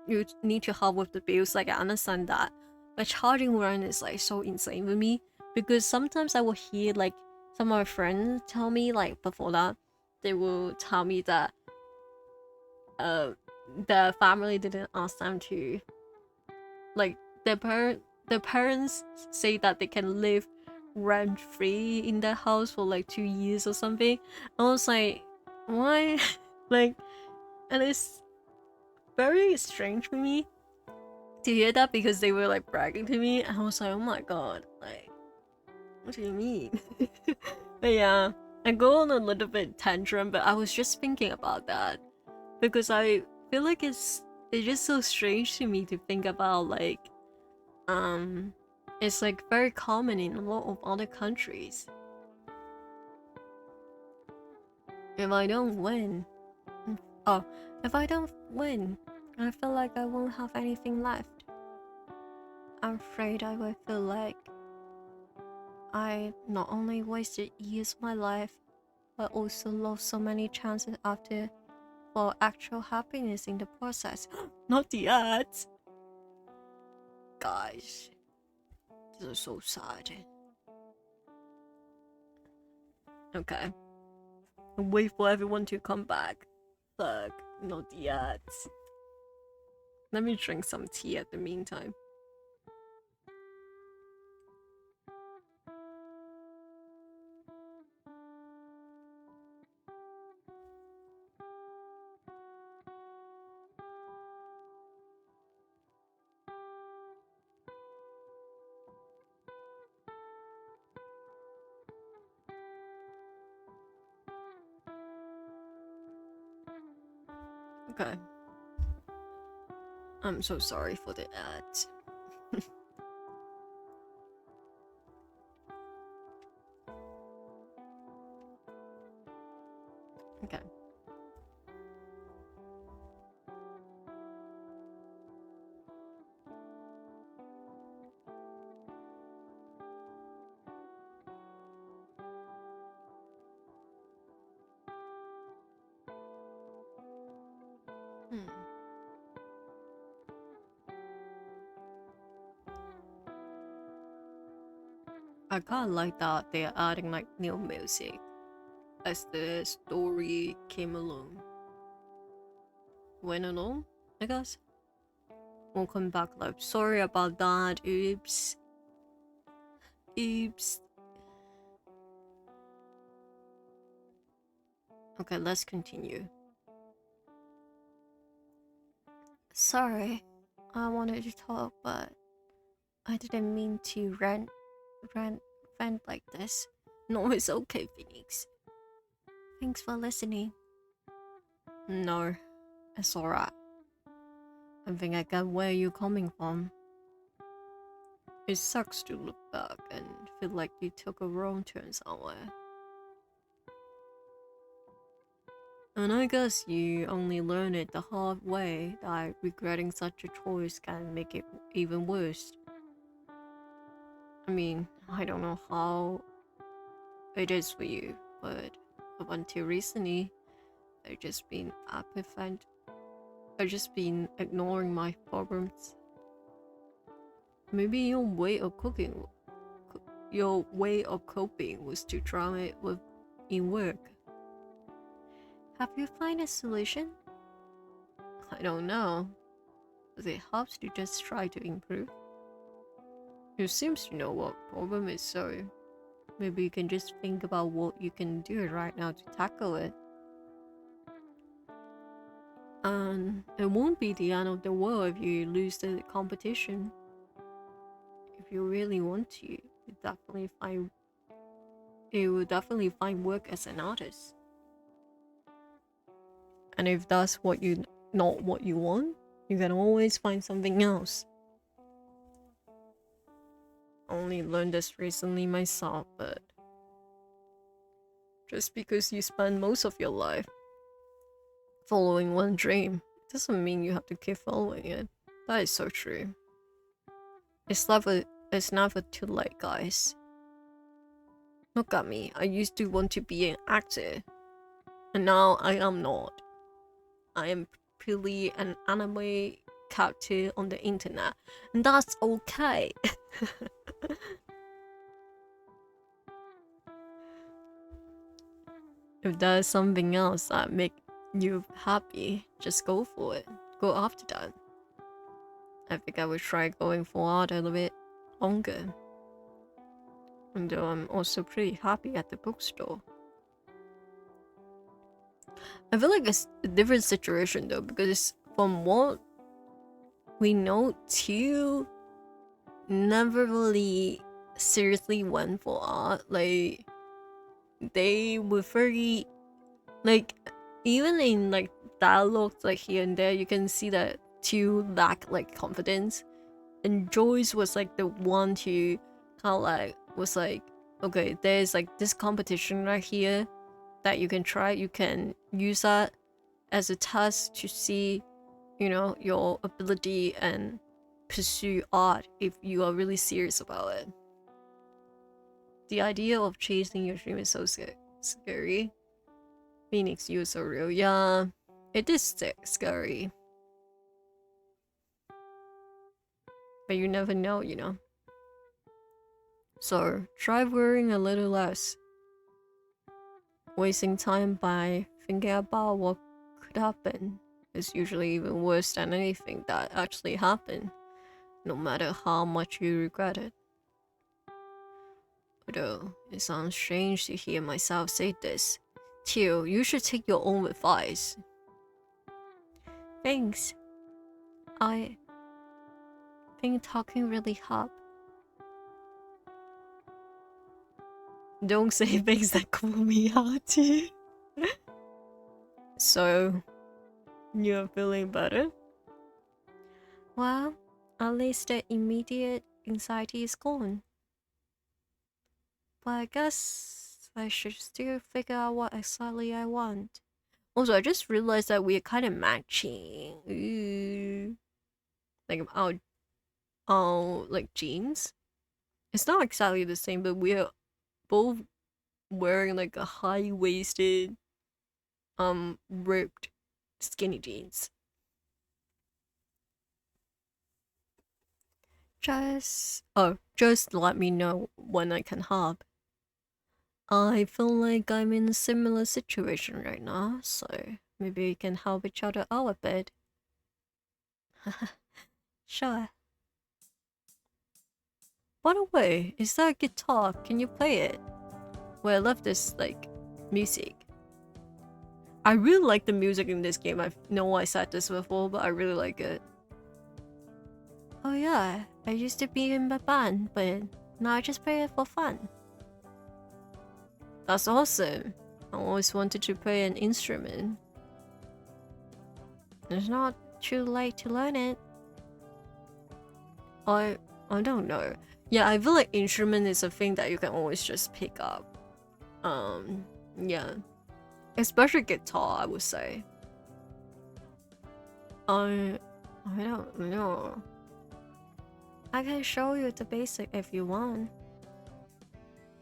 you need to help with the bills. Like I understand that, but charging rent is like so insane with me because sometimes I will hear like some of my friends tell me like before that they will tell me that the family didn't ask them to like their parents say that they can live rent free in their house for like 2 years or something. I was like, why? Like, and it's very strange for me to hear that because they were like bragging to me, and I was like, oh my god, like, what do you mean? But yeah, I go on a little bit tantrum, but I was just thinking about that because I feel like it's just so strange to me to think about like it's like very common in a lot of other countries. If I don't win, oh, if I don't win, I feel like I won't have anything left. I'm afraid I will feel like I not only wasted years of my life, but also lost so many chances after for actual happiness in the process. Not the ads. Guys, this is so sad. Okay. Wait for everyone to come back. Fuck, not the ads. Let me drink some tea at the meantime. Okay. I'm so sorry for the ads. Okay. Hmm. I kinda like that they're adding like new music as the story came along. Went along, I guess. Welcome back, love. Sorry about that. Oops. Oops. Okay, let's continue. Sorry. I wanted to talk, but I didn't mean to rant like this. No, it's okay, Phoenix. Thanks for listening. No, it's alright. I think I get where you're coming from. It sucks to look back and feel like you took a wrong turn somewhere. And I guess you only learn it the hard way that regretting such a choice can make it even worse. I mean, I don't know how it is for you, but up until recently, I've just been apathetic. I've just been ignoring my problems. Maybe your way of coping was to drown it with in work. Have you found a solution? I don't know. But it helps to just try to improve. You seems to know what problem is, so maybe you can just think about what you can do right now to tackle it. And it won't be the end of the world if you lose the competition. If you really want to, you will definitely find work as an artist. And if that's not what you want, you can always find something else. I only learned this recently myself, but just because you spend most of your life following one dream doesn't mean you have to keep following it. That is so true. It's never too late, guys. Look at me, I used to want to be an actor, and now I am not. I am purely an anime character on the internet, and that's okay. If there's something else that make you happy, just go for it. Go after that. I think I would try going for art a little bit longer. And though I'm also pretty happy at the bookstore. I feel like it's a different situation though, because from what we know, two never really seriously went for art. Like, they were very, like, even in like dialogues like here and there, you can see that two lack like confidence, and Joyce was like the one who kind of like was like, okay, there's like this competition right here that you can try. You can use that as a test to see, you know, your ability and pursue art if you are really serious about it. The idea of chasing your dream is so scary. Phoenix, you're so real. Yeah, it is scary. But you never know, you know. So try worrying a little less. Wasting time by thinking about what could happen is usually even worse than anything that actually happened, no matter how much you regret it. Although it sounds strange to hear myself say this, Teal, you should take your own advice. Thanks. I think talking really helped. Don't say things that call me out too. So, you're feeling better? Well, at least the immediate anxiety is gone. But I guess I should still figure out what exactly I want. Also, I just realized that we're kind of matching. Ooh. Like our like jeans. It's not exactly the same, but we're both wearing like a high-waisted, ripped skinny jeans. Just let me know when I can hop. I feel like I'm in a similar situation right now, so maybe we can help each other out a bit. Sure. By the way, is that a guitar? Can you play it? Well, I love this, like, music. I really like the music in this game. I know I said this before, but I really like it. Oh yeah, I used to be in a band, but now I just play it for fun. That's awesome. I always wanted to play an instrument. It's not too late to learn it. I don't know. Yeah, I feel like instrument is a thing that you can always just pick up. Yeah. Especially guitar, I would say. I don't know. I can show you the basic if you want.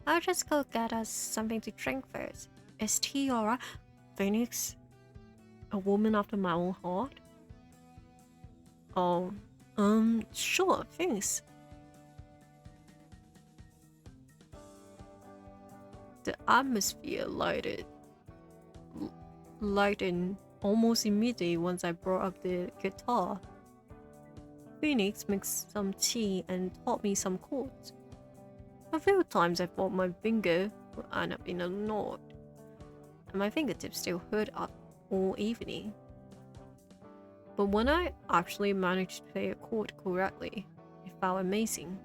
I'll just go get us something to drink first. Is tea alright? Phoenix? A woman after my own heart? Oh, sure, thanks. The atmosphere lightened almost immediately once I brought up the guitar. Phoenix mixed some tea and taught me some chords. A few times I thought my finger would end up in a knot, and my fingertips still hurt up all evening. But when I actually managed to play a chord correctly, it felt amazing.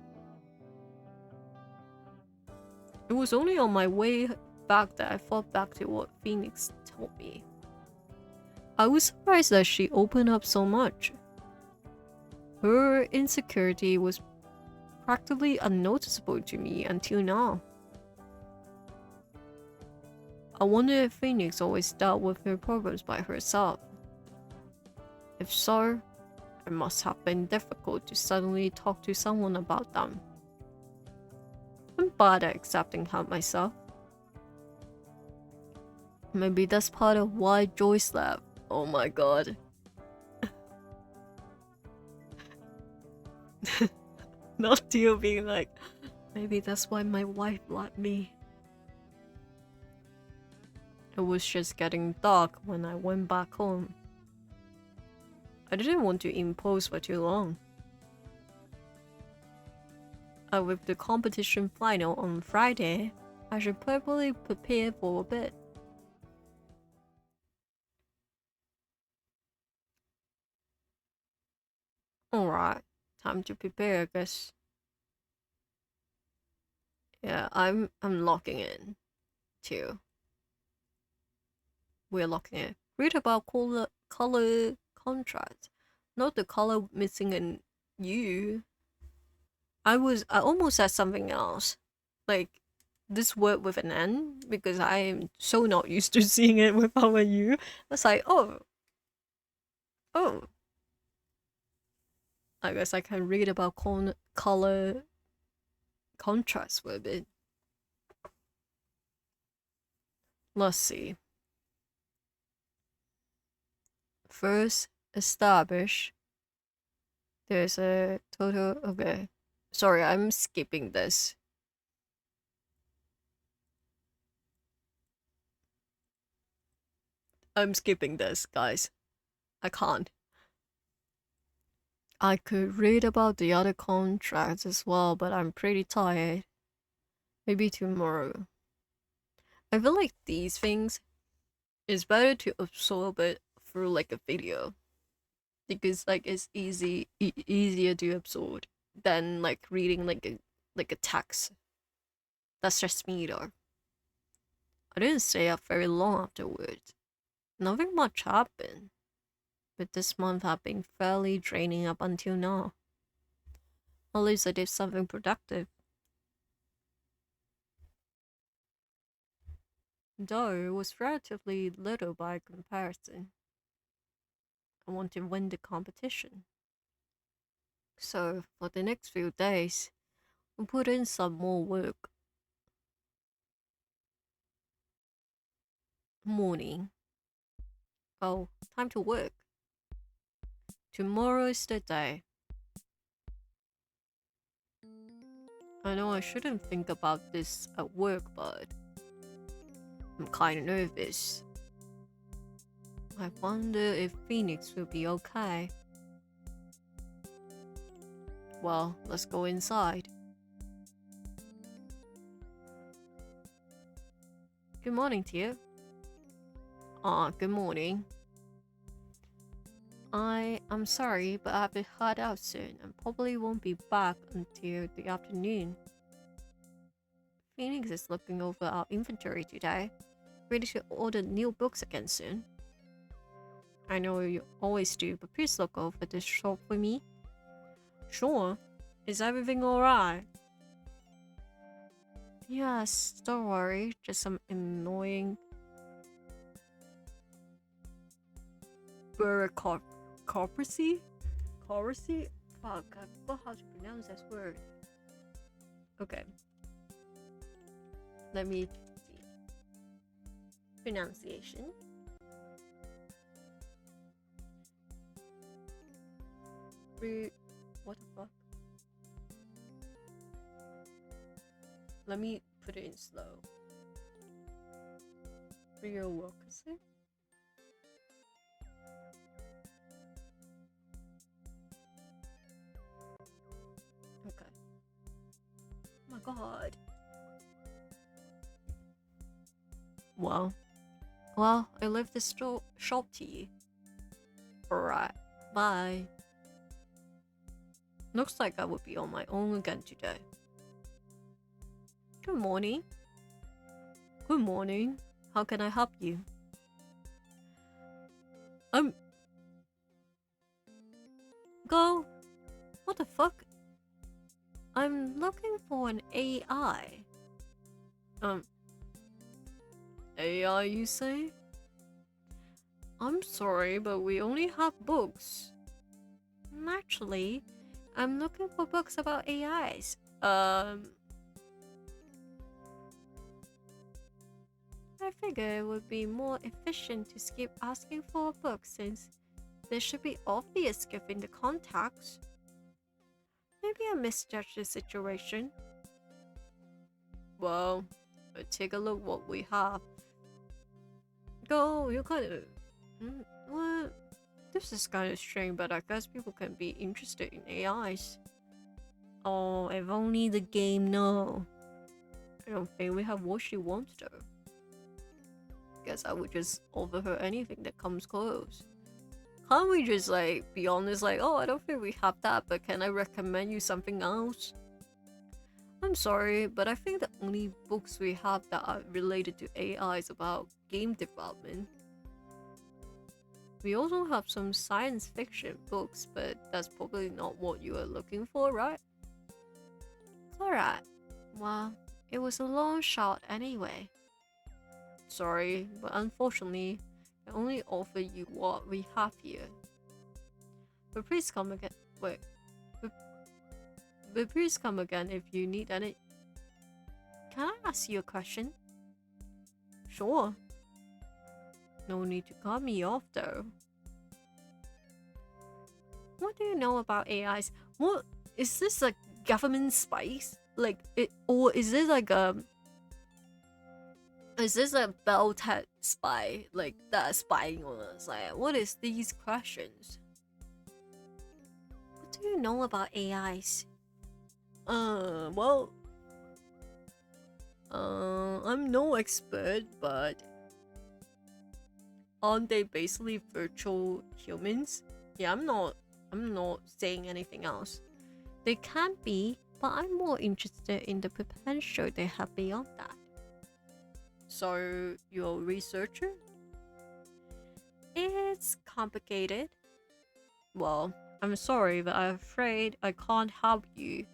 It was only on my way back that I thought back to what Phoenix told me. I was surprised that she opened up so much. Her insecurity was practically unnoticeable to me until now. I wonder if Phoenix always dealt with her problems by herself. If so, it must have been difficult to suddenly talk to someone about them. I'm bad at accepting help myself. Maybe that's part of why Joyce left. Oh my god. Not you being like, maybe that's why my wife liked me. It was just getting dark when I went back home. I didn't want to impose for too long. With the competition final on Friday, I should probably prepare for a bit. Alright, time to prepare, I guess. Yeah, I'm locking in too. We're locking in. Read about color contrast, not the color missing in you. I almost said something else, like this word with an N, because I am so not used to seeing it without a U. It's like, oh. I guess I can read about color contrast for a bit. Let's see. First, establish. There's a total. Okay. Sorry, I'm skipping this. I'm skipping this, guys. I can't. I could read about the other contracts as well, but I'm pretty tired. Maybe tomorrow. I feel like these things is better to absorb it through like a video, because like it's easier to absorb than like reading like a text. That's just me though. I didn't stay up very long afterwards. Nothing much happened, but this month I've been fairly draining up until now. At least I did something productive. Though it was relatively little by comparison. I want to win the competition. So for the next few days, I'll put in some more work. Morning. Oh, time to work. Tomorrow is the day. I know I shouldn't think about this at work, but I'm kinda nervous. I wonder if Phoenix will be okay. Well, let's go inside. Good morning to you. Good morning. I'm sorry, but I have to head out soon and probably won't be back until the afternoon. Phoenix is looking over our inventory today. Ready to order new books again soon. I know you always do, but please look over this shop for me. Sure. Is everything alright? Yes, don't worry. Just some annoying bureaucracy? Bureaucracy? Fuck, I forgot how to pronounce this word. Okay. Let me see. Pronunciation. What the fuck? Let me put it in slow. Bureaucracy? Okay. Oh my god. Well, I left this shop to you. Alright, bye. Looks like I would be on my own again today. Good morning. Good morning. How can I help you? Go. What the fuck? I'm looking for an AI. AI, you say? I'm sorry, but we only have books. Naturally, I'm looking for books about AIs. I figure it would be more efficient to skip asking for a book since this should be obvious given the context. Maybe I misjudged the situation. Well, take a look what we have. Go, you kind of... What? This is kind of strange, but I guess people can be interested in AIs. Oh, if only the game no. I don't think we have what she wants though. Guess I would just offer her anything that comes close. Can't we just like be honest like, oh, I don't think we have that, but can I recommend you something else? I'm sorry, but I think the only books we have that are related to AI is about game development. We also have some science fiction books, but that's probably not what you are looking for, right? Alright. Well, it was a long shot anyway. Sorry, but unfortunately, I only offer you what we have here. But please come again. Wait. But please come again if you need any. Can I ask you a question? Sure. No need to cut me off though. What do you know about AIs? What is this, like government spies? Like it, or is this like a? Is this a Beltec spy, like that spying on us? Like, what is these questions? What do you know about AIs? Well, I'm no expert, but aren't they basically virtual humans? Yeah, I'm not saying anything else. They can be, but I'm more interested in the potential they have beyond that. So, you're a researcher? It's complicated. Well, I'm sorry, but I'm afraid I can't help you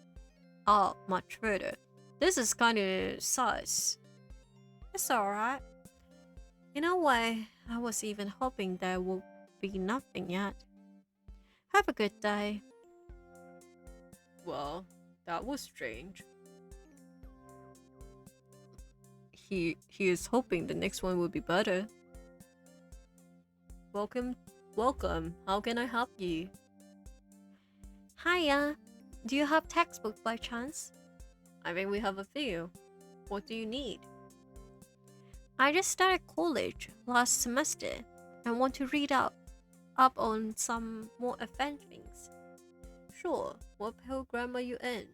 out much further. This is kind of sus. It's alright. In a way, I was even hoping there would be nothing yet. Have a good day. Well, that was strange. He is hoping the next one will be better. Welcome. How can I help you? Hiya. Do you have textbook by chance? I think we have a few. What do you need? I just started college last semester and want to read up on some more advanced things. Sure. What program are you in?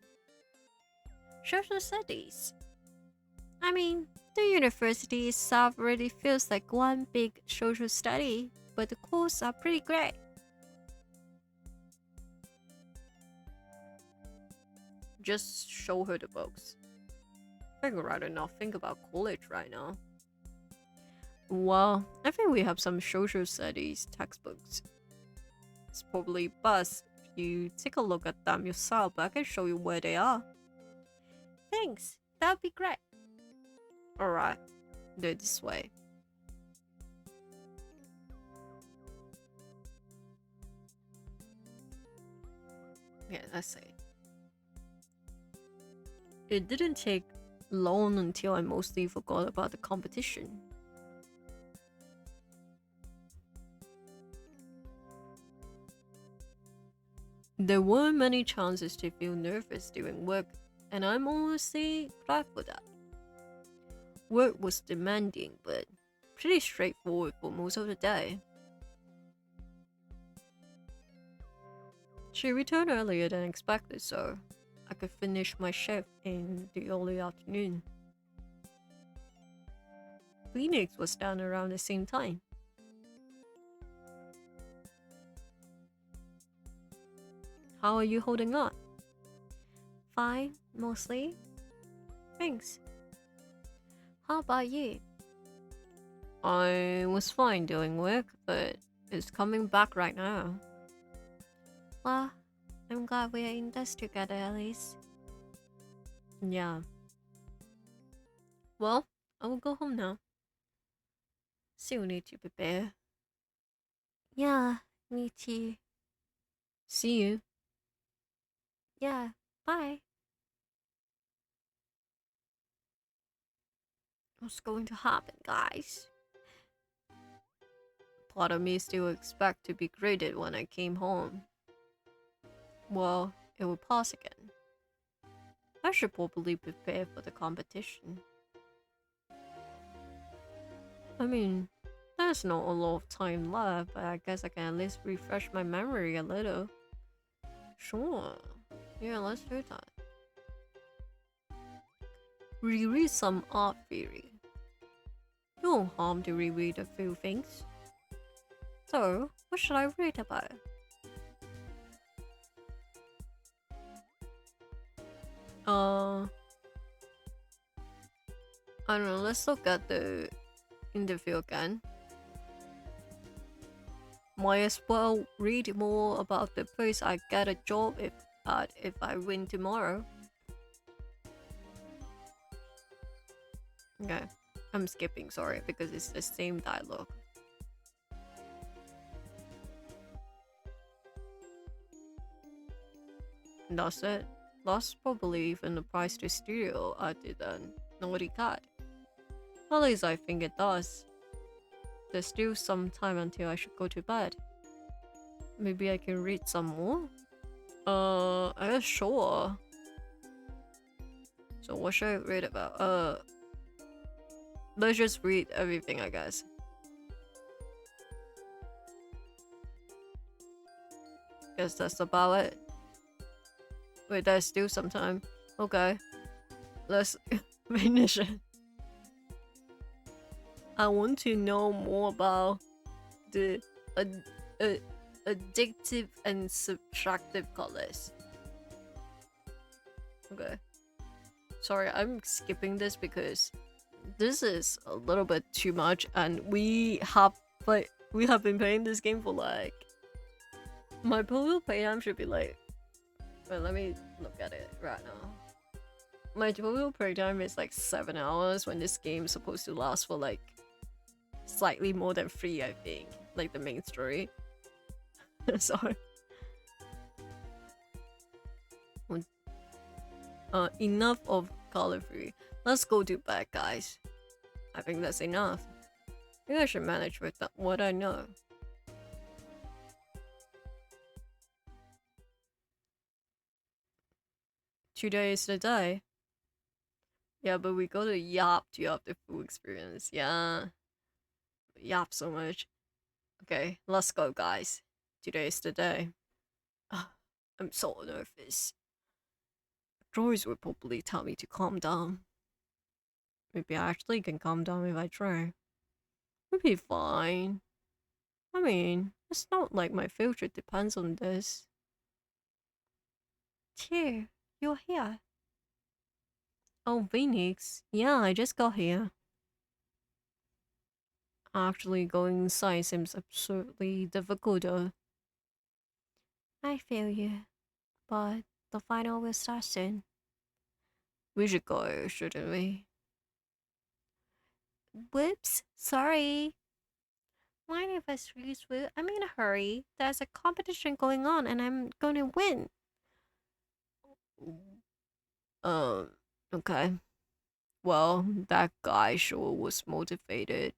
Social studies. I mean, the university itself really feels like one big social study, but the courses are pretty great. Just show her the books. I'd rather not think about college right now. Well, I think we have some social studies textbooks. It's probably best if you take a look at them yourself, but I can show you where they are. Thanks, that would be great. Alright, do it this way. Yeah, let's see. It didn't take long until I mostly forgot about the competition. There weren't many chances to feel nervous during work, and I'm honestly glad for that. Work was demanding, but pretty straightforward for most of the day. She returned earlier than expected, so I could finish my shift in the early afternoon. Phoenix was down around the same time. How are you holding on? Fine, mostly. Thanks. How about you? I was fine doing work, but it's coming back right now. Well, I'm glad we're in this together at least. Yeah. Well, I will go home now. Still need to prepare. Yeah, me too. See you. Yeah, bye. What's going to happen, guys? Part of me still expect to be graded when I came home. Well, it will pause again. I should probably prepare for the competition. I mean, there's not a lot of time left, but I guess I can at least refresh my memory a little. Sure. Yeah, let's do that. Reread some art theory. No harm to reread a few things. So, what should I read about? I don't know, let's look at the interview again. Might as well read more about the place I get a job if I win tomorrow. Okay, I'm skipping, sorry, because it's the same dialogue. And that's it. That's probably even the price to studio other than Naughty Cat. At least I think it does. There's still some time until I should go to bed. Maybe I can read some more? I guess sure. So what should I read about? Let's just read everything, I guess. Guess that's about it. Wait, there's still some time. Okay. Let's finish it. I want to know more about the addictive and subtractive colors. Okay. Sorry, I'm skipping this because this is a little bit too much, and we have been playing this game for like, my total playtime should be like, wait, let me look at it right now. My total playtime is like 7 hours when this game is supposed to last for like slightly more than 3, I think, like the main story. Sorry. Enough of color free. Let's go to bed, guys. I think that's enough. I think I should manage with what I know. Today is the day. Yeah, but we go to Yap to have the full experience. Yeah. Yap so much. Okay, let's go, guys. Today is the day. I'm so nervous. Joyce would probably tell me to calm down. Maybe I actually can calm down if I try. We'll be fine. I mean, it's not like my future depends on this. Dear, you're here. Oh, Phoenix. Yeah, I just got here. Actually, going inside seems absurdly difficult though. I feel you, but the final will start soon. We should go, shouldn't we? Whoops, sorry. Mind if I squeeze through? I'm in a hurry. There's a competition going on and I'm going to win. Okay. Well, that guy sure was motivated.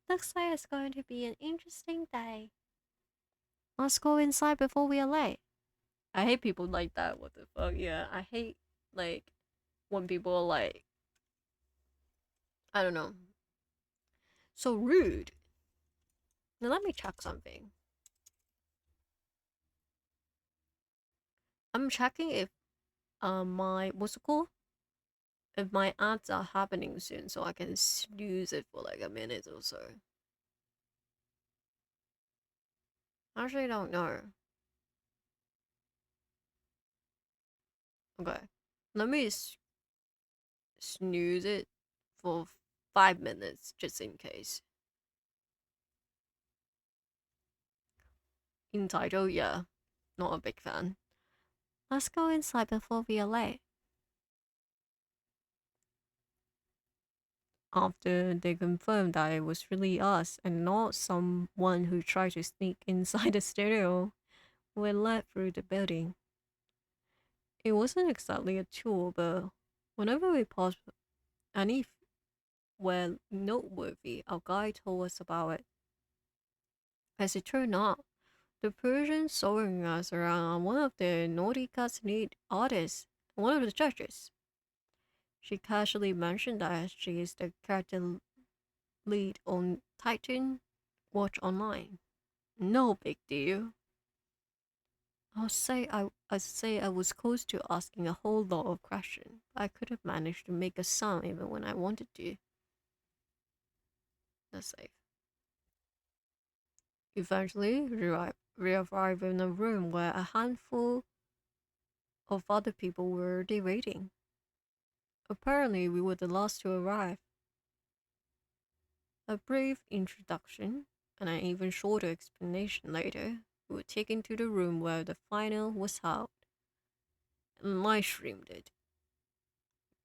Looks like it's going to be an interesting day. Let's go inside before we are late. I hate people like that. What the fuck? Yeah, I hate like when people are like, I don't know, so rude. Now let me check something. I'm checking if my what's it called? If my ads are happening soon, so I can snooze it for like a minute or so. I actually don't know. Okay, let me snooze it for 5 minutes just in case. In title, yeah, not a big fan. Let's go inside before we are late. After they confirmed that it was really us and not someone who tried to sneak inside the studio, we led through the building. It wasn't exactly a tour, but whenever we passed anywhere noteworthy, our guide told us about it. As it turned out, The person showing us around one of the naughty cats lead artists, one of the judges. She casually mentioned that she is the character lead on Titan Watch Online. No big deal. I was close to asking a whole lot of questions. I could have managed to make a sound even when I wanted to. That's safe. Eventually, we arrived in a room where a handful of other people were debating. Apparently, we were the last to arrive. A brief introduction and an even shorter explanation later, we were taken to the room where the final was held and live streamed it.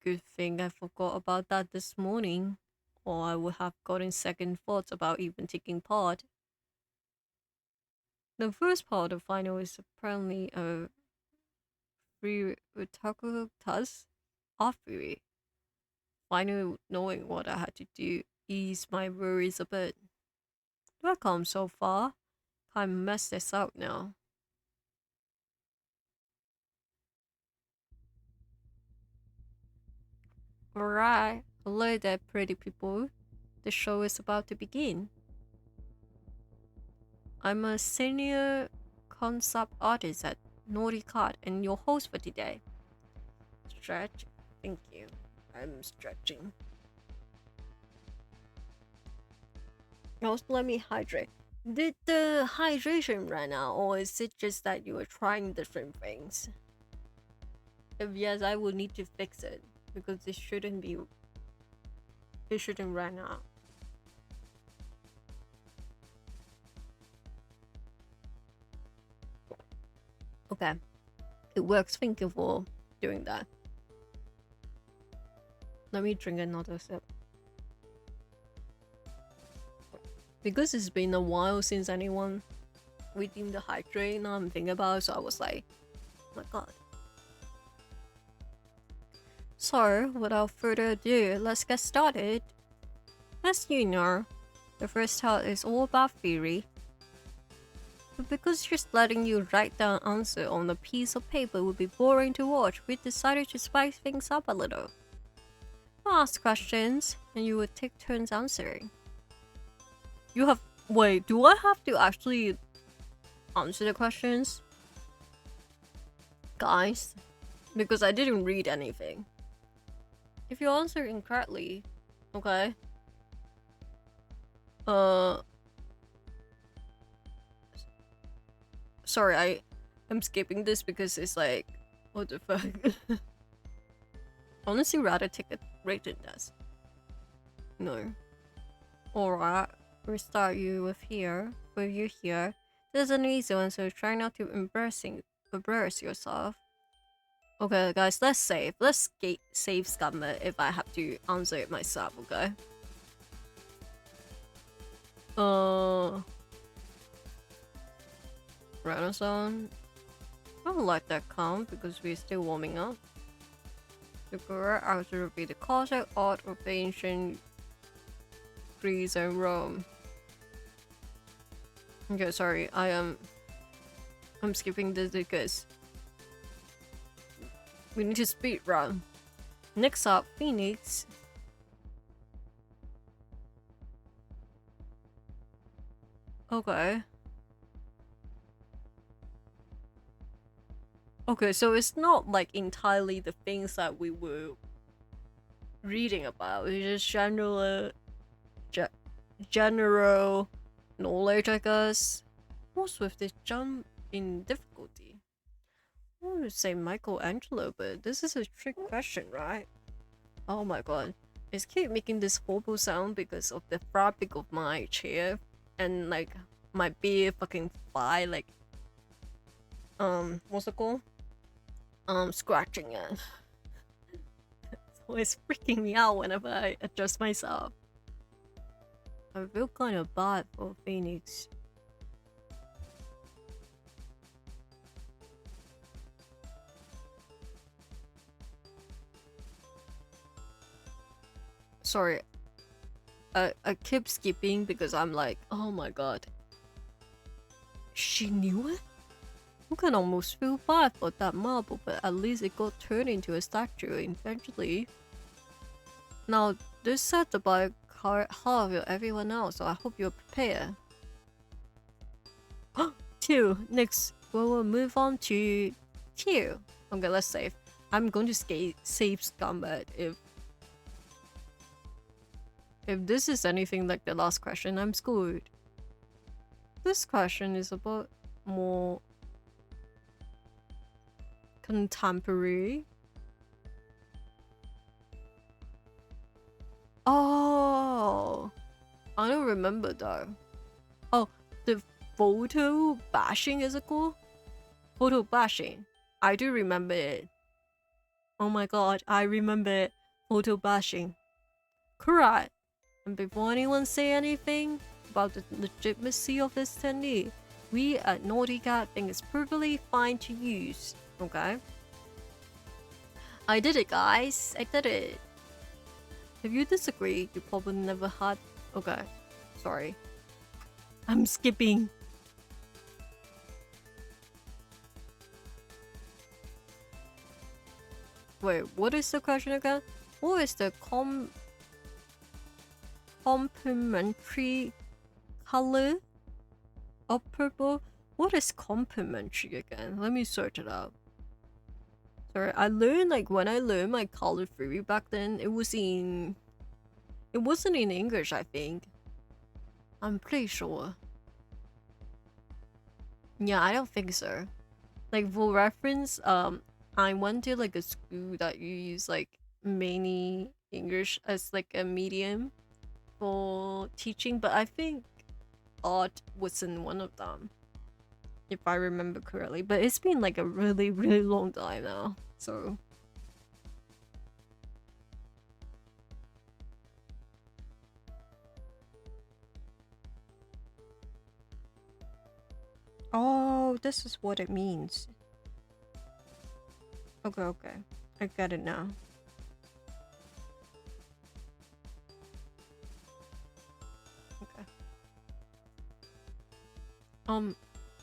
Good thing I forgot about that this morning, or I would have gotten second thoughts about even taking part. The first part of the final is apparently a free otaku task off theory. Finally knowing what I had to do eased my worries a bit. I've come so far. Can't mess this up now. Alright, hello there, pretty people. The show is about to begin. I'm a senior concept artist at Naughty Cat and your host for today. Stretch. Thank you. I'm stretching. Also, let me hydrate. Did the hydration run out, or is it just that you were trying different things? If yes, I will need to fix it because it shouldn't be. It shouldn't run out. Okay, it works. Thank you for doing that. Let me drink another sip. Because it's been a while since anyone redeemed the hydrate, now I'm thinking about it, so I was like, oh my god. So, without further ado, let's get started. As you know, the first part is all about theory. But because just letting you write down an answer on a piece of paper would be boring to watch, we decided to spice things up a little. I'll ask questions, and you would take turns answering. You have... Wait, do I have to actually answer the questions? Guys? Because I didn't read anything. If you answer incorrectly, okay. Sorry, I'm skipping this because it's like, what the fuck? Honestly, rather take a written test. No. Alright, we start you with here. With you here. This is an easy one, so try not to embarrass yourself. Okay, guys, let's save. Let's save scum it if I have to answer it myself, okay? Renaissance. I don't like that count because we're still warming up. The correct answer would be the classic art of ancient Greece and Rome. Okay, sorry, I'm skipping this because we need to speed run. Next up, Phoenix. Okay. Okay, so it's not like entirely the things that we were reading about. It's just general knowledge, I guess. What's with this jump in difficulty? I want to say Michelangelo, but this is a trick question, right? Oh my god. It's keep making this horrible sound because of the fabric of my chair and like my beer fucking fly like what's it called? Scratching it. So it's freaking me out whenever I adjust myself. I feel kind of bad for Phoenix. Sorry, I keep skipping because I'm like, oh my god. She knew it? I can almost feel bad for that marble, but at least it got turned into a statue eventually. Now, this set to buy half of everyone else, so I hope you're prepared. 2. Next, we will move on to 2. Okay, let's save. I'm going to save Scumbag if this is anything like the last question, I'm screwed. This question is about more contemporary. Oh, I don't remember though. Oh, the photo bashing is it called? Photo bashing. I do remember it. Oh my god, I remember it. Photo bashing. Correct. And before anyone say anything about the legitimacy of this technique, we at Naughty Cat think it's perfectly fine to use. Okay? I did it, guys. I did it. If you disagree, you probably never had. Okay. Sorry. I'm skipping. Wait, what is the question again? What is the complementary color of purple? What is complementary again? Let me search it out. Sorry, I learned like when I learned my color theory back then, it wasn't in English, I think. I'm pretty sure. Yeah, I don't think so. Like for reference, I went to like a school that you use like mainly English as like a medium for teaching, but I think art wasn't one of them, if I remember correctly. But it's been like a really, really long time now, so. Oh, this is what it means. Okay, I get it now. Okay.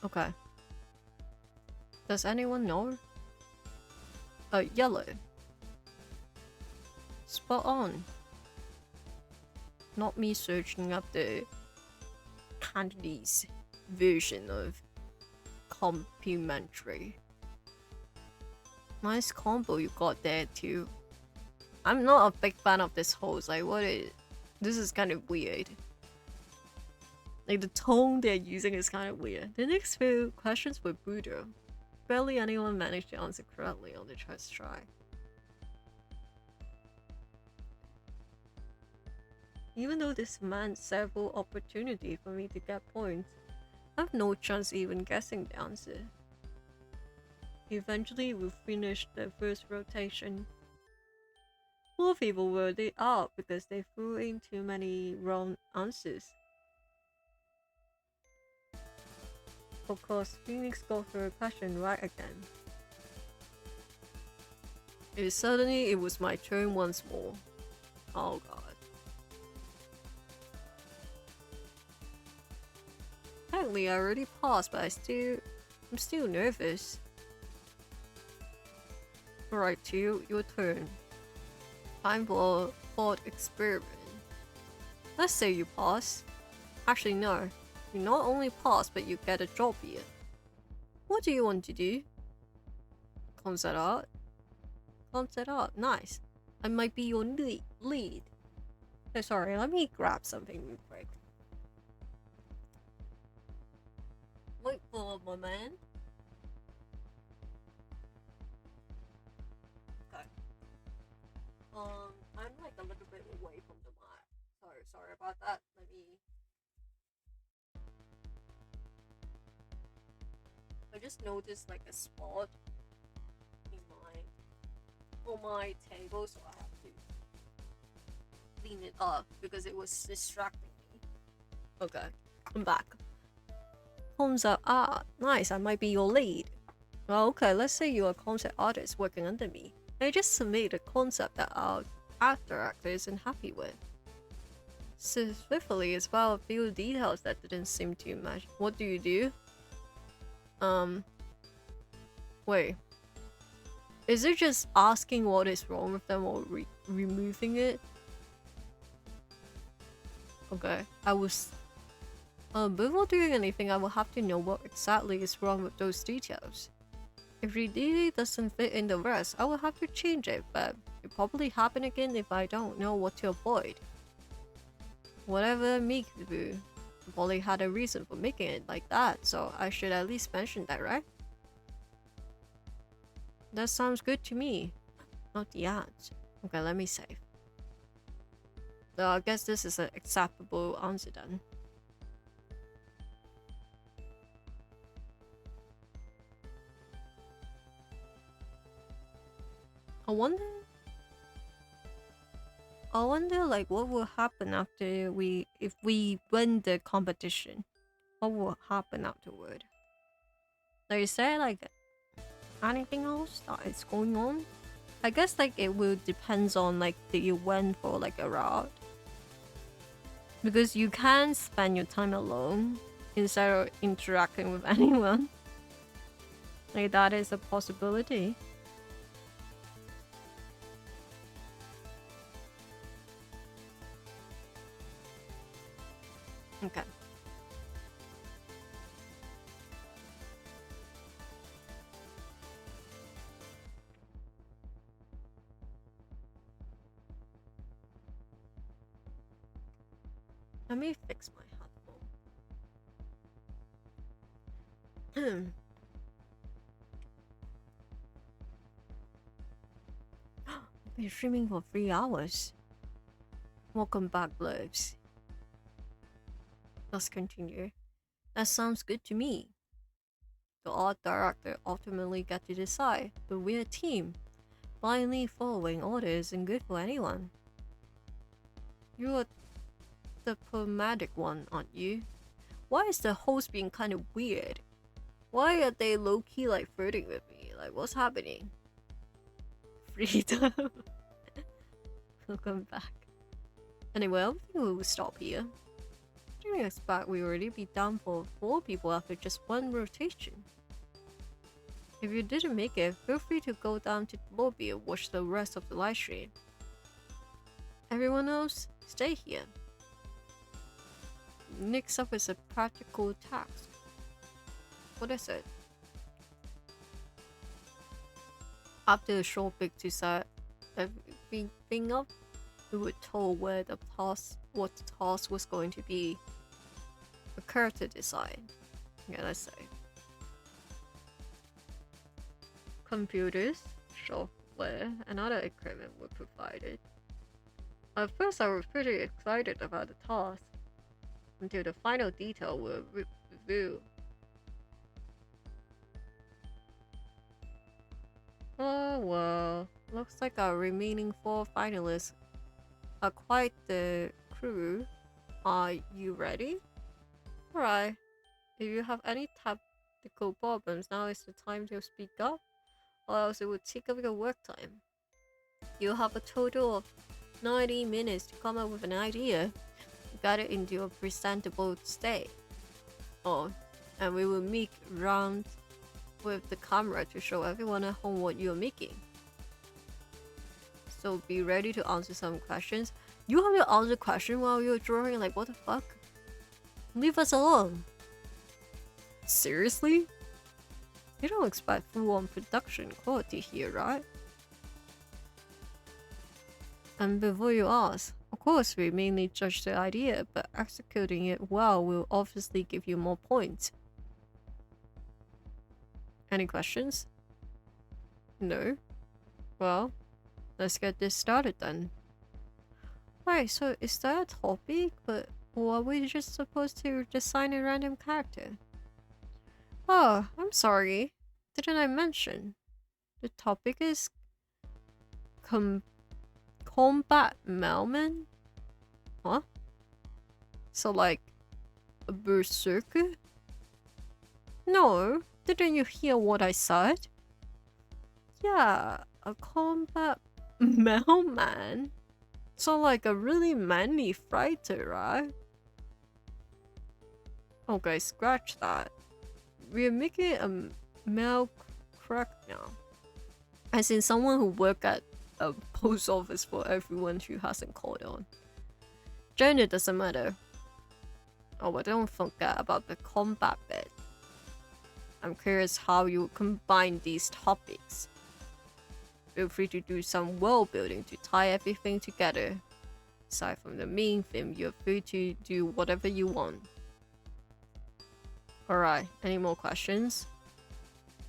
Okay. Does anyone know? Yellow. Spot on. Not me searching up the Cantonese version of complimentary. Nice combo you got there too. I'm not a big fan of this hose. Like, this is kind of weird. Like, the tone they're using is kind of weird. The next few questions were brutal. Barely anyone managed to answer correctly on the first try. Even though this meant several opportunities for me to get points, I have no chance even guessing the answer. Eventually, we finished the first rotation. 4 people were out because they threw in too many wrong answers. Of course, Phoenix got her question right again. Suddenly, it was my turn once more. Oh god. Apparently, I already passed, but I'm still nervous. Alright, Teal, your turn. Time for a thought experiment. Let's say you pass. Actually, no. You not only pass, but you get a job here. What do you want to do? Concept art. Concept art, nice. I might be your lead. Oh, sorry, let me grab something real quick. Wait for a moment. Okay. I'm like a little bit away from the mic. Sorry about that. I just noticed like a spot on my table, so I have to clean it up because it was distracting me. Okay, I'm back. Concept art. Nice, I might be your lead. Well, okay, let's say you're a concept artist working under me. I just submit a concept that our after actor isn't happy with. So swiftly as well, a few details that didn't seem too much. What do you do? Wait. Is it just asking what is wrong with them or removing it? Okay, I was... before doing anything, I will have to know what exactly is wrong with those details. If it really doesn't fit in the rest, I will have to change it, but it'll probably happen again if I don't know what to avoid. Whatever make do, probably had a reason for making it like that, so I should at least mention that, right? That sounds good to me. Not the ads. Okay, let me save. So I guess this is an acceptable answer then. I wonder like what will happen after if we win the competition. What will happen afterward? Like, is there like anything else that is going on? I guess like it will depends on like that you went for like a route. Because you can spend your time alone instead of interacting with anyone. Like that is a possibility. Okay. Let me fix my headphone. I've been streaming for 3 hours. Welcome back, Blues. Let's continue. That sounds good to me. The art director ultimately gets to decide, but we're a team. Blindly following orders isn't good for anyone. You're the diplomatic one, aren't you? Why is the host being kind of weird? Why are they low-key like flirting with me? Like, what's happening? Freedom. Welcome back. Anyway, I think we will stop here. I didn't expect we already be down for 4 people after just 1 rotation. If you didn't make it, feel free to go down to the lobby and watch the rest of the live stream. Everyone else, stay here. Next up is a practical task. What is it? After a short break to set everything up, we were told what the task was going to be. A character design. Yeah, let's say. Computers, software, and other equipment were provided. At first I was pretty excited about the task, until the final detail were revealed. Oh well, looks like our remaining 4 finalists are quite the crew. Are you ready? Alright, if you have any technical problems, now is the time to speak up, or else it would take up your work time. You have a total of 90 minutes to come up with an idea, get it into a presentable state. Oh, and we will make round with the camera to show everyone at home what you're making. So be ready to answer some questions. You have to answer question while you're drawing, like what the fuck? Leave us alone. Seriously? You don't expect full-on production quality here, right? And before you ask, of course we mainly judge the idea, but executing it well will obviously give you more points. Any questions? No? Well, let's get this started then. Right, so is that a topic, or are we just supposed to design a random character? Oh, I'm sorry. Didn't I mention? The topic is combat mailman? Huh? So like a berserker? No, didn't you hear what I said? Yeah, a combat mailman. So like a really manly fighter, right? Okay, scratch that. we're making a male correct now. As in someone who work at a post office for everyone who hasn't called on. Gender doesn't matter. Oh, but don't forget about the combat bit. I'm curious how you combine these topics. Feel free to do some world building to tie everything together. Aside from the main theme, you're free to do whatever you want. Alright, any more questions?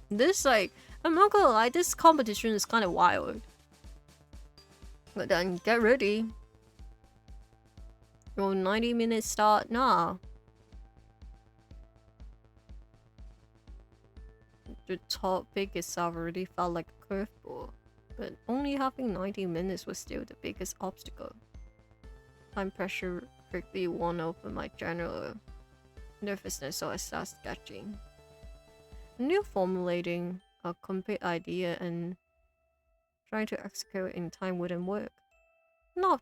This, like, I'm not gonna lie, this competition is kind of wild. But then, get ready. Your 90-minute start now. The topic itself already felt like a curveball, but only having 90 minutes was still the biggest obstacle. Time pressure quickly won over my general nervousness, so I started sketching. I knew formulating a complete idea and trying to execute in time wouldn't work. Not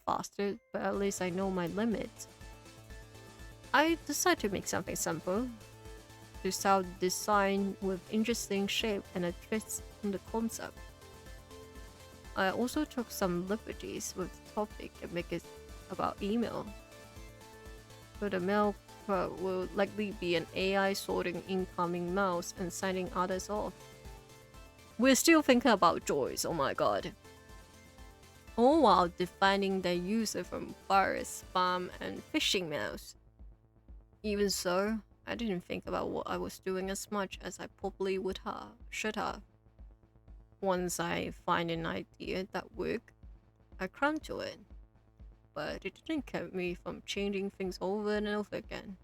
faster, but at least I know my limits. I decided to make something simple. To style design with interesting shape and a twist on the concept. I also took some liberties with the topic and make it about email. So the mail will likely be an AI sorting incoming mails and signing others off. We're still thinking about Joyce, oh my god. All while defining their user from virus, spam, and phishing mails. Even so, I didn't think about what I was doing as much as I probably should have. Once I find an idea that works, I cram to it. But it didn't keep me from changing things over and over again.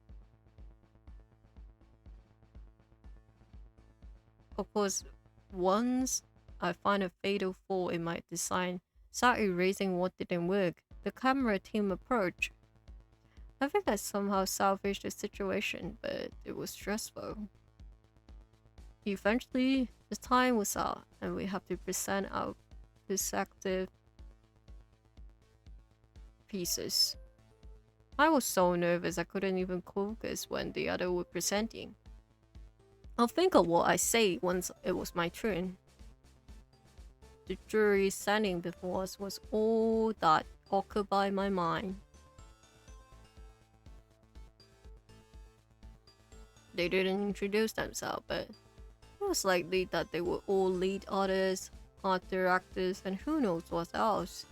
Of course, once I find a fatal flaw in my design, start erasing what didn't work, the camera team approach. I think I somehow salvaged the situation, but it was stressful. Eventually, the time was out, and we have to present our respective pieces. I was so nervous I couldn't even focus when the other were presenting. I'll think of what I say once it was my turn. The jury standing before us was all that occupied my mind. They didn't introduce themselves, but it was likely that they were all lead artists, art directors, and who knows what else.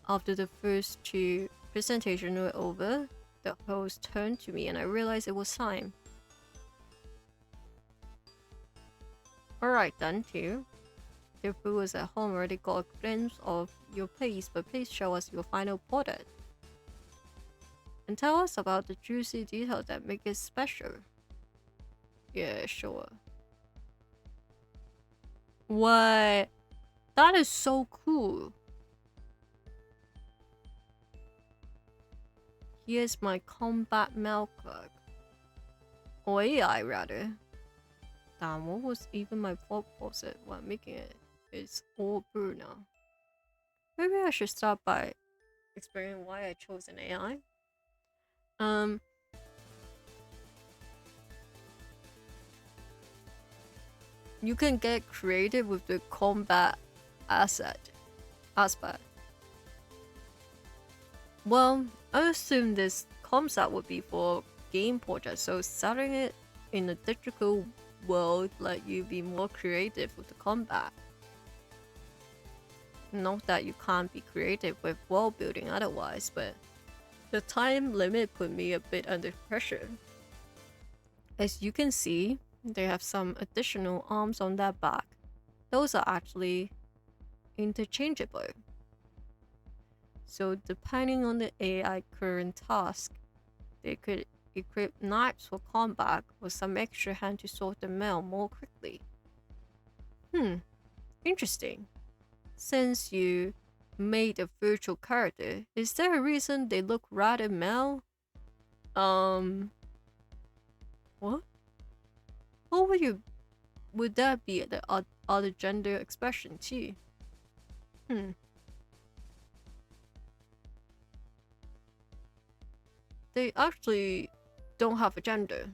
After the first two presentations were over, the host turned to me and I realized it was time. Alright then, too. If who was at home already got a glimpse of your piece, but please show us your final product. And tell us about the juicy details that make it special. Yeah, sure. What? That is so cool. Here's my combat malcock. Or AI rather. Damn, what was even my thought process while making it? It's all blue now. Maybe I should start by explaining why I chose an AI. You can get creative with the combat aspect. Well, I assume this concept would be for game project, so starting it in a digital world let you be more creative with the combat. Not that you can't be creative with world building otherwise, but the time limit put me a bit under pressure. As you can see, they have some additional arms on their back. Those are actually interchangeable. So depending on the AI current task, they could equip knives for combat with some extra hand to sort the mail more quickly. Interesting. Since you made a virtual character, is there a reason they look rather male? What? Or would that be the other gender expression too? They actually don't have a gender.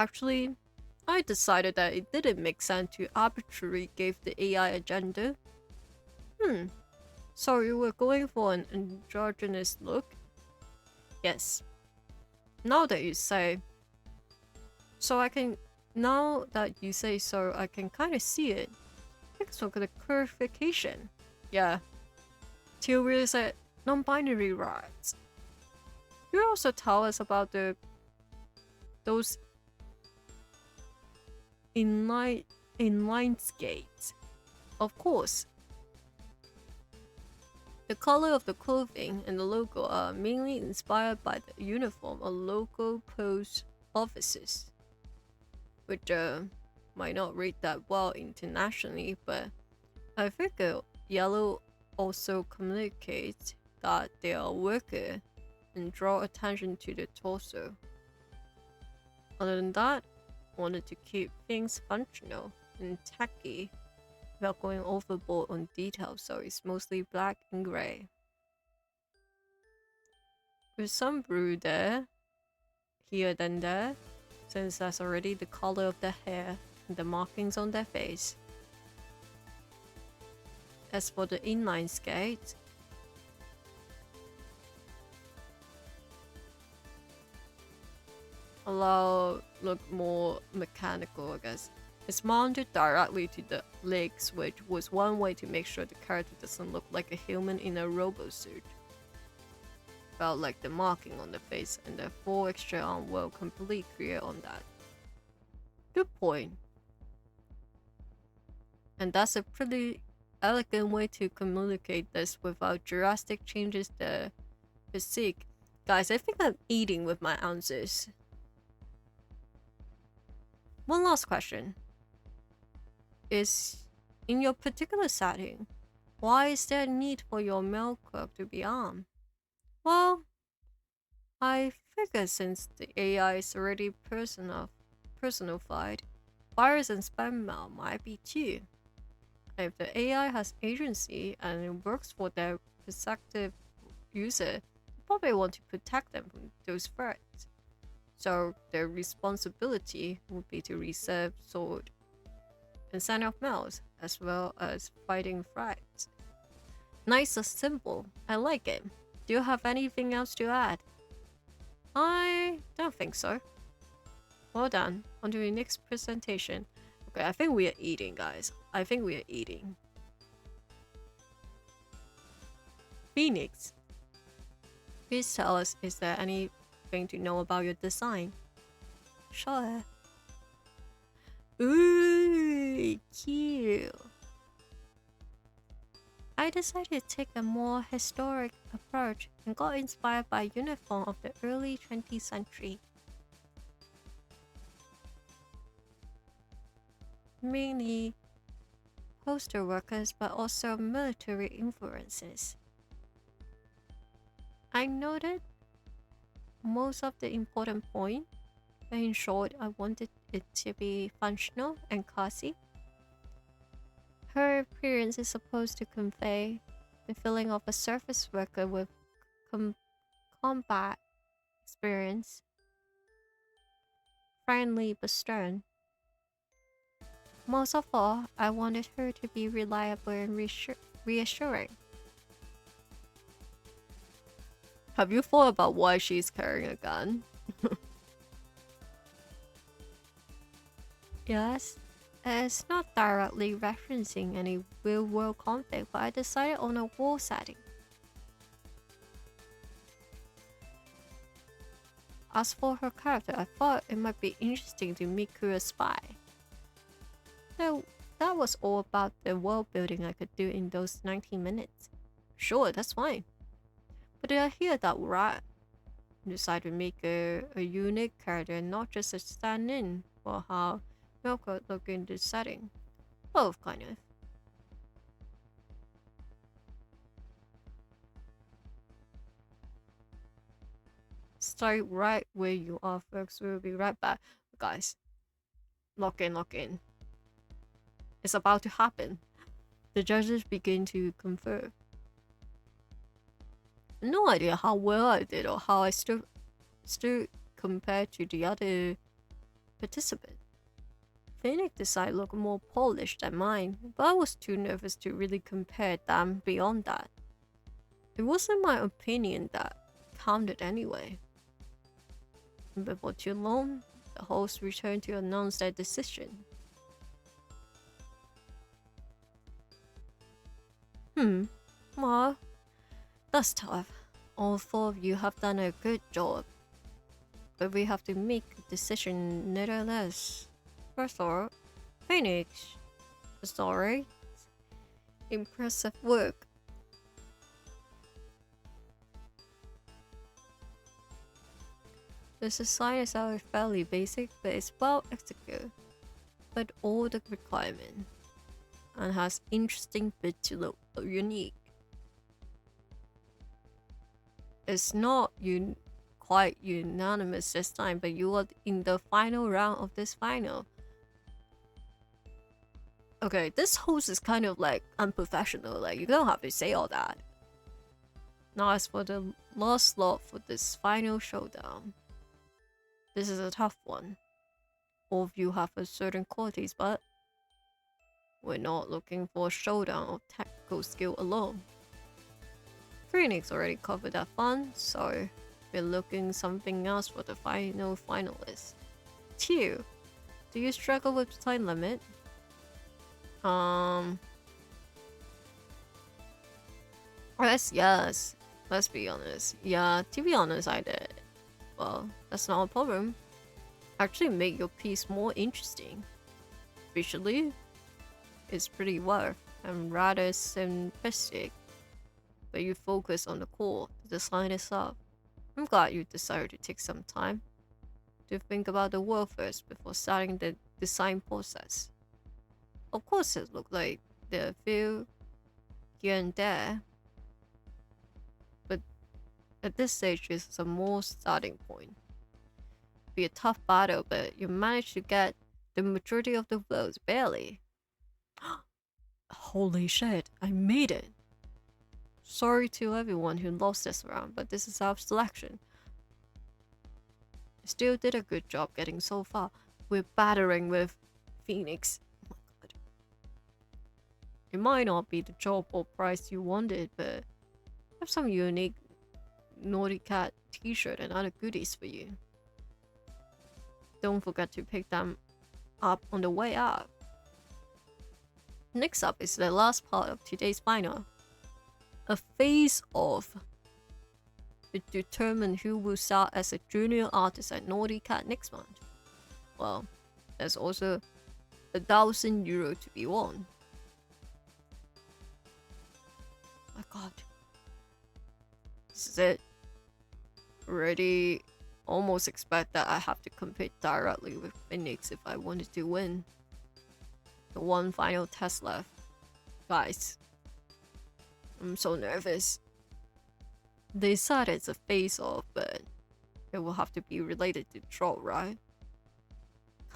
Actually, I decided that it didn't make sense to arbitrarily give the AI agenda. So you were going for an androgynous look? Yes. Now that you say... Now that you say so, I can kind of see it. Thanks for the clarification. Yeah. Theories are non-binary rights. You also tell us about those inline skates. Of course. The color of the clothing and the logo are mainly inspired by the uniform of local post offices, which might not read that well internationally, but I figure yellow also communicates that they are a worker and draw attention to the torso. Other than that, I wanted to keep things functional and tacky without going overboard on details, so it's mostly black and grey. With some blue there, here then there, since that's already the color of their hair and the markings on their face. As for the inline skate, look more mechanical, I guess. It's mounted directly to the legs, which was one way to make sure the character doesn't look like a human in a robo-suit. Felt like the marking on the face and the 4 extra arm were completely clear on that. Good point. And that's a pretty elegant way to communicate this without drastic changes to the physique. Guys, I think I'm eating with my ounces. One last question. Is, in your particular setting, why is there a need for your male clerk to be armed? Well, I figure since the AI is already personified, virus and spam mail might be too. And if the AI has agency and it works for their prospective user, they probably want to protect them from those threats. So their responsibility would be to reserve sword and send off mails, as well as fighting threats. Nice and simple. I like it. Do you have anything else to add? I don't think so. Well done. On to the next presentation. Okay, I think we are eating, guys. I think we are eating. Phoenix. Please tell us, is there anything to know about your design? Sure. Ooh, cute. I decided to take a more historic approach and got inspired by uniform of the early 20th century. Mainly postal workers, but also military influences. I noted most of the important points, but in short, I wanted it to be functional and classy. Her appearance is supposed to convey the feeling of a surface worker with combat experience, friendly but stern. Most of all, I wanted her to be reliable and reassuring. Have you thought about why she's carrying a gun? Yes, it's not directly referencing any real-world conflict, but I decided on a war setting. As for her character, I thought it might be interesting to make her a spy. So that was all about the world building I could do in those 19 minutes. Sure, that's fine. But did I hear that right? You decided to make a unique character and not just a stand-in for how milk could look in this setting. Both, kind of. Stay right where you are, folks. We'll be right back. Guys, lock in, lock in. It's about to happen. The judges begin to confer. No idea how well I did or how I stood compared to the other participant. Phoenix design looked more polished than mine, but I was too nervous to really compare them beyond that. It wasn't my opinion that counted anyway. And before too long, the host returned to announce their decision. Well, that's tough. All four of you have done a good job, but we have to make a decision nevertheless. First off, Phoenix. Sorry. Impressive work. The design is fairly basic, but it's well executed, but all the requirements, and has interesting bits to look unique. It's not quite unanimous this time, but you are in the final round of this final. Okay, this host is kind of like unprofessional, like you don't have to say all that. Now as for the last slot for this final showdown. This is a tough one. All of you have a certain qualities, but we're not looking for a showdown of technical skill alone. Phoenix already covered that fun, so we're looking something else for the final finalist. 2. Do you struggle with the time limit? Yes. Let's be honest. Yeah, to be honest, I did. Well, that's not a problem. Actually make your piece more interesting. Visually, it's pretty rough and rather simplistic, but you focus on the core, the design itself. I'm glad you decided to take some time to think about the work first before starting the design process. Of course, it looked like there are a few here and there, but at this stage, it's a more starting point. Be a tough battle, but you managed to get the majority of the votes, barely. Holy shit, I made it! Sorry to everyone who lost this round, but this is our selection. You still did a good job getting so far. We're battering with Phoenix. Oh my god. It might not be the job or prize you wanted, but I have some unique Naughty Cat t-shirt and other goodies for you. Don't forget to pick them up on the way up. Next up is the last part of today's final. A face-off to determine who will start as a junior artist at Naughty Cat next month. Well, there's also €1,000 to be won. My god. This is it. Already almost expect that I have to compete directly with Phoenix if I wanted to win. The one final test left. Guys, I'm so nervous. They said it's a face-off, but it will have to be related to draw, right?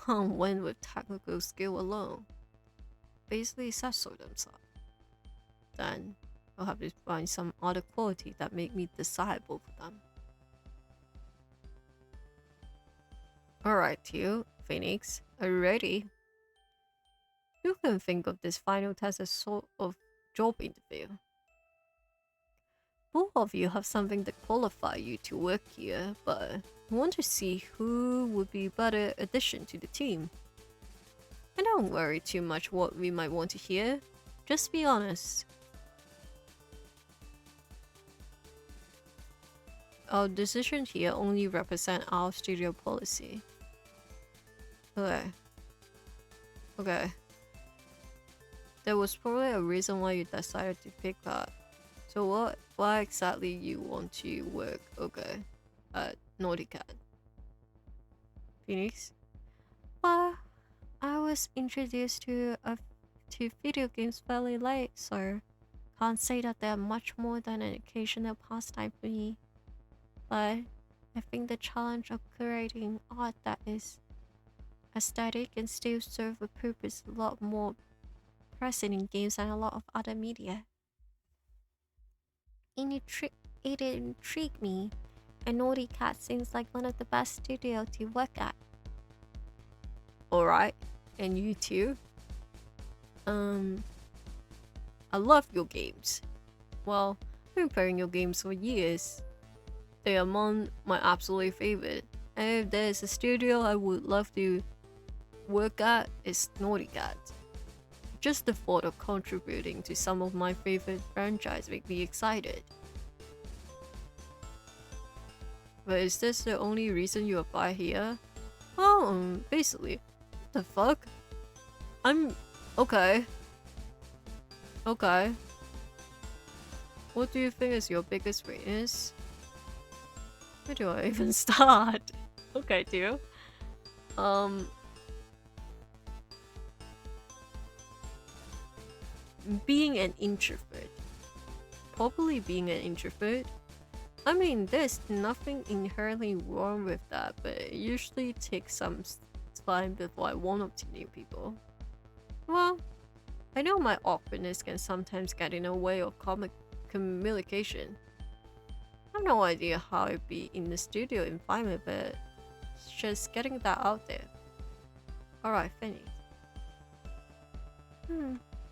Can't win with technical skill alone. Basically said so themselves. Then I'll have to find some other quality that make me desirable for them. Alright, Teal, Phoenix, are you ready? You can think of this final test as sort of job interview. Both of you have something that qualify you to work here, but I want to see who would be a better addition to the team. And don't worry too much what we might want to hear. Just be honest. Our decisions here only represent our studio policy. Okay. There was probably a reason why you decided to pick that. So why exactly you want to work, at Naughty Cat? Phoenix? Well, I was introduced to video games fairly late, so can't say that they're much more than an occasional pastime for me. But I think the challenge of creating art that is aesthetic and still serve a purpose a lot more present in games than a lot of other media. It intrigued me, and Naughty Cat seems like one of the best studios to work at. Alright, and you too. I love your games. Well, I've been playing your games for years. They are among my absolute favorite. And if there's a studio I would love to work at, it's Naughty Cat. Just the thought of contributing to some of my favorite franchises make me excited. But is this the only reason you apply here? Well, basically. What the fuck? Okay. Okay. What do you think is your biggest weakness? Where do I even start? Okay, deal. Being an introvert. Probably being an introvert. I mean, there's nothing inherently wrong with that, but it usually takes some time before I warm up to new people. Well, I know my awkwardness can sometimes get in the way of communication. I have no idea how it'd be in the studio environment, but it's just getting that out there. Alright, finished.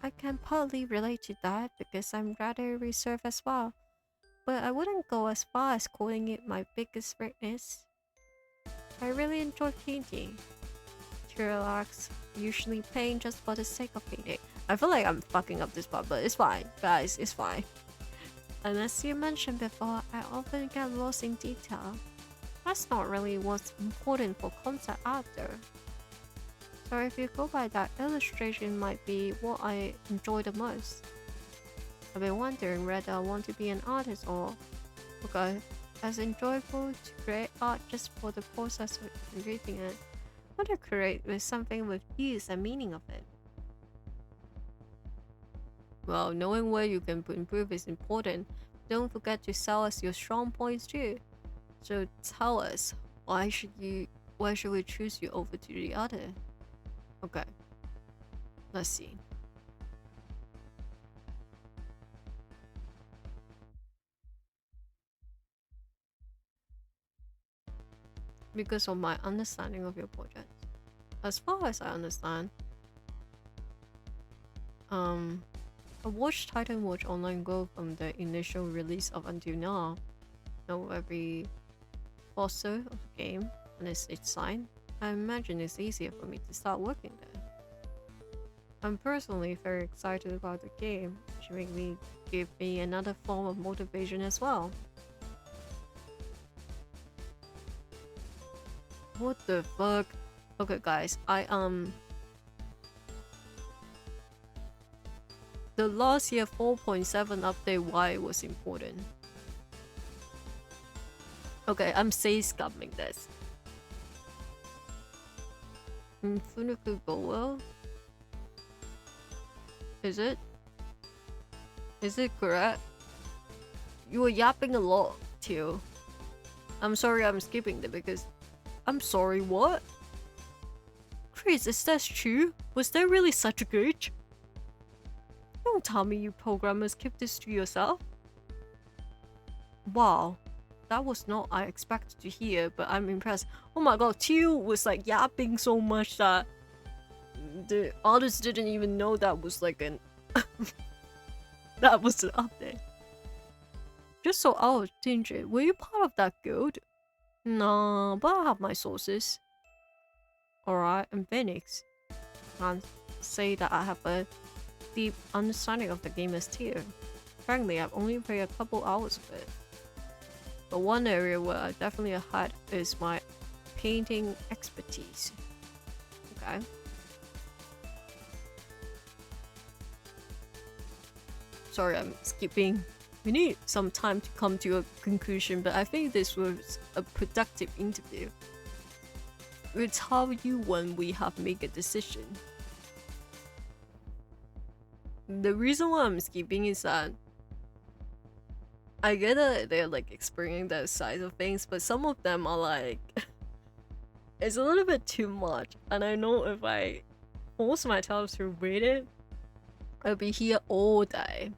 I can partly relate to that because I'm rather reserved as well. But I wouldn't go as far as calling it my biggest weakness. I really enjoy painting. To relax, usually paint just for the sake of painting. I feel like I'm fucking up this part, but it's fine, guys, it's fine. And as you mentioned before, I often get lost in detail. That's not really what's important for concept art though. So if you go by that, illustration might be what I enjoy the most. I've been wondering whether I want to be an artist or, okay, as enjoyable to create art just for the process of creating it, or to create with something with use and meaning of it. Well, knowing where you can improve is important. Don't forget to sell us your strong points too. So tell us, why should we choose you over to the other? Okay, let's see. Because of my understanding of your project. As far as I understand, I watched Titan Watch Online go from the initial release up until now. Know every foster of the game and its sign. I imagine it's easier for me to start working there. I'm personally very excited about the game, which will give me another form of motivation as well. What the fuck? Okay guys, the last year 4.7 update, why it was important. Okay, I'm say scumming this. Funiku go well? Is it? Is it correct? You were yapping a lot, too. I'm sorry I'm skipping it because... I'm sorry, what? Chris, is that true? Was there really such a glitch? Don't tell me you programmers keep this to yourself. Wow, that was not I expected to hear, but I'm impressed. Oh my god, Teal was like yapping so much that the others didn't even know that was like an that was an update. Just so out of danger, were you part of that guild? No, but I have my sources. Alright, I'm Phoenix. Can't say that I have a deep understanding of the game as Teal. Frankly, I've only played a couple hours of it. But one area where I definitely had is my painting expertise. Okay. Sorry, I'm skipping. We need some time to come to a conclusion, but I think this was a productive interview. We'll tell you when we have made a decision. The reason why I'm skipping is that I get that they're like explaining the size of things, but some of them are like it's a little bit too much, and I know if I force myself to read it, I'll be here all day.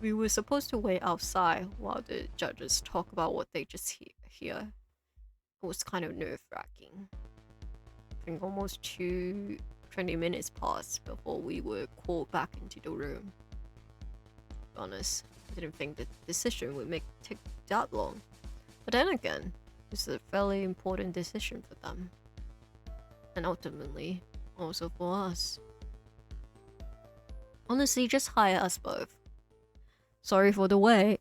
We were supposed to wait outside while the judges talk about what they just hear. It was kind of nerve-wracking. think almost 20 minutes passed before we were called back into the room. To be honest, I didn't think the decision would take that long. But then again, it's a fairly important decision for them. And ultimately, also for us. Honestly, just hire us both. Sorry for the wait,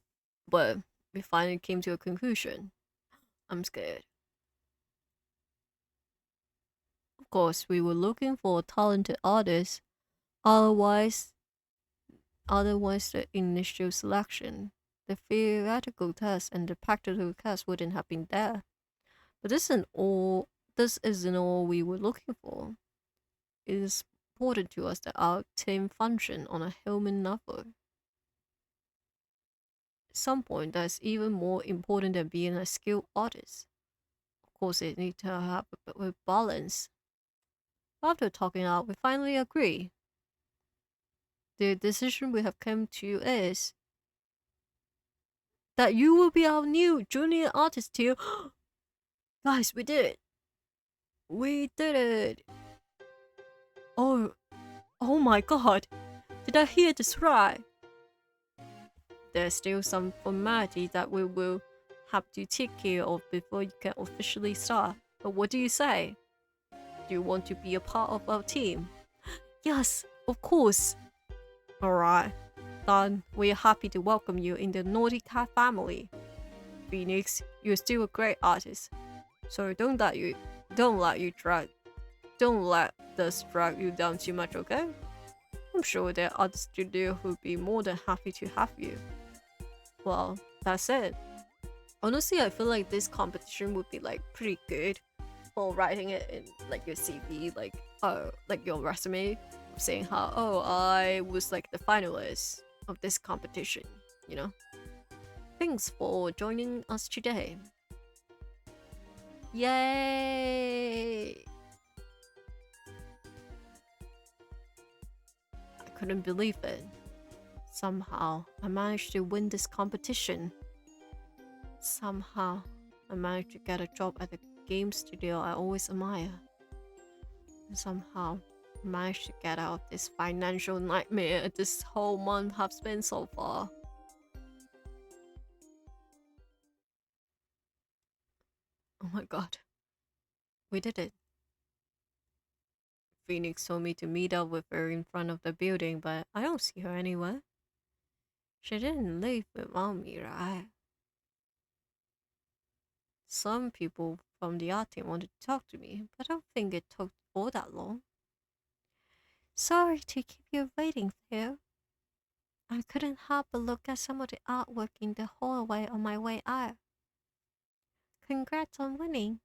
but we finally came to a conclusion. I'm scared. Of course, we were looking for a talented artist. Otherwise, the initial selection, the theoretical test, and the practical test wouldn't have been there. But this isn't all. This isn't all we were looking for. It is important to us that our team function on a human level. At some point, that's even more important than being a skilled artist. Of course, it needs to have a balance. After talking out, we finally agree. The decision we have come to is that you will be our new junior artist too. Guys, we did it. We did it. Oh my god. Did I hear this right? There's still some formality that we will have to take care of before you can officially start. But what do you say? Do you want to be a part of our team? Yes, of course. Alright, then we're happy to welcome you in the Naughty Cat family. Phoenix, you're still a great artist, so don't let this drag you down too much, okay? I'm sure there are other studios who'd be more than happy to have you. Well, that's it. Honestly, I feel like this competition would be like pretty good for writing it in like your CV, like your resume, saying how I was like the finalist of this competition, you know? Thanks for joining us today. Yay! I couldn't believe it. Somehow, I managed to win this competition. Somehow, I managed to get a job at the game studio I always admire. And somehow, I managed to get out of this financial nightmare this whole month have spent so far. Oh my god. We did it. Phoenix told me to meet up with her in front of the building, but I don't see her anywhere. She didn't leave without me, right? Some people from the art team wanted to talk to me, but I don't think it took all that long. Sorry to keep you waiting, Theo. I couldn't help but look at some of the artwork in the hallway on my way out. Congrats on winning.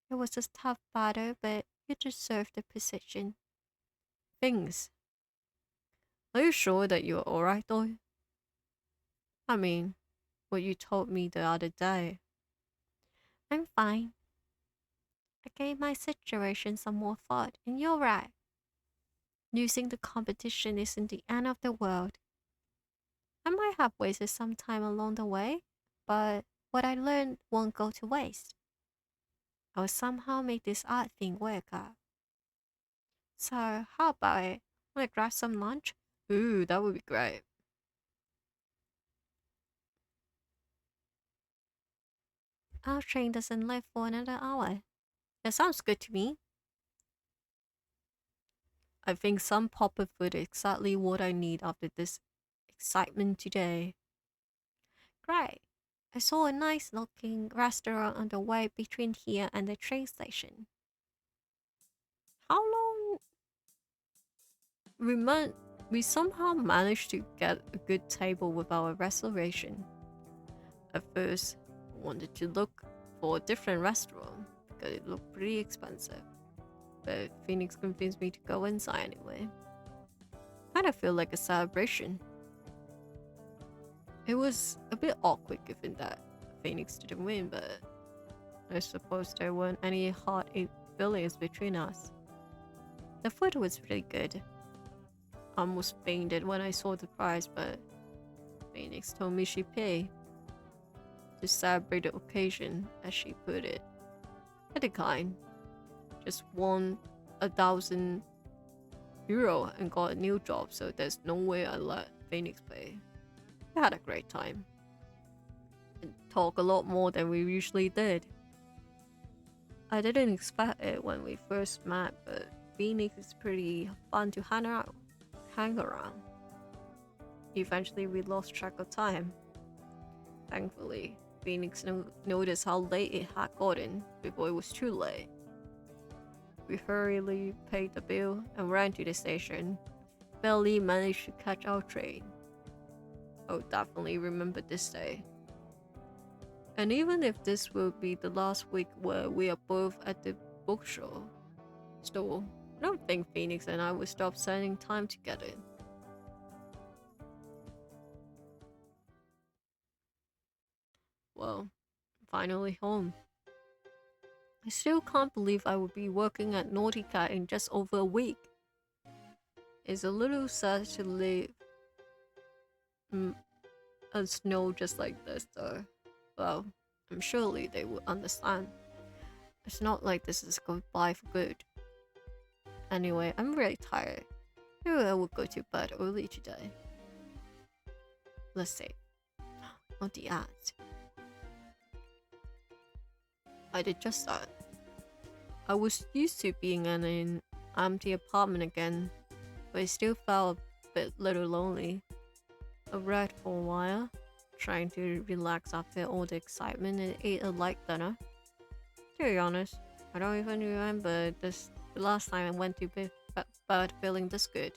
It was a tough battle, but you deserve the position. Thanks. Are you sure that you're alright though? I mean, what you told me the other day. I'm fine. I gave my situation some more thought, and you're right. Losing the competition isn't the end of the world. I might have wasted some time along the way, but what I learned won't go to waste. I'll somehow make this art thing work out. So, how about it? Wanna grab some lunch? Ooh, that would be great. Our train doesn't leave for another hour. That sounds good to me. I think some proper food is exactly what I need after this excitement today. Great. I saw a nice looking restaurant on the way between here and the train station. How long? We somehow managed to get a good table with our reservation. At first, I wanted to look for a different restaurant because it looked pretty expensive. But Phoenix convinced me to go inside anyway. Kinda feel like a celebration. It was a bit awkward given that Phoenix didn't win, but I suppose there weren't any hard feelings between us. The food was really good. I almost fainted when I saw the price, but Phoenix told me she'd pay to celebrate the occasion, as she put it. I declined. just won €1,000 and got a new job, so there's no way I let Phoenix pay. We had a great time. And talk a lot more than we usually did. I didn't expect it when we first met, but Phoenix is pretty fun to hang around. Eventually we lost track of time. Thankfully, Phoenix noticed how late it had gotten before it was too late. We hurriedly paid the bill and ran to the station. Barely managed to catch our train. I'll definitely remember this day. And even if this will be the last week where we are both at the bookstore store, I don't think Phoenix and I will stop spending time together. Well, finally home. I still can't believe I would be working at Naughty Cat in just over a week. It's a little sad to leave a snow just like this though. Well, I'm surely they will understand. It's not like this is goodbye for good. Anyway, I'm really tired. Maybe I will go to bed early today. Let's see. On the ads. I did just that. I was used to being in an empty apartment again, but it still felt a bit little lonely. I read for a while, trying to relax after all the excitement and ate a light dinner. To be honest, I don't even remember the last time I went to bed feeling this good.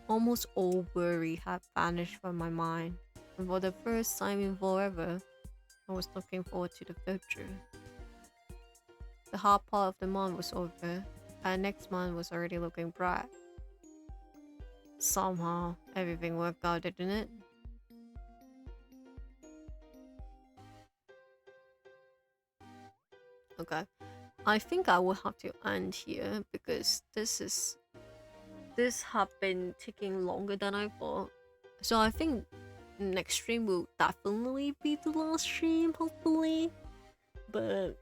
Almost all worry had vanished from my mind, and for the first time in forever, I was looking forward to the future. The hard part of the month was over, and next month was already looking bright. Somehow, everything worked out, didn't it? Okay, I think I will have to end here because this have been taking longer than I thought. So I think next stream will definitely be the last stream, hopefully. But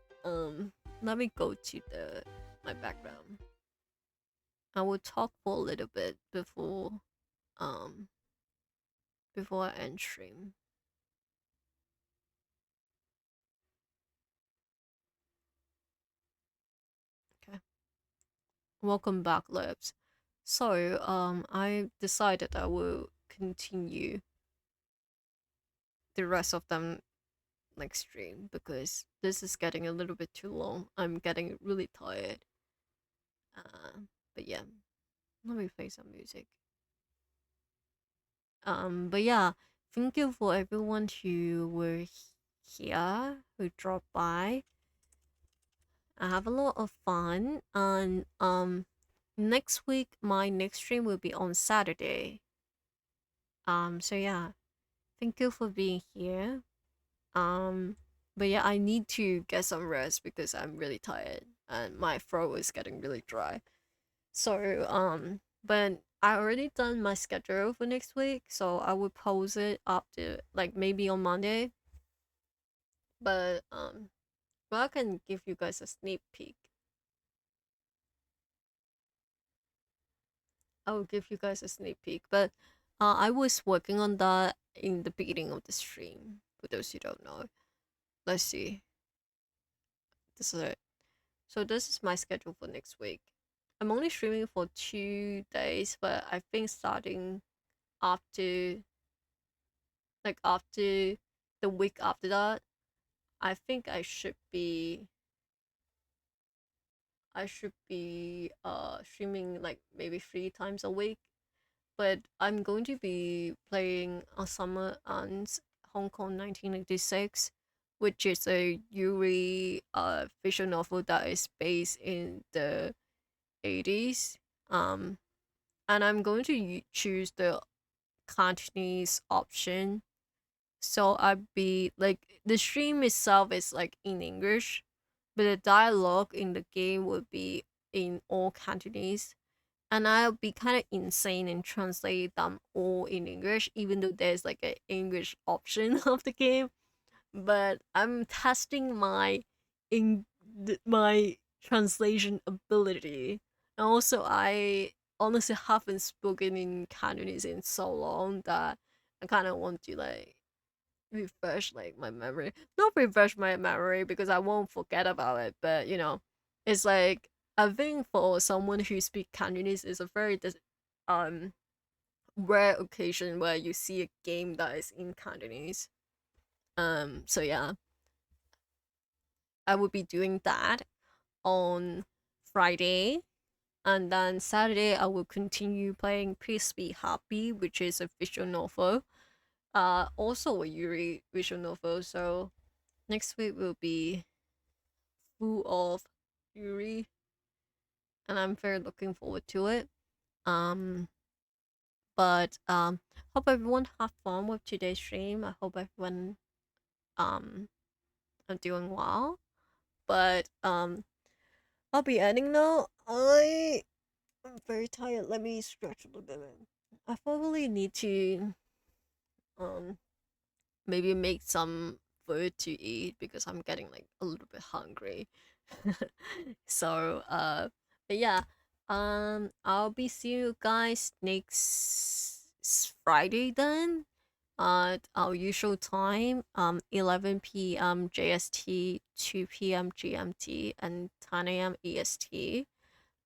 let me go to my background. I will talk for a little bit before I end stream. Okay. Welcome back, Labs. So I decided I will continue the rest of them next stream because this is getting a little bit too long. I'm getting really tired. But yeah, let me play some music. But yeah, thank you for everyone who were here, who dropped by. I have a lot of fun, and next week my next stream will be on Saturday. So yeah, thank you for being here. But yeah, I need to get some rest because I'm really tired and my throat is getting really dry. So but I already done my schedule for next week, so I will post it up to like maybe on Monday. But I can give you guys a sneak peek. I will give you guys a sneak peek, but I was working on that in the beginning of the stream. For those who don't know, let's see. This is it. So this is my schedule for next week. I'm only streaming for 2 days, but I think starting after after the week after that, I think I should be streaming like maybe 3 times a week. But I'm going to be playing a Summer Ends Hong Kong 1986, which is a Yuri visual novel that is based in the 80s. And I'm going to choose the Cantonese option. So I'd be like, the stream itself is like in English, but the dialogue in the game would be in all Cantonese. And I'll be kind of insane and translate them all in English, even though there's like an English option of the game. But I'm testing my translation ability. And also, I honestly haven't spoken in Cantonese in so long that I kind of want to like refresh like my memory. Not refresh my memory because I won't forget about it, but it's like I think for someone who speaks Cantonese is a very um rare occasion where you see a game that is in Cantonese. So yeah, I will be doing that on Friday. And then Saturday, I will continue playing Please Be Happy, which is a visual novel. Also a Yuri visual novel. So next week will be full of Yuri, and I'm very looking forward to it. Um, but hope everyone have fun with today's stream. I hope everyone um are doing well. But I'll be ending now. I'm very tired. Let me stretch a little bit. I probably need to um maybe make some food to eat because I'm getting like a little bit hungry. So but yeah, I'll be seeing you guys next Friday then at our usual time, 11 p.m. JST, 2 p.m. GMT, and 10 a.m. EST.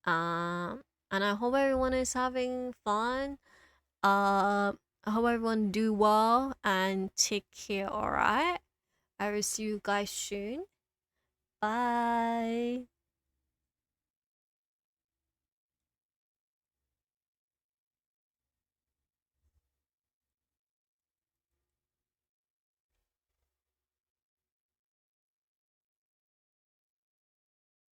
And I hope everyone is having fun. Uh, I hope everyone do well and take care. All right. I will see you guys soon. Bye.